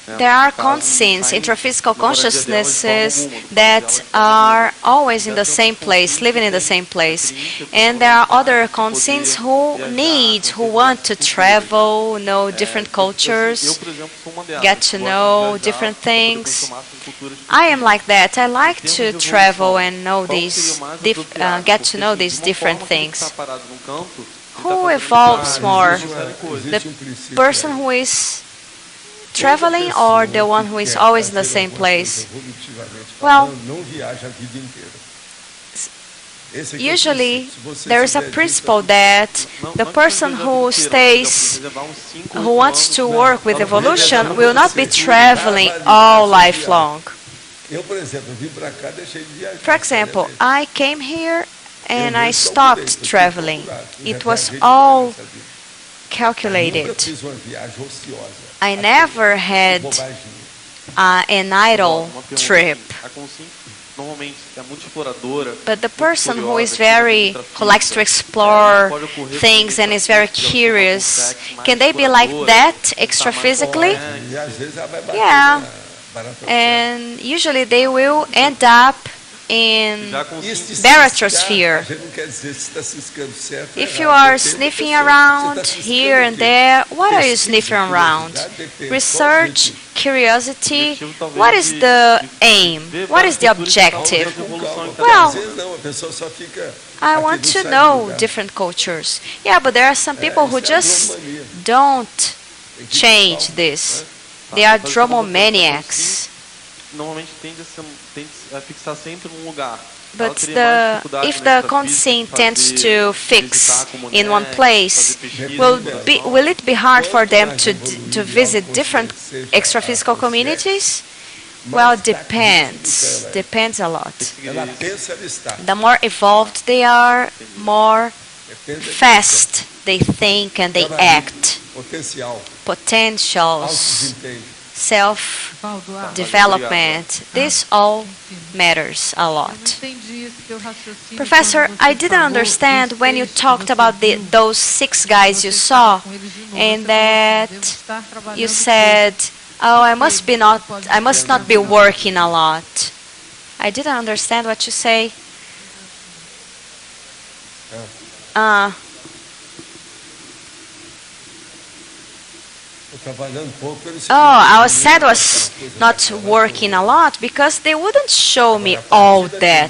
[SPEAKER 4] Né?
[SPEAKER 2] There are
[SPEAKER 4] No caso,
[SPEAKER 2] conscience,
[SPEAKER 4] saem
[SPEAKER 2] intraphysical
[SPEAKER 4] da moradia delas de forma
[SPEAKER 2] consciousnesses
[SPEAKER 4] alguma, do
[SPEAKER 2] that
[SPEAKER 4] país delas de forma
[SPEAKER 2] are
[SPEAKER 4] alguma.
[SPEAKER 2] always in the same place, living in the same place. And there are other conscients who need, who want to travel, know different
[SPEAKER 4] Eu,
[SPEAKER 2] cultures,
[SPEAKER 4] por exemplo, sou uma delas.
[SPEAKER 2] get to
[SPEAKER 4] Gosto de
[SPEAKER 2] know
[SPEAKER 4] viajar
[SPEAKER 2] different
[SPEAKER 4] pra poder
[SPEAKER 2] things.
[SPEAKER 4] conhecer o máximo de culturas
[SPEAKER 2] I am like that. I like
[SPEAKER 4] Em termos
[SPEAKER 2] to
[SPEAKER 4] de
[SPEAKER 2] travel
[SPEAKER 4] evolução,
[SPEAKER 2] and know
[SPEAKER 4] qual
[SPEAKER 2] these,
[SPEAKER 4] seria o mais apropriado?
[SPEAKER 2] get to
[SPEAKER 4] Porque,
[SPEAKER 2] know
[SPEAKER 4] assim,
[SPEAKER 2] these
[SPEAKER 4] de uma
[SPEAKER 2] different
[SPEAKER 4] forma, aquele que
[SPEAKER 2] things.
[SPEAKER 4] tá parado num canto, ele tá
[SPEAKER 2] Who
[SPEAKER 4] fazendo
[SPEAKER 2] evolves
[SPEAKER 4] amizade,
[SPEAKER 2] more?
[SPEAKER 4] existe uma série de coisas.
[SPEAKER 2] The
[SPEAKER 1] Existe princípio
[SPEAKER 2] person
[SPEAKER 1] aí.
[SPEAKER 2] who is traveling or the one who is always in the same place? Well,
[SPEAKER 1] não viaja a vida inteira. Esse é
[SPEAKER 2] usually
[SPEAKER 1] que é o princípio. Se você
[SPEAKER 2] there is a
[SPEAKER 1] tiver
[SPEAKER 2] principle
[SPEAKER 1] dito,
[SPEAKER 2] that the
[SPEAKER 4] Não
[SPEAKER 2] person
[SPEAKER 4] que seja
[SPEAKER 2] who
[SPEAKER 4] inteiro, mas,
[SPEAKER 2] stays,
[SPEAKER 4] por exemplo, reservar uns 5,
[SPEAKER 2] who
[SPEAKER 4] 8
[SPEAKER 2] wants
[SPEAKER 4] anos,
[SPEAKER 2] to work with
[SPEAKER 4] pra poder
[SPEAKER 2] evolution
[SPEAKER 4] viajar
[SPEAKER 2] will not be traveling all lifelong.
[SPEAKER 1] Eu, por exemplo, vim para cá, deixei de viajar.
[SPEAKER 2] For example,
[SPEAKER 1] seriamente.
[SPEAKER 2] I came here and I
[SPEAKER 1] Eu
[SPEAKER 2] stopped
[SPEAKER 1] procurei,
[SPEAKER 2] traveling.
[SPEAKER 1] eu já
[SPEAKER 2] It was
[SPEAKER 1] viajei demais
[SPEAKER 2] all
[SPEAKER 1] nessa vida. Nunca
[SPEAKER 2] calculated.
[SPEAKER 1] fiz uma viagem ociosa.
[SPEAKER 2] I never had
[SPEAKER 1] Bobaginha.
[SPEAKER 2] an idle
[SPEAKER 4] Uma pergunta
[SPEAKER 2] trip.
[SPEAKER 4] assim, a consciência normalmente é muito exploradora.
[SPEAKER 2] But the
[SPEAKER 4] muito
[SPEAKER 2] person who is
[SPEAKER 4] curiosa,
[SPEAKER 2] very,
[SPEAKER 4] que
[SPEAKER 2] who likes to
[SPEAKER 4] pode
[SPEAKER 2] explore
[SPEAKER 4] ocorrer
[SPEAKER 2] things and is very
[SPEAKER 4] com
[SPEAKER 2] curious,
[SPEAKER 4] sexo mais
[SPEAKER 2] can they be like
[SPEAKER 4] exploradora,
[SPEAKER 2] that
[SPEAKER 4] tá mais
[SPEAKER 2] extraphysically?
[SPEAKER 1] E às vezes ela vai bater
[SPEAKER 2] Yeah.
[SPEAKER 1] na barata.
[SPEAKER 2] And usually they will end up in
[SPEAKER 4] Já a consciência
[SPEAKER 2] barotrosphere.
[SPEAKER 1] A gente não quer dizer se está ciscando certo ou
[SPEAKER 2] If you
[SPEAKER 1] errado,
[SPEAKER 2] are
[SPEAKER 1] depende da
[SPEAKER 2] sniffing
[SPEAKER 1] pessoa.
[SPEAKER 2] around
[SPEAKER 1] Você tá ciscando
[SPEAKER 2] here
[SPEAKER 1] o
[SPEAKER 2] and
[SPEAKER 1] quê?
[SPEAKER 2] there, what are you
[SPEAKER 1] Pesquisa,
[SPEAKER 2] sniffing around?
[SPEAKER 1] curiosidade, depende.
[SPEAKER 2] Research,
[SPEAKER 1] Qual o
[SPEAKER 2] curiosity.
[SPEAKER 4] objetivo, talvez,
[SPEAKER 2] What is the aim?
[SPEAKER 4] ver
[SPEAKER 2] What is
[SPEAKER 4] várias
[SPEAKER 2] the
[SPEAKER 4] culturas e tal,
[SPEAKER 2] objective?
[SPEAKER 4] ver a evolução em cada
[SPEAKER 2] Well,
[SPEAKER 1] Às vezes não, a pessoa só fica.
[SPEAKER 2] I
[SPEAKER 1] aqui
[SPEAKER 2] want
[SPEAKER 1] não
[SPEAKER 2] to
[SPEAKER 1] sai do
[SPEAKER 2] know
[SPEAKER 1] lugar.
[SPEAKER 2] different cultures. Yeah, but there are some people who
[SPEAKER 1] isso é
[SPEAKER 2] just
[SPEAKER 1] dromania.
[SPEAKER 2] don't
[SPEAKER 1] Tem que
[SPEAKER 2] change
[SPEAKER 1] falar,
[SPEAKER 2] this.
[SPEAKER 1] né?
[SPEAKER 2] They are
[SPEAKER 4] Mas como você
[SPEAKER 2] dromomaniacs.
[SPEAKER 4] normalmente tende a fixar sempre num lugar.
[SPEAKER 2] But
[SPEAKER 4] Ela teria mais dificuldade
[SPEAKER 2] if
[SPEAKER 4] na
[SPEAKER 2] the
[SPEAKER 4] extrafísica
[SPEAKER 2] conscience
[SPEAKER 4] de
[SPEAKER 2] tends
[SPEAKER 4] fazer,
[SPEAKER 2] to fix
[SPEAKER 4] visitar a
[SPEAKER 2] in one
[SPEAKER 4] comunidade,
[SPEAKER 2] place,
[SPEAKER 4] fazer pesquisa,
[SPEAKER 2] will it be hard for them
[SPEAKER 1] mais
[SPEAKER 2] to
[SPEAKER 1] evoluído
[SPEAKER 2] visit
[SPEAKER 1] a
[SPEAKER 2] different
[SPEAKER 1] consciência
[SPEAKER 2] extraphysical
[SPEAKER 1] seja a
[SPEAKER 2] communities?
[SPEAKER 1] mais
[SPEAKER 2] Well,
[SPEAKER 1] tática
[SPEAKER 2] depends.
[SPEAKER 1] ela é.
[SPEAKER 2] Depends a lot.
[SPEAKER 1] Ela pensa, ela está.
[SPEAKER 2] The more evolved they are, more
[SPEAKER 1] Depende da
[SPEAKER 2] fast they think and they act.
[SPEAKER 1] potencial,
[SPEAKER 2] Potentials,
[SPEAKER 1] autodesempenho.
[SPEAKER 2] self-development, this all matters a lot.
[SPEAKER 8] Entendi esse teu raciocínio.
[SPEAKER 2] Professor,
[SPEAKER 8] quando você
[SPEAKER 2] I didn't
[SPEAKER 8] falou
[SPEAKER 2] understand
[SPEAKER 8] dos
[SPEAKER 2] when you
[SPEAKER 8] seis que
[SPEAKER 2] talked
[SPEAKER 8] você
[SPEAKER 2] about
[SPEAKER 8] viu,
[SPEAKER 2] those 6 guys you
[SPEAKER 8] você
[SPEAKER 2] saw,
[SPEAKER 8] estava com eles de novo,
[SPEAKER 2] and
[SPEAKER 8] você falou
[SPEAKER 2] that
[SPEAKER 8] assim, devo estar trabalhando
[SPEAKER 2] you
[SPEAKER 8] pouco.
[SPEAKER 2] said, "Oh, I must not be working a lot." I didn't understand what you say.
[SPEAKER 1] Trabalhando pouco, eles
[SPEAKER 2] I said was not working a lot because they wouldn't show me all that.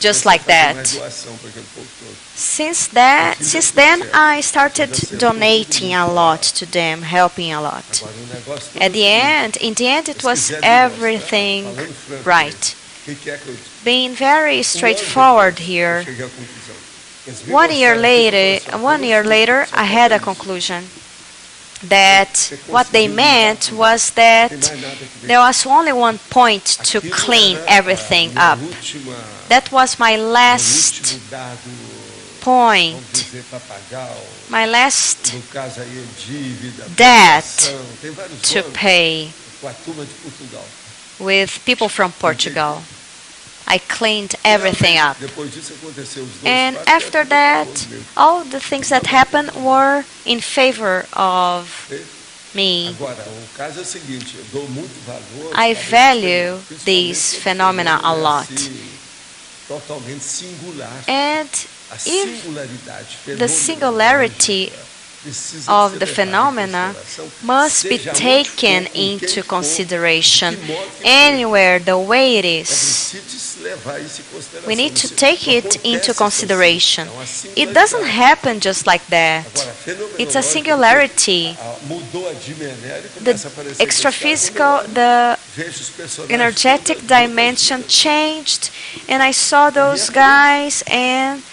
[SPEAKER 2] Just like that. Since then, I started donating a lot to them, helping a lot. In the end, it was everything right. Being very straightforward here. 1 year later, I had a conclusion. that what they meant was that there was only one point to clean everything up. That was my last point, my last debt to pay with people from Portugal. I cleaned everything up. And after that, all the things that happened were in favor of me. I value these phenomena a lot. And if the singularity of the phenomena must be taken into consideration anywhere the way it is. We need to take it into consideration. It doesn't happen just like that. It's a singularity. The extraphysical, the energetic dimension changed, and I saw those guys, and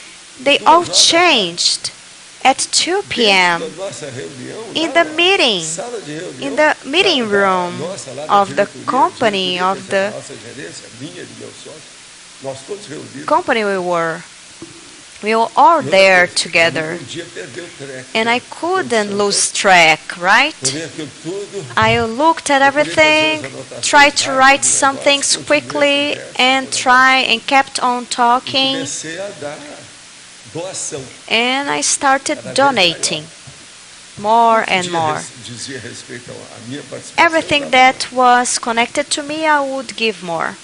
[SPEAKER 2] they all changed. At 2 p.m. in the meeting room of the company, we were all there together, and I couldn't lose track, right? I looked at everything, tried to write some things quickly, and kept on talking. And I started donating more and more. Everything that was connected to me, I would give more.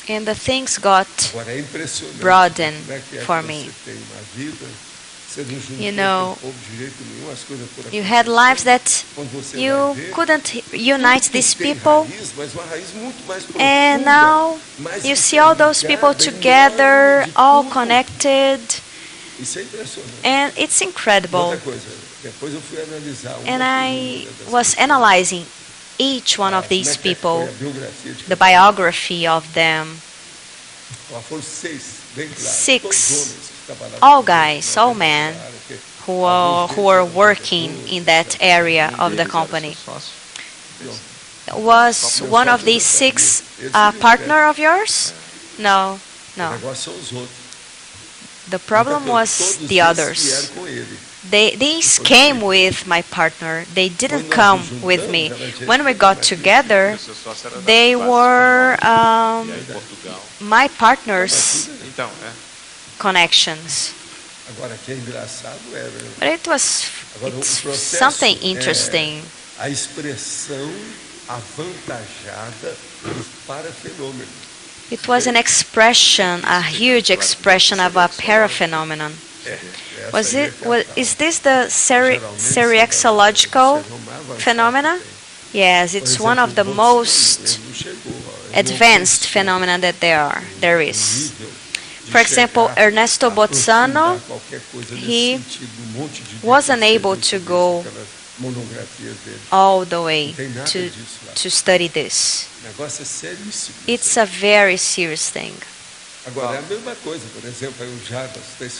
[SPEAKER 2] And the things got broadened for me. You know, you had lives that you couldn't unite these people, and now you see all those people together, all connected, and it's incredible. And I was analyzing each one of these people, the biography of them. 6, all guys, all men who were working in that area of the company. Was one of these 6 a partner of yours? No, no. The problem was the others. These came with my partner. They didn't come with me. When we got together, they were my partner's connections. But it's something interesting. It was an expression, a huge expression of a paraphenomenon. Is this the seriexological phenomena? Yes, it's one of the most advanced phenomena that there is. For example, Ernesto Bozzano, he wasn't able to go all the way to study this. It's a very serious thing.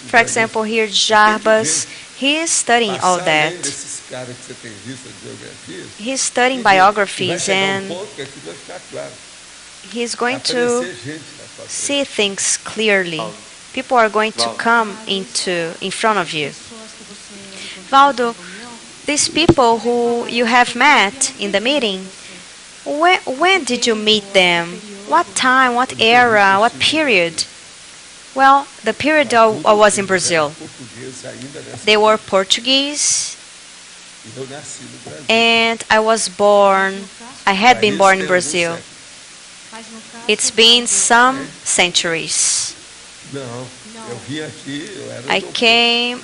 [SPEAKER 2] For example, here Jarbas, he is studying all that. He's studying biographies, and he's going to see things clearly. People are going to come in front of you. Waldo, these people who you have met in the meeting, when did you meet them? What time, what era, what period? Well, the period I was in Brazil. They were Portuguese, and I had been born in Brazil. It's been some centuries. I came,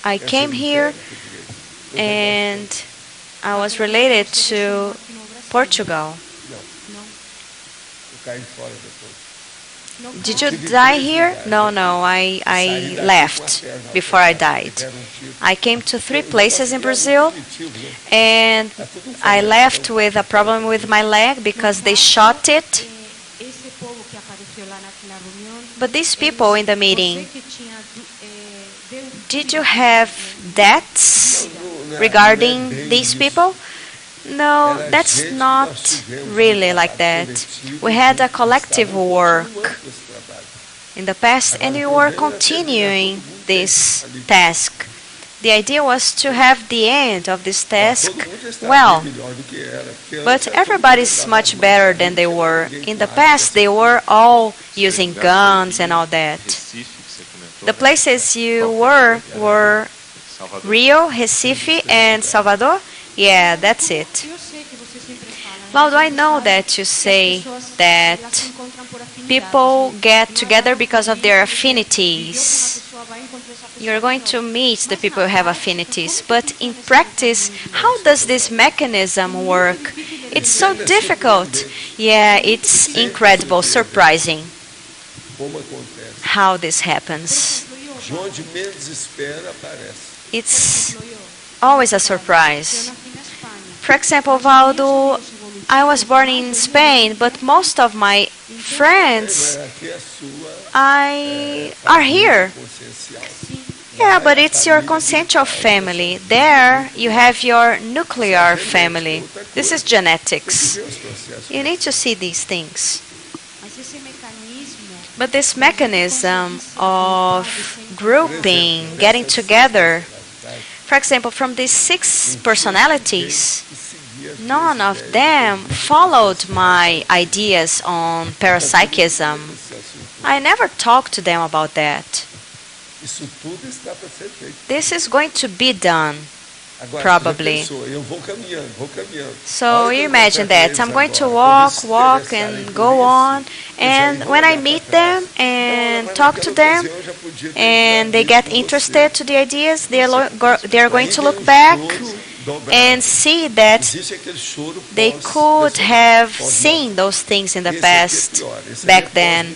[SPEAKER 2] I came here, and I was related to Portugal. Did you die here? No, I left before I died. I came to 3 places in Brazil, and I left with a problem with my leg because they shot it. But these people in the meeting, did you have debts regarding these people? No, that's not really like that. We had a collective work in the past, and we were continuing this task. The idea was to have the end of this task well, but everybody's much better than they were. In the past, they were all using guns and all that. The places you were Rio, Recife, and Salvador? Yeah, that's it. Waldo, I know that you say that people get together because of their affinities. You're going to meet the people who have affinities. But in practice, how does this mechanism work? It's so difficult. Yeah, it's incredible, surprising how this happens. It's always a surprise. For example, Waldo, I was born in Spain, but most of my friends are here. Yeah, but it's your consensual family. There, you have your nuclear family. This is genetics. You need to see these things. But this mechanism of grouping, getting together, for example, from these 6 personalities, none of them followed my ideas on parapsychism. I never talked to them about that. This is going to be done, probably. So you imagine that. I'm going to walk and go on, and when I meet them and talk to them, and they get interested to the ideas, they are going to look back and see that they could have seen those things in the past back then,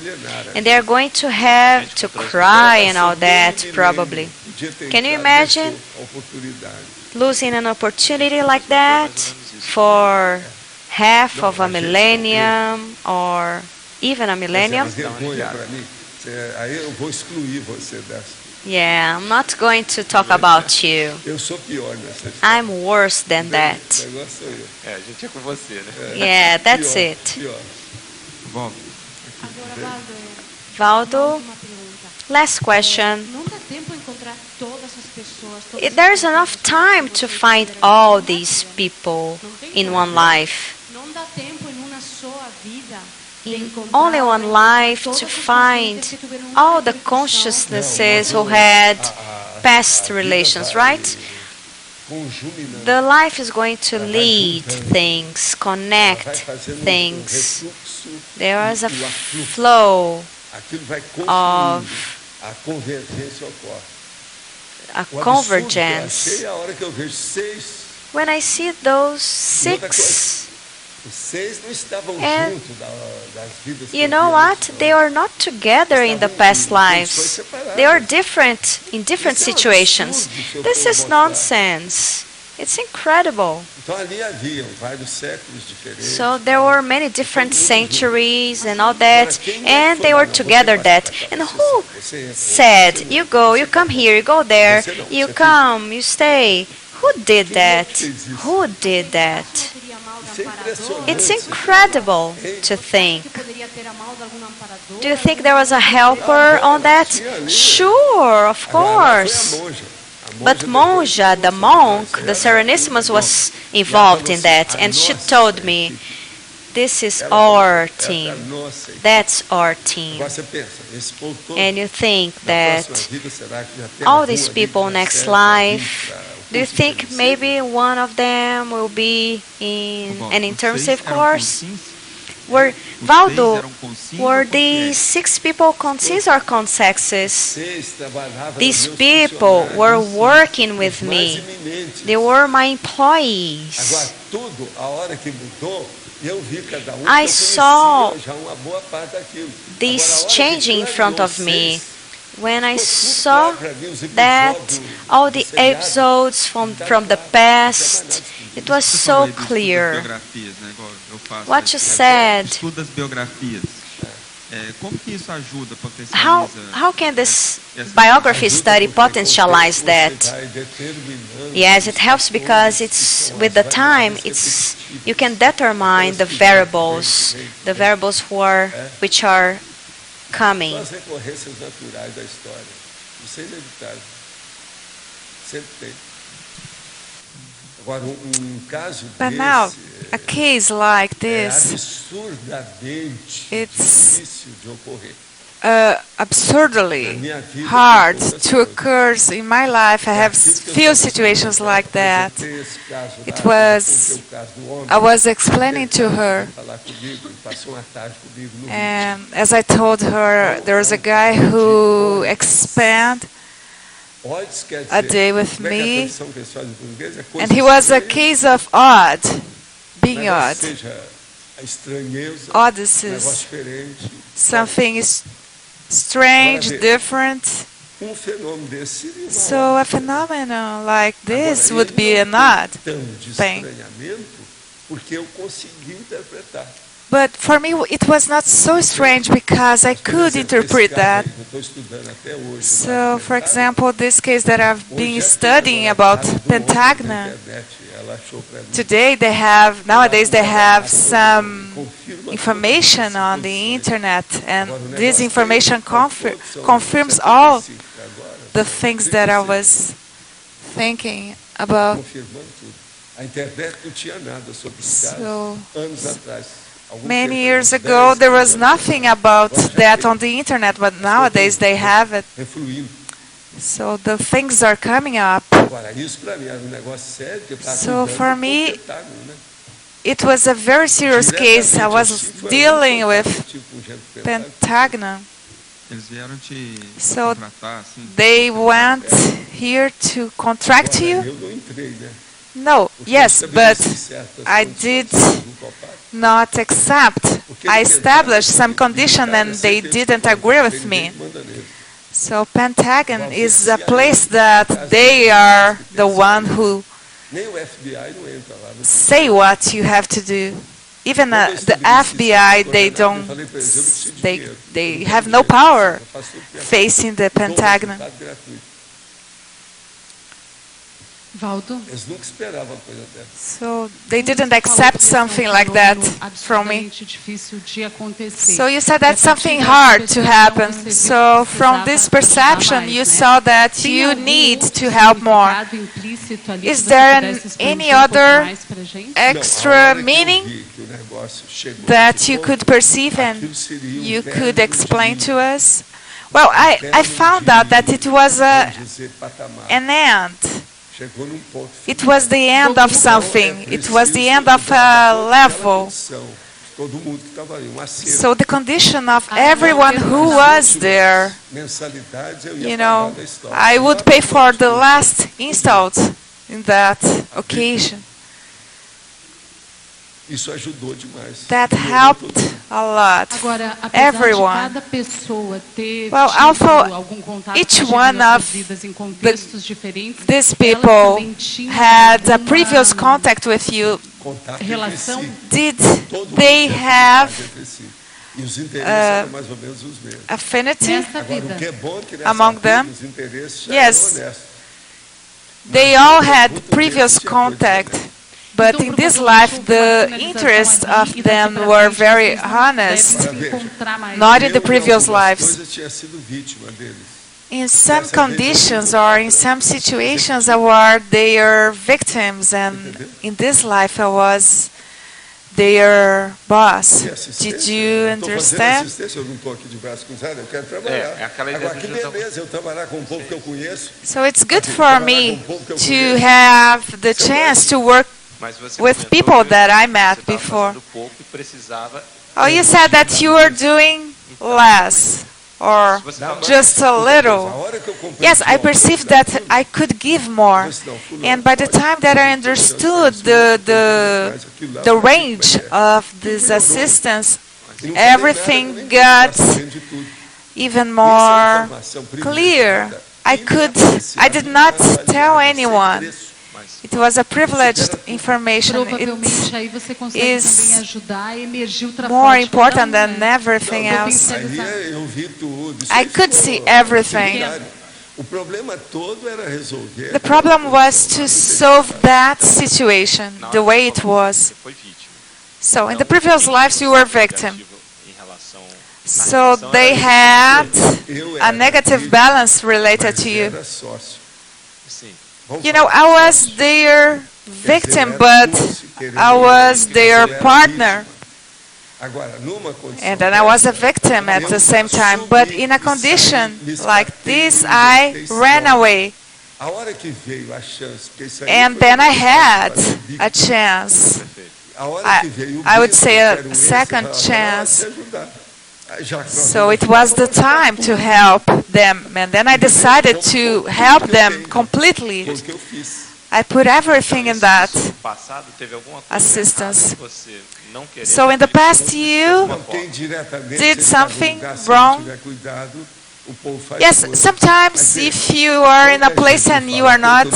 [SPEAKER 2] and they're going to have to cry and all that, probably. Can you imagine losing an opportunity like that for half of a millennium or even a millennium? Yeah, I'm not going to talk about you. I'm worse than that. Yeah, that's it. Valdo, last question. There's enough time to find all these people in one life. In only one life to find all the consciousnesses who had past relations, right? The life is going to lead things, connect things. There is a flow of a convergence. When I see those 6, and you know what? They are not together in the past lives. They are different in different situations. This is nonsense. It's incredible. So there were many different centuries and all that, and they were together that. And who said, you go, you come here, you go there, you come, you stay? Who did that? Who did that? It's incredible to think. Do you think there was a helper on that? Sure, of course. But Monja, the monk, the Serenissimus, was involved in that, and she told me, this is our team. That's our team. And you think that all these people next life, do you think maybe one of them will be in an intensive course? Valdo, were these 6 people consis or consexes? These people were working with me. They were my employees. I saw this changing in front of me. When I saw that all the episodes from the past, it was so clear. What you said, How can this biography study potentialize that? Yes, it helps because with the time you can determine the variables which are coming.
[SPEAKER 1] São as recorrências naturais da história. Isso é inevitável. Sempre tem. Agora, caso
[SPEAKER 3] But now,
[SPEAKER 1] desse
[SPEAKER 3] a case like this,
[SPEAKER 1] absurdamente
[SPEAKER 3] it's
[SPEAKER 1] difícil de ocorrer.
[SPEAKER 3] Absurdly hard to occur in my life. I have few situations like that. I was explaining to her, and as I told her, there was a guy who spent a day with me, and he was a case of odd, being odd. Odysseus, something is strange, different. So a phenomenon like this would be an odd thing. But for me, it was not so strange because I could interpret that. So, for example, this case that I've been studying about Pentagna, nowadays they have some information on the internet, and this information confirms all the things that I was thinking about. So, many years ago, there was nothing about that on the internet, but nowadays they have it. So the things are coming up. So for me, it was a very serious case. I was dealing with Pentagna. So they went here to contract you? No, yes, but I did not accept. I established some condition and they didn't agree with me. So Pentagna is a place that they are the one who say what you have to do. Even the FBI, they have no power facing the Pentagna.
[SPEAKER 8] Waldo?
[SPEAKER 3] So they didn't accept something like that from me. So you said that's something hard to happen. So from this perception, you saw that you need to help more. Is there any other extra meaning that you could perceive and you could explain to us? Well, I found out that it was an end. It was the end of something. It was the end of a level. So the condition of everyone who was there, I would pay for the last insult in that occasion. That helped a lot. Everyone. Well, although each one of these people had a previous contact with you, did they have affinity among them? Yes. They all had previous contact. But in this life, the interests of them were very honest, not in the previous lives. In some conditions or in some situations, I were their victims, and in this life, I was their boss. Did you understand? So it's good for me to have the chance to work with people that I met before. Oh, you said that you were doing less or just a little. Yes, I perceived that I could give more. And by the time that I understood the range of this assistance, everything got even more clear. I did not tell anyone. It was a privileged information.
[SPEAKER 11] Provavelmente aí você consegue também ajudar a emergir o
[SPEAKER 3] More important than everything else.
[SPEAKER 1] Eu vi tudo.
[SPEAKER 3] I could see everything.
[SPEAKER 1] O problema todo era resolver.
[SPEAKER 3] The problem was to solve that situation the way it was. So in the previous lives you were victim. So they had a negative balance related to you. You know, I was their victim, but I was their partner. And then I was a victim at the same time. But in a condition like this, I ran away. And then I had a chance. I would say a second chance. So it was the time to help them. And then I decided to help them completely. I put everything in that assistance. So in the past you did something wrong. Yes, sometimes if you are in a place and you are not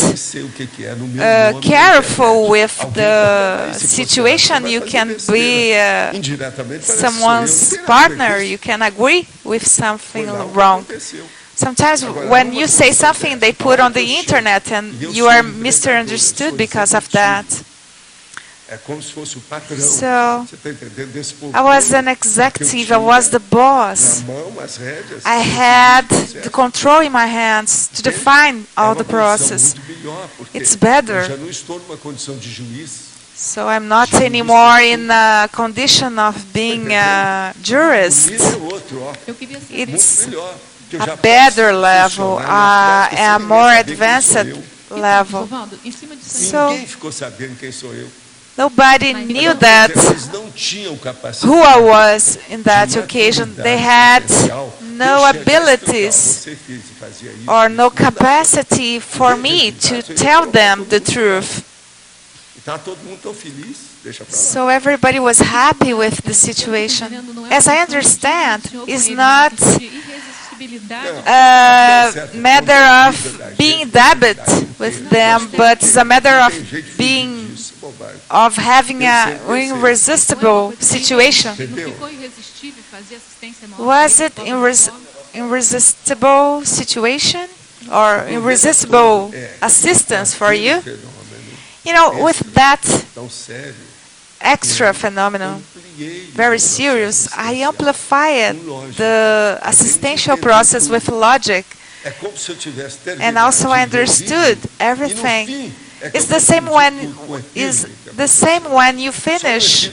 [SPEAKER 3] careful with the situation, you can be someone's partner, you can agree with something wrong. Sometimes when you say something they put on the internet and you are misunderstood because of that. So I was an executive, I was the boss. I had the control in my hands to define all the process. It's better. So I'm not anymore in a condition of being a jurist. It's a better level, a more advanced level. So nobody knew that who I was in that occasion. They had no abilities or no capacity for me to tell them the truth. So everybody was happy with the situation. As I understand, it's not a matter of being debit with them, but it's a matter of having an irresistible situation. Was it irresistible situation or irresistible assistance for you? You know, with that extra phenomenon, very serious, I amplified the assistential process with logic. And also I understood everything. It's the same when you finish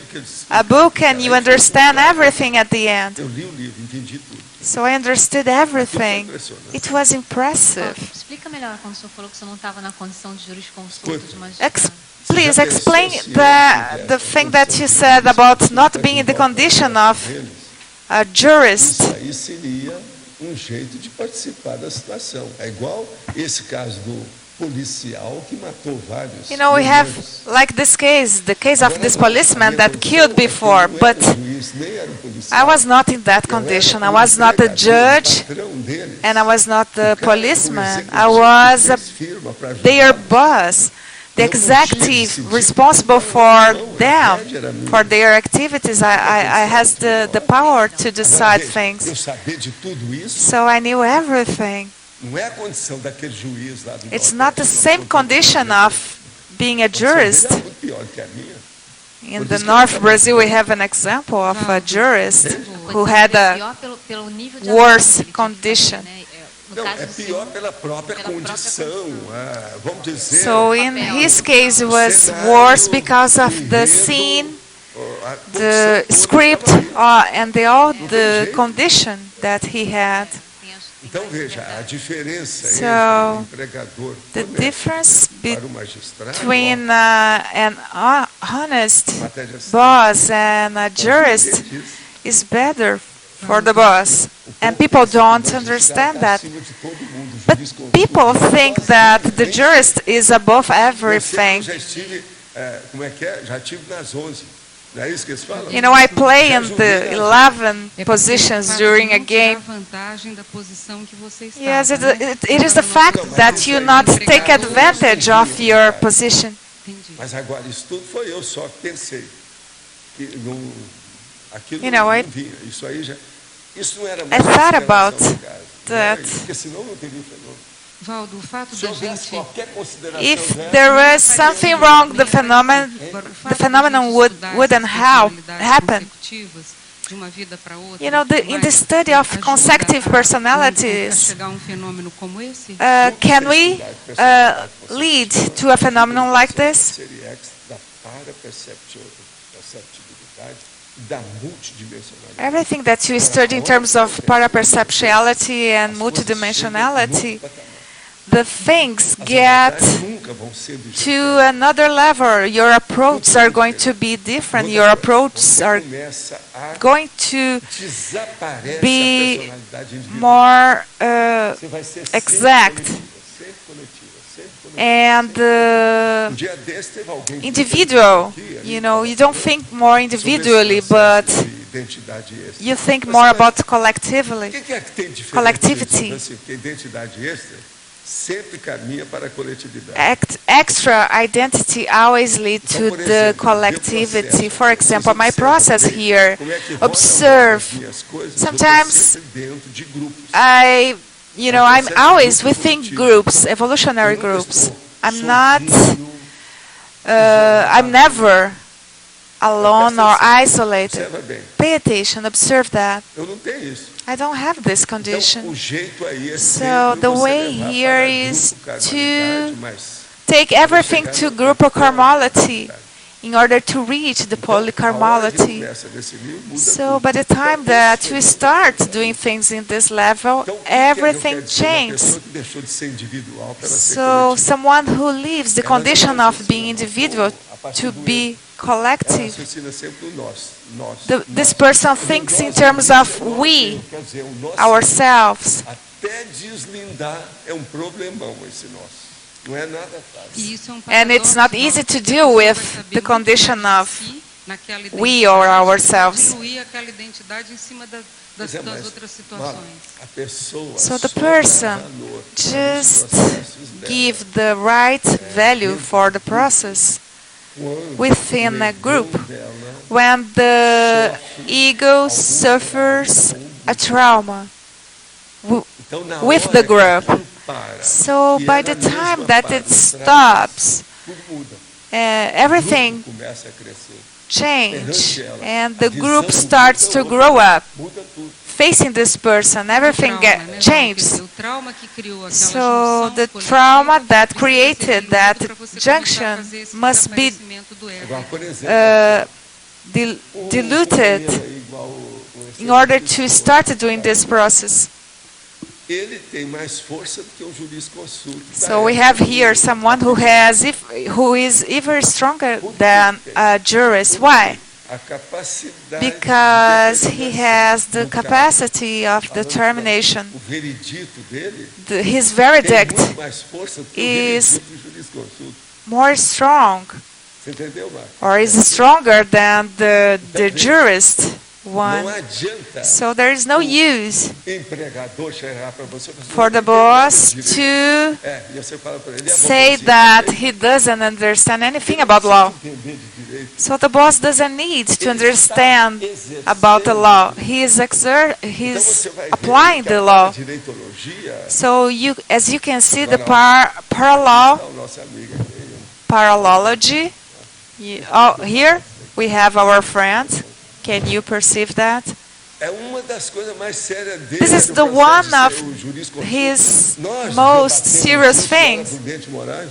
[SPEAKER 3] a book and you understand everything at the end. So I understood everything. It was impressive. Please explain the thing that you said about not being in the condition of a jurist.
[SPEAKER 1] Jeito de participar da situação. É igual esse caso do policial que matou vários.
[SPEAKER 3] You know, we have like this case, the case of this policeman that killed before, but I was not in that condition. I was not a judge and I was not the policeman. I was their boss, the executive responsible for them, for their activities. I had the power to decide things. So I knew everything. It's not the same condition of being a jurist. In the North Brazil, we have an example of a jurist who had a worse condition. So in his case, it was worse because of the scene, the script, and all the condition that he had. So the difference between an honest boss and a jurist is better for the boss, and people don't understand that. But people think that the jurist is above everything.
[SPEAKER 1] Não é isso que eles falam?
[SPEAKER 3] You know, I play in the 11
[SPEAKER 8] É porque
[SPEAKER 3] positions
[SPEAKER 8] o fato
[SPEAKER 3] during
[SPEAKER 8] de
[SPEAKER 3] a
[SPEAKER 8] não tirar
[SPEAKER 3] game.
[SPEAKER 8] vantagem da posição que você está,
[SPEAKER 3] Yes,
[SPEAKER 8] né?
[SPEAKER 3] it is the fact that you not take advantage of your position.
[SPEAKER 8] Entendi.
[SPEAKER 1] Mas agora, isso tudo foi eu só que pensei. Que não, aquilo
[SPEAKER 3] You know,
[SPEAKER 1] não
[SPEAKER 3] I-
[SPEAKER 1] vinha. Isso aí já... Isso não era
[SPEAKER 3] I
[SPEAKER 1] mais
[SPEAKER 3] thought
[SPEAKER 1] consideração
[SPEAKER 3] about
[SPEAKER 1] no caso,
[SPEAKER 3] that.
[SPEAKER 1] né? Porque senão não teria fenômeno.
[SPEAKER 8] Valdo, o fato
[SPEAKER 1] Se
[SPEAKER 8] da
[SPEAKER 1] houvesse
[SPEAKER 8] gente...
[SPEAKER 1] qualquer consideração
[SPEAKER 3] If
[SPEAKER 1] dessa,
[SPEAKER 3] there was something wrong, the phenomenon wouldn't happen.
[SPEAKER 8] De uma vida para outra,
[SPEAKER 3] You know, in the study of consecutive personalities,
[SPEAKER 8] chegar a um fenômeno como esse,
[SPEAKER 3] can we lead to a phenomenon like this?
[SPEAKER 1] seria ex da paraperceptibilidade da multidimensionalidade.
[SPEAKER 3] Everything that you study in terms of paraperceptuality and multidimensionality, the things get
[SPEAKER 1] Nunca vão ser do jeito
[SPEAKER 3] to another level. Your approaches are going to be different. Your approaches are
[SPEAKER 1] começa a
[SPEAKER 3] going to
[SPEAKER 1] desaparece
[SPEAKER 3] be
[SPEAKER 1] a personalidade individual.
[SPEAKER 3] more
[SPEAKER 1] Você vai ser
[SPEAKER 3] exact.
[SPEAKER 1] sempre coletiva.
[SPEAKER 3] And
[SPEAKER 1] Um dia desse teve alguém que
[SPEAKER 3] individual. You know, you don't think more individually, but
[SPEAKER 1] identidade extra.
[SPEAKER 3] you think more about
[SPEAKER 1] O
[SPEAKER 3] collectively.
[SPEAKER 1] que é que tem diferente?
[SPEAKER 3] Collectivity.
[SPEAKER 1] Assim, porque a identidade extra sempre caminha para a coletividade.
[SPEAKER 3] Extra identity always lead to the collectivity. For example, my process here, observe. Sometimes I'm always within groups, evolutionary groups. I'm never alone or isolated. Pay attention, observe that.
[SPEAKER 1] Eu não tenho isso.
[SPEAKER 3] I don't have this condition.
[SPEAKER 1] Então, o jeito aí é
[SPEAKER 3] So
[SPEAKER 1] sempre
[SPEAKER 3] the
[SPEAKER 1] você
[SPEAKER 3] way
[SPEAKER 1] levar
[SPEAKER 3] here
[SPEAKER 1] para
[SPEAKER 3] is
[SPEAKER 1] grupo carnalidade,
[SPEAKER 3] to
[SPEAKER 1] mas
[SPEAKER 3] take everything to group carmality in order to reach the
[SPEAKER 1] a hora que
[SPEAKER 3] polycarmality.
[SPEAKER 1] começa nesse nível, muda
[SPEAKER 3] So
[SPEAKER 1] tudo.
[SPEAKER 3] by the time that you start doing things in this level,
[SPEAKER 1] Então, o que eu
[SPEAKER 3] everything
[SPEAKER 1] quero dizer? Uma
[SPEAKER 3] changes.
[SPEAKER 1] pessoa que deixou de ser individual para ela ser
[SPEAKER 3] So
[SPEAKER 1] coletiva.
[SPEAKER 3] someone who leaves the condition of being individual to be
[SPEAKER 1] Ela
[SPEAKER 3] collective,
[SPEAKER 1] raciocina sempre o nós.
[SPEAKER 3] this person thinks in terms of we,
[SPEAKER 1] Quer dizer, o nosso
[SPEAKER 3] ourselves.
[SPEAKER 1] até deslindar é um problemão esse nosso. Não é nada fácil.
[SPEAKER 8] e isso é um
[SPEAKER 3] And it's not
[SPEAKER 8] paradoxo,
[SPEAKER 3] easy to
[SPEAKER 8] Valdo.
[SPEAKER 3] deal
[SPEAKER 8] Você
[SPEAKER 3] with
[SPEAKER 8] vai saber
[SPEAKER 3] the
[SPEAKER 8] muito
[SPEAKER 3] condition
[SPEAKER 8] mais
[SPEAKER 3] of
[SPEAKER 8] de si naquela
[SPEAKER 3] we
[SPEAKER 8] identidade,
[SPEAKER 3] or ourselves.
[SPEAKER 8] diluir aquela identidade em cima das
[SPEAKER 1] Mas,
[SPEAKER 8] outras
[SPEAKER 1] Mara,
[SPEAKER 8] situações.
[SPEAKER 1] a pessoa
[SPEAKER 3] So the
[SPEAKER 1] só
[SPEAKER 3] person
[SPEAKER 1] dá valor nos
[SPEAKER 3] just
[SPEAKER 1] processos dela
[SPEAKER 3] give the right value for the process
[SPEAKER 1] quando
[SPEAKER 3] within
[SPEAKER 1] o
[SPEAKER 3] a
[SPEAKER 1] ego
[SPEAKER 3] group
[SPEAKER 1] dela
[SPEAKER 3] when the ego suffers a trauma
[SPEAKER 1] Então, na
[SPEAKER 3] with
[SPEAKER 1] hora
[SPEAKER 3] the
[SPEAKER 1] que
[SPEAKER 3] group.
[SPEAKER 1] aquilo para,
[SPEAKER 3] So
[SPEAKER 1] que
[SPEAKER 3] by
[SPEAKER 1] ela
[SPEAKER 3] the
[SPEAKER 1] mesma
[SPEAKER 3] time that
[SPEAKER 1] para
[SPEAKER 3] it
[SPEAKER 1] o traço,
[SPEAKER 3] stops,
[SPEAKER 1] tudo muda.
[SPEAKER 3] everything
[SPEAKER 1] O grupo começa a crescer.
[SPEAKER 3] change and the group starts to grow up.
[SPEAKER 1] Muda tudo.
[SPEAKER 3] Facing this person, everything
[SPEAKER 8] Trauma, né,
[SPEAKER 3] changes.
[SPEAKER 8] Valdo? O trauma que criou aquela
[SPEAKER 3] So
[SPEAKER 8] junção
[SPEAKER 3] the
[SPEAKER 8] coletiva
[SPEAKER 3] trauma that
[SPEAKER 8] precisa ser
[SPEAKER 3] created
[SPEAKER 8] diluído
[SPEAKER 3] that
[SPEAKER 8] para você começar a
[SPEAKER 3] junction
[SPEAKER 8] fazer esse
[SPEAKER 3] must be
[SPEAKER 8] desaparecimento do ego.
[SPEAKER 1] Agora, por exemplo,
[SPEAKER 3] diluted in order to start doing this process.
[SPEAKER 1] ele tem mais força do que um jurisconsulto.
[SPEAKER 3] So we have here someone who is even stronger than a jurist. Why?
[SPEAKER 1] A capacidade
[SPEAKER 3] Because
[SPEAKER 1] de
[SPEAKER 3] he has the capacity of determination.
[SPEAKER 1] O veredito dele
[SPEAKER 3] His
[SPEAKER 1] tem
[SPEAKER 3] verdict
[SPEAKER 1] muito mais força do que
[SPEAKER 3] is
[SPEAKER 1] o veredito do jurisconsulto.
[SPEAKER 3] more strong,
[SPEAKER 1] Você entendeu, Marcos?
[SPEAKER 3] or is stronger than the jurist
[SPEAKER 1] Não
[SPEAKER 3] one.
[SPEAKER 1] adianta
[SPEAKER 3] So there is no use
[SPEAKER 1] empregador chegar para você e falar assim,
[SPEAKER 3] for the
[SPEAKER 1] "Não entendo nada
[SPEAKER 3] boss
[SPEAKER 1] de direito."
[SPEAKER 3] to
[SPEAKER 1] E você fala para ele,
[SPEAKER 3] say that he doesn't understand anything about law.
[SPEAKER 1] entender de direito.
[SPEAKER 3] So the boss doesn't need to understand about the law. He's
[SPEAKER 1] Então
[SPEAKER 3] he's
[SPEAKER 1] você vai ver
[SPEAKER 3] applying
[SPEAKER 1] que
[SPEAKER 3] the
[SPEAKER 1] a
[SPEAKER 3] law.
[SPEAKER 1] direitologia,
[SPEAKER 3] So as you can see, the
[SPEAKER 1] a
[SPEAKER 3] parallel
[SPEAKER 1] nossa amiga aqui,
[SPEAKER 3] parallelology. Here we have our friend. Can you perceive that?
[SPEAKER 1] é uma das coisas mais sérias dele.
[SPEAKER 3] This is
[SPEAKER 1] no
[SPEAKER 3] the
[SPEAKER 1] processo
[SPEAKER 3] one
[SPEAKER 1] de
[SPEAKER 3] of
[SPEAKER 1] ser o jurisconsulto.
[SPEAKER 3] his
[SPEAKER 1] Nós
[SPEAKER 3] most
[SPEAKER 1] debatemos
[SPEAKER 3] serious
[SPEAKER 1] isso lá
[SPEAKER 3] things.
[SPEAKER 1] do Dente Moraes.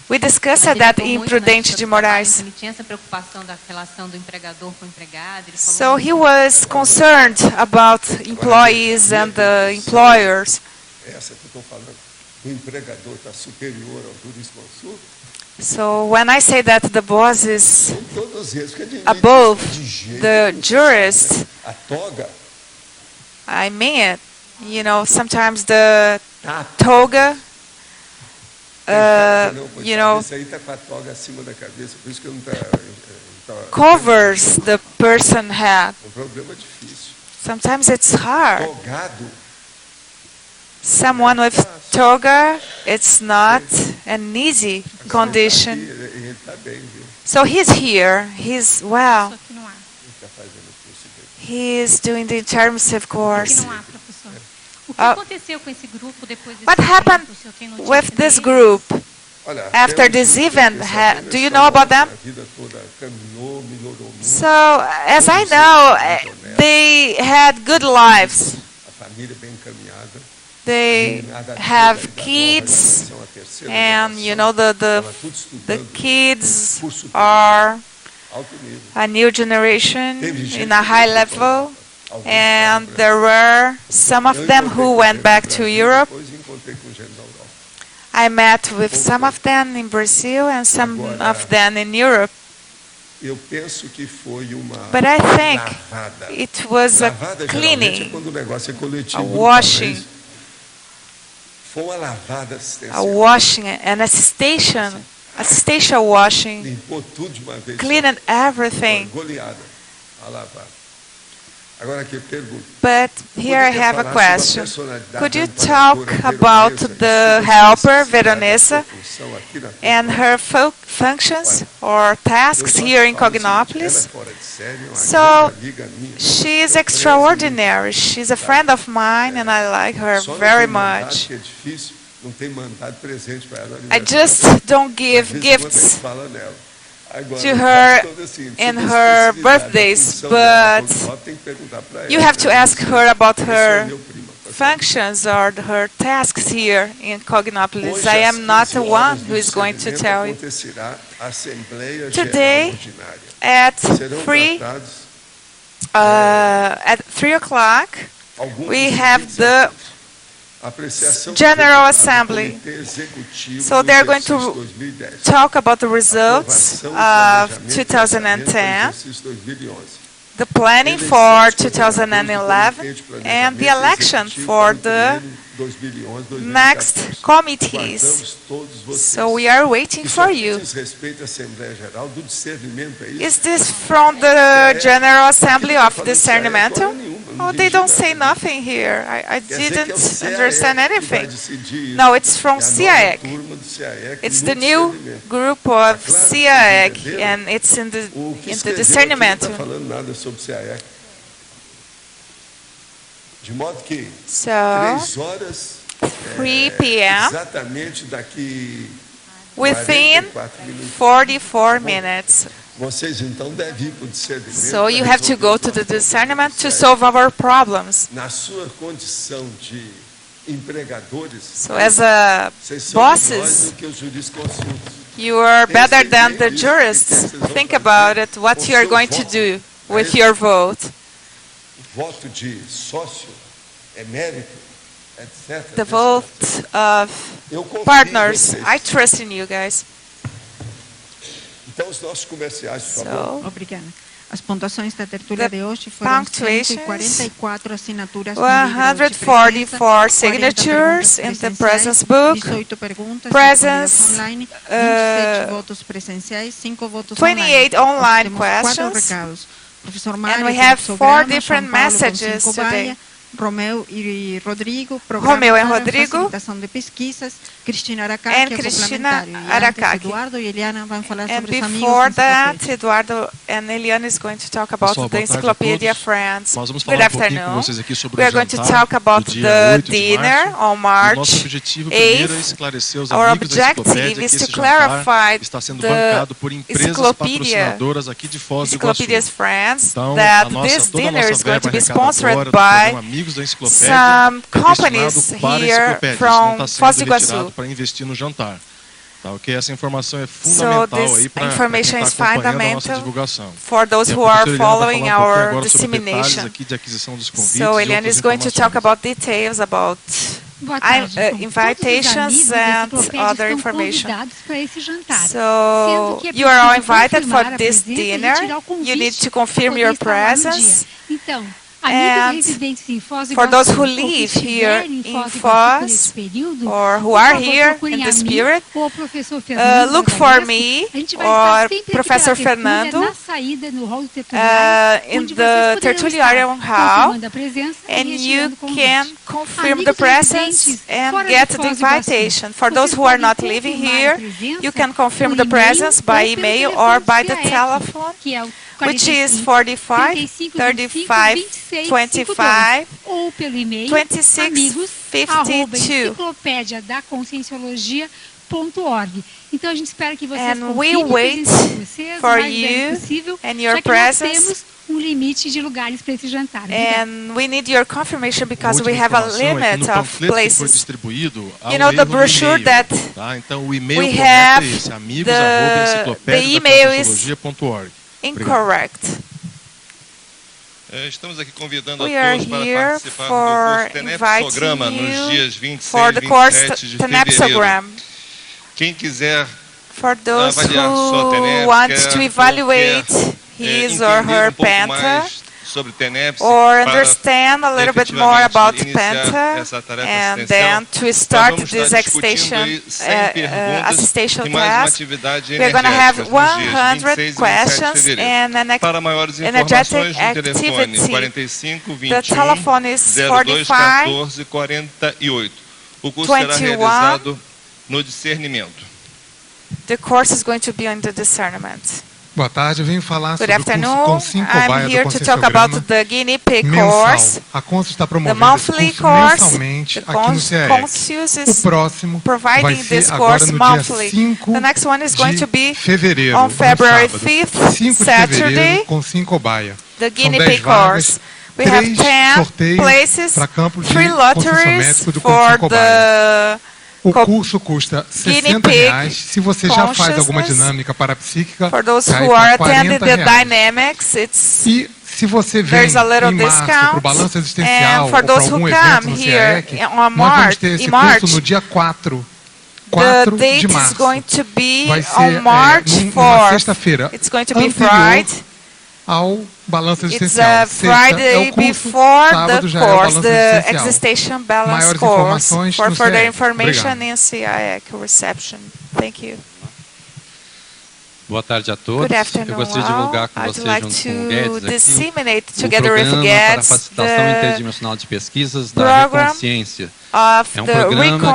[SPEAKER 3] We discussed that in Prudente de Moraes.
[SPEAKER 12] Ele tinha essa preocupação da relação do empregador com o empregado. Ele falou
[SPEAKER 3] So he was concerned about employees and the employers.
[SPEAKER 1] Essa que eu estou falando, o empregador está superior ao jurisconsulto.
[SPEAKER 3] So when I say that the boss is
[SPEAKER 1] São todos eles que admitem
[SPEAKER 3] above
[SPEAKER 1] isso de jeito
[SPEAKER 3] the
[SPEAKER 1] nenhum.
[SPEAKER 3] jurist,
[SPEAKER 1] A toga
[SPEAKER 3] I mean it. You know, sometimes the toga,
[SPEAKER 1] não,
[SPEAKER 3] you know,
[SPEAKER 1] Isso aí está com a toga acima da cabeça, por isso que não está
[SPEAKER 3] covers the person's head.
[SPEAKER 1] Um problema difícil.
[SPEAKER 3] Sometimes it's hard.
[SPEAKER 1] Togado.
[SPEAKER 3] Someone with toga, it's not an easy condition.
[SPEAKER 1] Ele está bem, viu?
[SPEAKER 3] So he's here. He's well.
[SPEAKER 8] Isso aqui não há.
[SPEAKER 1] Ele está fazendo o curso dele.
[SPEAKER 3] He is doing the intermissive
[SPEAKER 8] Aqui
[SPEAKER 3] course.
[SPEAKER 8] não há, professor. O que aconteceu com esse grupo depois desse
[SPEAKER 3] What happened
[SPEAKER 8] evento? O senhor tem notícia
[SPEAKER 3] with this
[SPEAKER 8] deles?
[SPEAKER 3] group
[SPEAKER 1] Olha,
[SPEAKER 3] after
[SPEAKER 1] até
[SPEAKER 3] this
[SPEAKER 1] o
[SPEAKER 3] event?
[SPEAKER 1] que
[SPEAKER 3] Do you know about them?
[SPEAKER 1] A vida toda caminhou, melhorou muito.
[SPEAKER 3] So, as I know, they had good lives.
[SPEAKER 1] A família bem encaminhada.
[SPEAKER 3] They have kids, and you know the kids are
[SPEAKER 1] Alto nível.
[SPEAKER 3] a new generation in a high level, and there were some of them who went back to Europe.
[SPEAKER 1] Depois encontrei com gente da Europa.
[SPEAKER 3] I met with some of them in Brazil and some of them in Europe.
[SPEAKER 1] Eu penso que foi uma
[SPEAKER 3] But I think
[SPEAKER 1] lavada.
[SPEAKER 3] it was a
[SPEAKER 1] Lavada geralmente é
[SPEAKER 3] cleaning,
[SPEAKER 1] quando o negócio é coletivo.
[SPEAKER 3] a
[SPEAKER 1] grupal,
[SPEAKER 3] washing,
[SPEAKER 1] mas foi uma lavada
[SPEAKER 3] a
[SPEAKER 1] assistencial.
[SPEAKER 3] washing, an assistential washing,
[SPEAKER 1] Limpou tudo de uma vez.
[SPEAKER 3] cleaned everything.
[SPEAKER 1] Goleada. A lavada. Agora aqui pergunto.
[SPEAKER 3] But here I have a question. Could you talk about the helper, Veronesa, and her functions or tasks here in Cognopolis? So, she is extraordinary. She's a friend of mine, and I like her very much. I just don't give gifts to her in her birthdays, but you have to ask her about her functions or her tasks here in Cognopolis. I am not the one who is going to tell you. Today, at 3 o'clock, we have the General Assembly. So they're going to talk about the results of 2010, the planning for 2011, and the election for the next committees. So we are waiting for you. Is this from the General Assembly of Discernmental? Oh, they don't say nothing here. I didn't understand anything. No, it's from CIEC. It's the new group of CIEC, and it's in the Discernmental. So, 3 p.m. within 44 minutes. So you have to go to the discernment to solve our problems. So as bosses, you are better than the jurists. Think about it, what you are going to do with your vote. The vote of partners. I trust in you guys. So,
[SPEAKER 13] obrigada. As pontuações da tertulia de hoje foram 144 assinaturas
[SPEAKER 3] 144 signatures in the presence book.
[SPEAKER 13] 18 perguntas,
[SPEAKER 3] presence,
[SPEAKER 13] online, 27 votos presenciais, 5 votos
[SPEAKER 3] 28 online
[SPEAKER 13] questions.
[SPEAKER 3] questions.
[SPEAKER 13] Professor
[SPEAKER 3] And we have 4 different messages today.
[SPEAKER 13] Romeu e Rodrigo,
[SPEAKER 3] facilitação
[SPEAKER 13] de pesquisas, Cristina Aracaki,
[SPEAKER 3] and Cristina Aracaki.
[SPEAKER 13] Eduardo e Eliana vão falar
[SPEAKER 3] and
[SPEAKER 13] sobre os
[SPEAKER 3] before
[SPEAKER 13] amigos
[SPEAKER 3] that, Eduardo and Eliana is going to talk about the Encyclopedia Friends. Good afternoon. We are going to talk about the dinner on March 8th. Our objective is to clarify the Encyclopedia's Friends that this dinner is going to be sponsored by some companies here from Foz do Iguaçu.
[SPEAKER 14] Para investir no jantar. Tá, ok? Essa informação é fundamental aí para
[SPEAKER 3] information is fundamental
[SPEAKER 14] for
[SPEAKER 3] those who are following our dissemination. So Eliana is going to talk about details about invitations and other information. So you are all invited for this dinner. You need to confirm your presence. for those who live here in Foz or who are here in the spirit, look for me or Professor Fernando in the tertulia hall, and you can confirm the presence and get the invitation. For those who are not living here, you can confirm the presence by email or by the telephone, which is 45 35 25 26 52.
[SPEAKER 11] Então a gente espera que vocês
[SPEAKER 3] and we wait for you and your presence.
[SPEAKER 11] Limite de lugares para esse jantar.
[SPEAKER 3] And we need your confirmation because we have a limit of places.
[SPEAKER 14] You
[SPEAKER 3] know the brochure that
[SPEAKER 14] então, o e-mail
[SPEAKER 3] we have,
[SPEAKER 14] esse, the
[SPEAKER 3] email is incorrect.
[SPEAKER 15] Estamos aqui convidando
[SPEAKER 3] we
[SPEAKER 15] a todos para participar do curso Tenepsograma nos dias 26 e 27 de fevereiro. Quem quiser avaliar sua TENEP,
[SPEAKER 3] to evaluate his or her Penta,
[SPEAKER 15] sobre TENEP,
[SPEAKER 3] or understand a little bit more about Penta, and then to start this assistation task, we're going to have 100 questions and an energetic activity. The telephone is 45
[SPEAKER 15] O curso será realizado no discernimento.
[SPEAKER 3] The course is going to be on the discernment.
[SPEAKER 5] Boa tarde, eu venho falar
[SPEAKER 3] Good
[SPEAKER 5] sobre o curso com 5
[SPEAKER 3] I'm here to talk about the guinea pig course.
[SPEAKER 5] A Consus está promovendo
[SPEAKER 3] monthly
[SPEAKER 5] esse curso mensalmente aqui no
[SPEAKER 3] Consus
[SPEAKER 5] CEEC. O próximo vai
[SPEAKER 3] providing
[SPEAKER 5] ser
[SPEAKER 3] this
[SPEAKER 5] agora
[SPEAKER 3] course
[SPEAKER 5] no
[SPEAKER 3] monthly.
[SPEAKER 5] dia 5
[SPEAKER 3] The next one is going to be
[SPEAKER 5] de fevereiro,
[SPEAKER 3] on February
[SPEAKER 5] sábado.
[SPEAKER 3] 5th,
[SPEAKER 5] 5 de
[SPEAKER 3] Saturday,
[SPEAKER 5] fevereiro com 5 cobaia.
[SPEAKER 3] the
[SPEAKER 5] São
[SPEAKER 3] guinea
[SPEAKER 5] 10
[SPEAKER 3] pig
[SPEAKER 5] vagas,
[SPEAKER 3] course. We have
[SPEAKER 5] 3
[SPEAKER 3] 10
[SPEAKER 5] sorteios
[SPEAKER 3] places,
[SPEAKER 5] para campo de
[SPEAKER 3] 3 lotteries
[SPEAKER 5] conscienciométrico do
[SPEAKER 3] for
[SPEAKER 5] cobaia.
[SPEAKER 3] the
[SPEAKER 5] O curso custa R$60. Se você já faz alguma dinâmica parapsíquica,
[SPEAKER 3] for those
[SPEAKER 5] cai
[SPEAKER 3] who are
[SPEAKER 5] para
[SPEAKER 3] attending the
[SPEAKER 5] R$40.
[SPEAKER 3] dynamics, it's
[SPEAKER 5] E se você vem
[SPEAKER 3] there's a little
[SPEAKER 5] em março para o
[SPEAKER 3] discount.
[SPEAKER 5] balanço existencial
[SPEAKER 3] And
[SPEAKER 5] ou
[SPEAKER 3] for
[SPEAKER 5] para
[SPEAKER 3] those who
[SPEAKER 5] algum evento
[SPEAKER 3] come
[SPEAKER 5] no
[SPEAKER 3] here
[SPEAKER 5] CIEC,
[SPEAKER 3] on
[SPEAKER 5] nós vamos
[SPEAKER 3] March,
[SPEAKER 5] ter esse
[SPEAKER 3] in March,
[SPEAKER 5] curso no dia 4
[SPEAKER 3] the
[SPEAKER 5] de
[SPEAKER 3] date is
[SPEAKER 5] março.
[SPEAKER 3] going to be
[SPEAKER 5] Vai ser
[SPEAKER 3] on March
[SPEAKER 5] numa
[SPEAKER 3] 4th.
[SPEAKER 5] sexta-feira
[SPEAKER 3] It's going to be
[SPEAKER 5] anterior
[SPEAKER 3] Friday.
[SPEAKER 5] ao balanço
[SPEAKER 3] It's
[SPEAKER 5] existencial. Sexta é
[SPEAKER 3] Friday
[SPEAKER 5] o curso,
[SPEAKER 3] before
[SPEAKER 5] sábado
[SPEAKER 3] the
[SPEAKER 5] já é o
[SPEAKER 3] course,
[SPEAKER 5] balanço
[SPEAKER 3] the
[SPEAKER 5] existencial.
[SPEAKER 3] existential balance
[SPEAKER 5] Maiores
[SPEAKER 3] course.
[SPEAKER 5] informações
[SPEAKER 3] For
[SPEAKER 5] no
[SPEAKER 3] further
[SPEAKER 5] CIEC.
[SPEAKER 3] information
[SPEAKER 5] Obrigado.
[SPEAKER 3] in CIEC reception. Thank you.
[SPEAKER 6] Boa tarde a todos.
[SPEAKER 3] Good afternoon,
[SPEAKER 6] Eu gostaria de divulgar com
[SPEAKER 3] I'd
[SPEAKER 6] vocês,
[SPEAKER 3] like
[SPEAKER 6] junto com o
[SPEAKER 3] to
[SPEAKER 6] Guedes, aqui,
[SPEAKER 3] disseminate
[SPEAKER 6] o
[SPEAKER 3] together with
[SPEAKER 6] programa para a
[SPEAKER 3] Guedes
[SPEAKER 6] facilitação
[SPEAKER 3] the
[SPEAKER 6] interdimensional de pesquisas da reconsciência.
[SPEAKER 3] of
[SPEAKER 6] É um
[SPEAKER 3] the
[SPEAKER 6] programa que é concebido na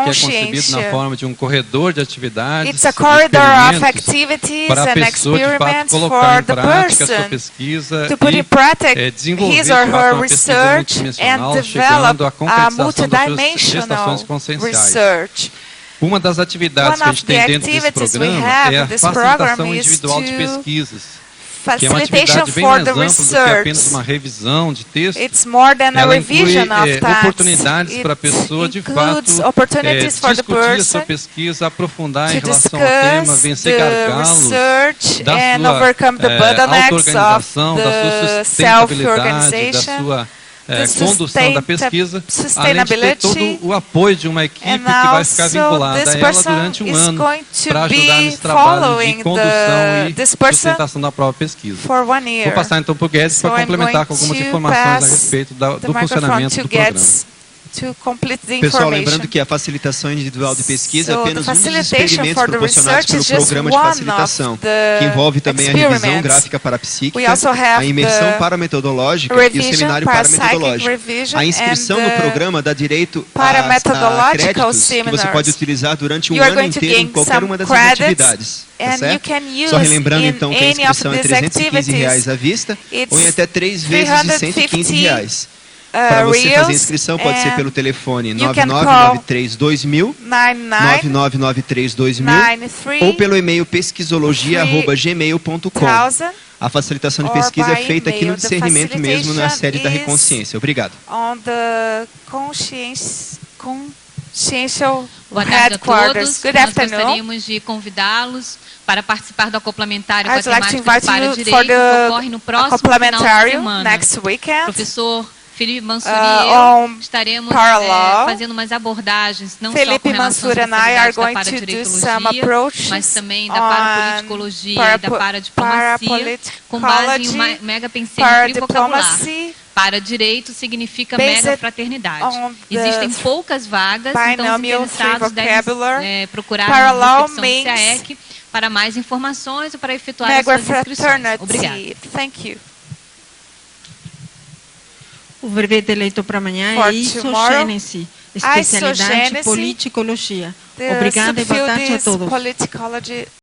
[SPEAKER 3] reconsciência.
[SPEAKER 6] forma de um corredor de atividades
[SPEAKER 3] It's a
[SPEAKER 6] e
[SPEAKER 3] corridor of
[SPEAKER 6] experimentos
[SPEAKER 3] activities
[SPEAKER 6] para a
[SPEAKER 3] and
[SPEAKER 6] pessoa, de fato,
[SPEAKER 3] experiments
[SPEAKER 6] colocar
[SPEAKER 3] for
[SPEAKER 6] em
[SPEAKER 3] the
[SPEAKER 6] prática a sua
[SPEAKER 3] person
[SPEAKER 6] pesquisa
[SPEAKER 3] to put in
[SPEAKER 6] e
[SPEAKER 3] practice
[SPEAKER 6] desenvolver,
[SPEAKER 3] his
[SPEAKER 6] de
[SPEAKER 3] or
[SPEAKER 6] fato,
[SPEAKER 3] her
[SPEAKER 6] uma pesquisa
[SPEAKER 3] research
[SPEAKER 6] multidimensional,
[SPEAKER 3] and
[SPEAKER 6] chegando à
[SPEAKER 3] develop a
[SPEAKER 6] concretização das suas
[SPEAKER 3] multidimensional
[SPEAKER 6] gestações conscienciais.
[SPEAKER 3] research.
[SPEAKER 6] Uma das atividades que a gente tem dentro desse programa é a facilitação individual de pesquisas, que é uma atividade bem mais ampla do que apenas uma revisão de texto.
[SPEAKER 3] It's more than a
[SPEAKER 6] Ela inclui
[SPEAKER 3] revision of text.
[SPEAKER 6] oportunidades para a pessoa, de fato,
[SPEAKER 3] opportunities for the
[SPEAKER 6] discutir a sua
[SPEAKER 3] person
[SPEAKER 6] pesquisa, aprofundar em
[SPEAKER 3] to
[SPEAKER 6] relação ao tema,
[SPEAKER 3] discuss
[SPEAKER 6] vencer
[SPEAKER 3] the
[SPEAKER 6] gargalos
[SPEAKER 3] research
[SPEAKER 6] da
[SPEAKER 3] and
[SPEAKER 6] sua
[SPEAKER 3] overcome the bottlenecks of
[SPEAKER 6] auto-organização, da sua
[SPEAKER 3] the
[SPEAKER 6] sustentabilidade, da
[SPEAKER 3] self-organization,
[SPEAKER 6] sua
[SPEAKER 3] the
[SPEAKER 6] condução da pesquisa, além de ter todo o apoio de uma equipe
[SPEAKER 3] and
[SPEAKER 6] que vai ficar
[SPEAKER 3] also
[SPEAKER 6] vinculada
[SPEAKER 3] this
[SPEAKER 6] a ela
[SPEAKER 3] person
[SPEAKER 6] durante um
[SPEAKER 3] is
[SPEAKER 6] ano
[SPEAKER 3] going to
[SPEAKER 6] para ajudar
[SPEAKER 3] be
[SPEAKER 6] nesse trabalho de
[SPEAKER 3] following
[SPEAKER 6] condução
[SPEAKER 3] this
[SPEAKER 6] e
[SPEAKER 3] person
[SPEAKER 6] sustentação da própria pesquisa.
[SPEAKER 3] for 1 year.
[SPEAKER 6] Vou passar então para o Guedes
[SPEAKER 3] So
[SPEAKER 6] para
[SPEAKER 3] I'm
[SPEAKER 6] complementar
[SPEAKER 3] going
[SPEAKER 6] com algumas
[SPEAKER 3] to
[SPEAKER 6] informações a
[SPEAKER 3] pass
[SPEAKER 6] respeito
[SPEAKER 3] the
[SPEAKER 6] do
[SPEAKER 3] microphone
[SPEAKER 6] funcionamento
[SPEAKER 3] to
[SPEAKER 6] do programa.
[SPEAKER 3] Guedes to complete the
[SPEAKER 16] Pessoal,
[SPEAKER 3] information.
[SPEAKER 16] lembrando que a facilitação individual de pesquisa é
[SPEAKER 3] So
[SPEAKER 16] apenas
[SPEAKER 3] the
[SPEAKER 16] um dos
[SPEAKER 3] facilitation
[SPEAKER 16] experimentos
[SPEAKER 3] for the
[SPEAKER 16] proporcionados
[SPEAKER 3] research
[SPEAKER 16] pelo
[SPEAKER 3] is just
[SPEAKER 16] programa de
[SPEAKER 3] one
[SPEAKER 16] facilitação,
[SPEAKER 3] of the
[SPEAKER 16] que envolve também a revisão
[SPEAKER 3] experiments.
[SPEAKER 16] gráfica
[SPEAKER 3] We
[SPEAKER 16] parapsíquica,
[SPEAKER 3] also have
[SPEAKER 16] a imersão
[SPEAKER 3] the
[SPEAKER 16] parametodológica e o
[SPEAKER 3] revision,
[SPEAKER 16] seminário
[SPEAKER 3] parapsychic
[SPEAKER 16] parametodológico.
[SPEAKER 3] revision
[SPEAKER 16] A inscrição
[SPEAKER 3] and
[SPEAKER 16] no
[SPEAKER 3] the
[SPEAKER 16] programa dá direito a
[SPEAKER 3] paramethodological
[SPEAKER 16] créditos que você
[SPEAKER 3] seminars.
[SPEAKER 16] pode utilizar durante um
[SPEAKER 3] You are
[SPEAKER 16] ano
[SPEAKER 3] going to
[SPEAKER 16] inteiro em
[SPEAKER 3] gain
[SPEAKER 16] qualquer
[SPEAKER 3] some
[SPEAKER 16] uma dessas
[SPEAKER 3] credits,
[SPEAKER 16] atividades. Tá
[SPEAKER 3] and you
[SPEAKER 16] certo?
[SPEAKER 3] can use
[SPEAKER 16] Só relembrando
[SPEAKER 3] in
[SPEAKER 16] então que a
[SPEAKER 3] any of
[SPEAKER 16] inscrição é
[SPEAKER 3] these
[SPEAKER 16] R$315
[SPEAKER 3] activities.
[SPEAKER 16] à vista
[SPEAKER 3] It's
[SPEAKER 16] ou em até 3 vezes de R$115. Para você fazer a inscrição pode ser pelo telefone 9993-2000, 9993-2000 ou pelo e-mail pesquisologia@gmail.com. A facilitação de pesquisa é feita aqui no discernimento mesmo, na sede da Reconsciência. Obrigado.
[SPEAKER 3] On the consciential
[SPEAKER 12] Boa tarde a
[SPEAKER 3] headquarters.
[SPEAKER 12] todos.
[SPEAKER 3] Good
[SPEAKER 12] Nós
[SPEAKER 3] afternoon.
[SPEAKER 12] gostaríamos de convidá-los para participar do acoplamentário com a
[SPEAKER 3] I'd like to
[SPEAKER 12] temática
[SPEAKER 3] invite
[SPEAKER 12] do para
[SPEAKER 3] you
[SPEAKER 12] direito,
[SPEAKER 3] for
[SPEAKER 12] que ocorre no
[SPEAKER 3] the
[SPEAKER 12] próximo final de
[SPEAKER 3] complementarium
[SPEAKER 12] semana.
[SPEAKER 3] next weekend.
[SPEAKER 12] Professor Felipe Mansur e
[SPEAKER 3] on
[SPEAKER 12] eu estaremos
[SPEAKER 3] parallel.
[SPEAKER 12] fazendo umas abordagens, não
[SPEAKER 3] Felipe
[SPEAKER 12] só com relação às
[SPEAKER 3] Mansur and I are
[SPEAKER 12] especialidades da
[SPEAKER 3] going to do some
[SPEAKER 12] paradireitologia,
[SPEAKER 3] approaches
[SPEAKER 12] mas também da
[SPEAKER 3] on
[SPEAKER 12] parapoliticologia e da paradiplomacia, com base em uma mega pensência trivocabular.
[SPEAKER 3] paradiplomacy,
[SPEAKER 12] Para direito significa mega fraternidade. Existem poucas vagas, então os interessados devem procurar a recepção do CAEC para mais informações ou para efetuar as suas inscrições. Obrigada.
[SPEAKER 3] Thank you.
[SPEAKER 13] O verbete eleito para amanhã é isogênese, especialidade politicologia. Obrigada e boa tarde a todos.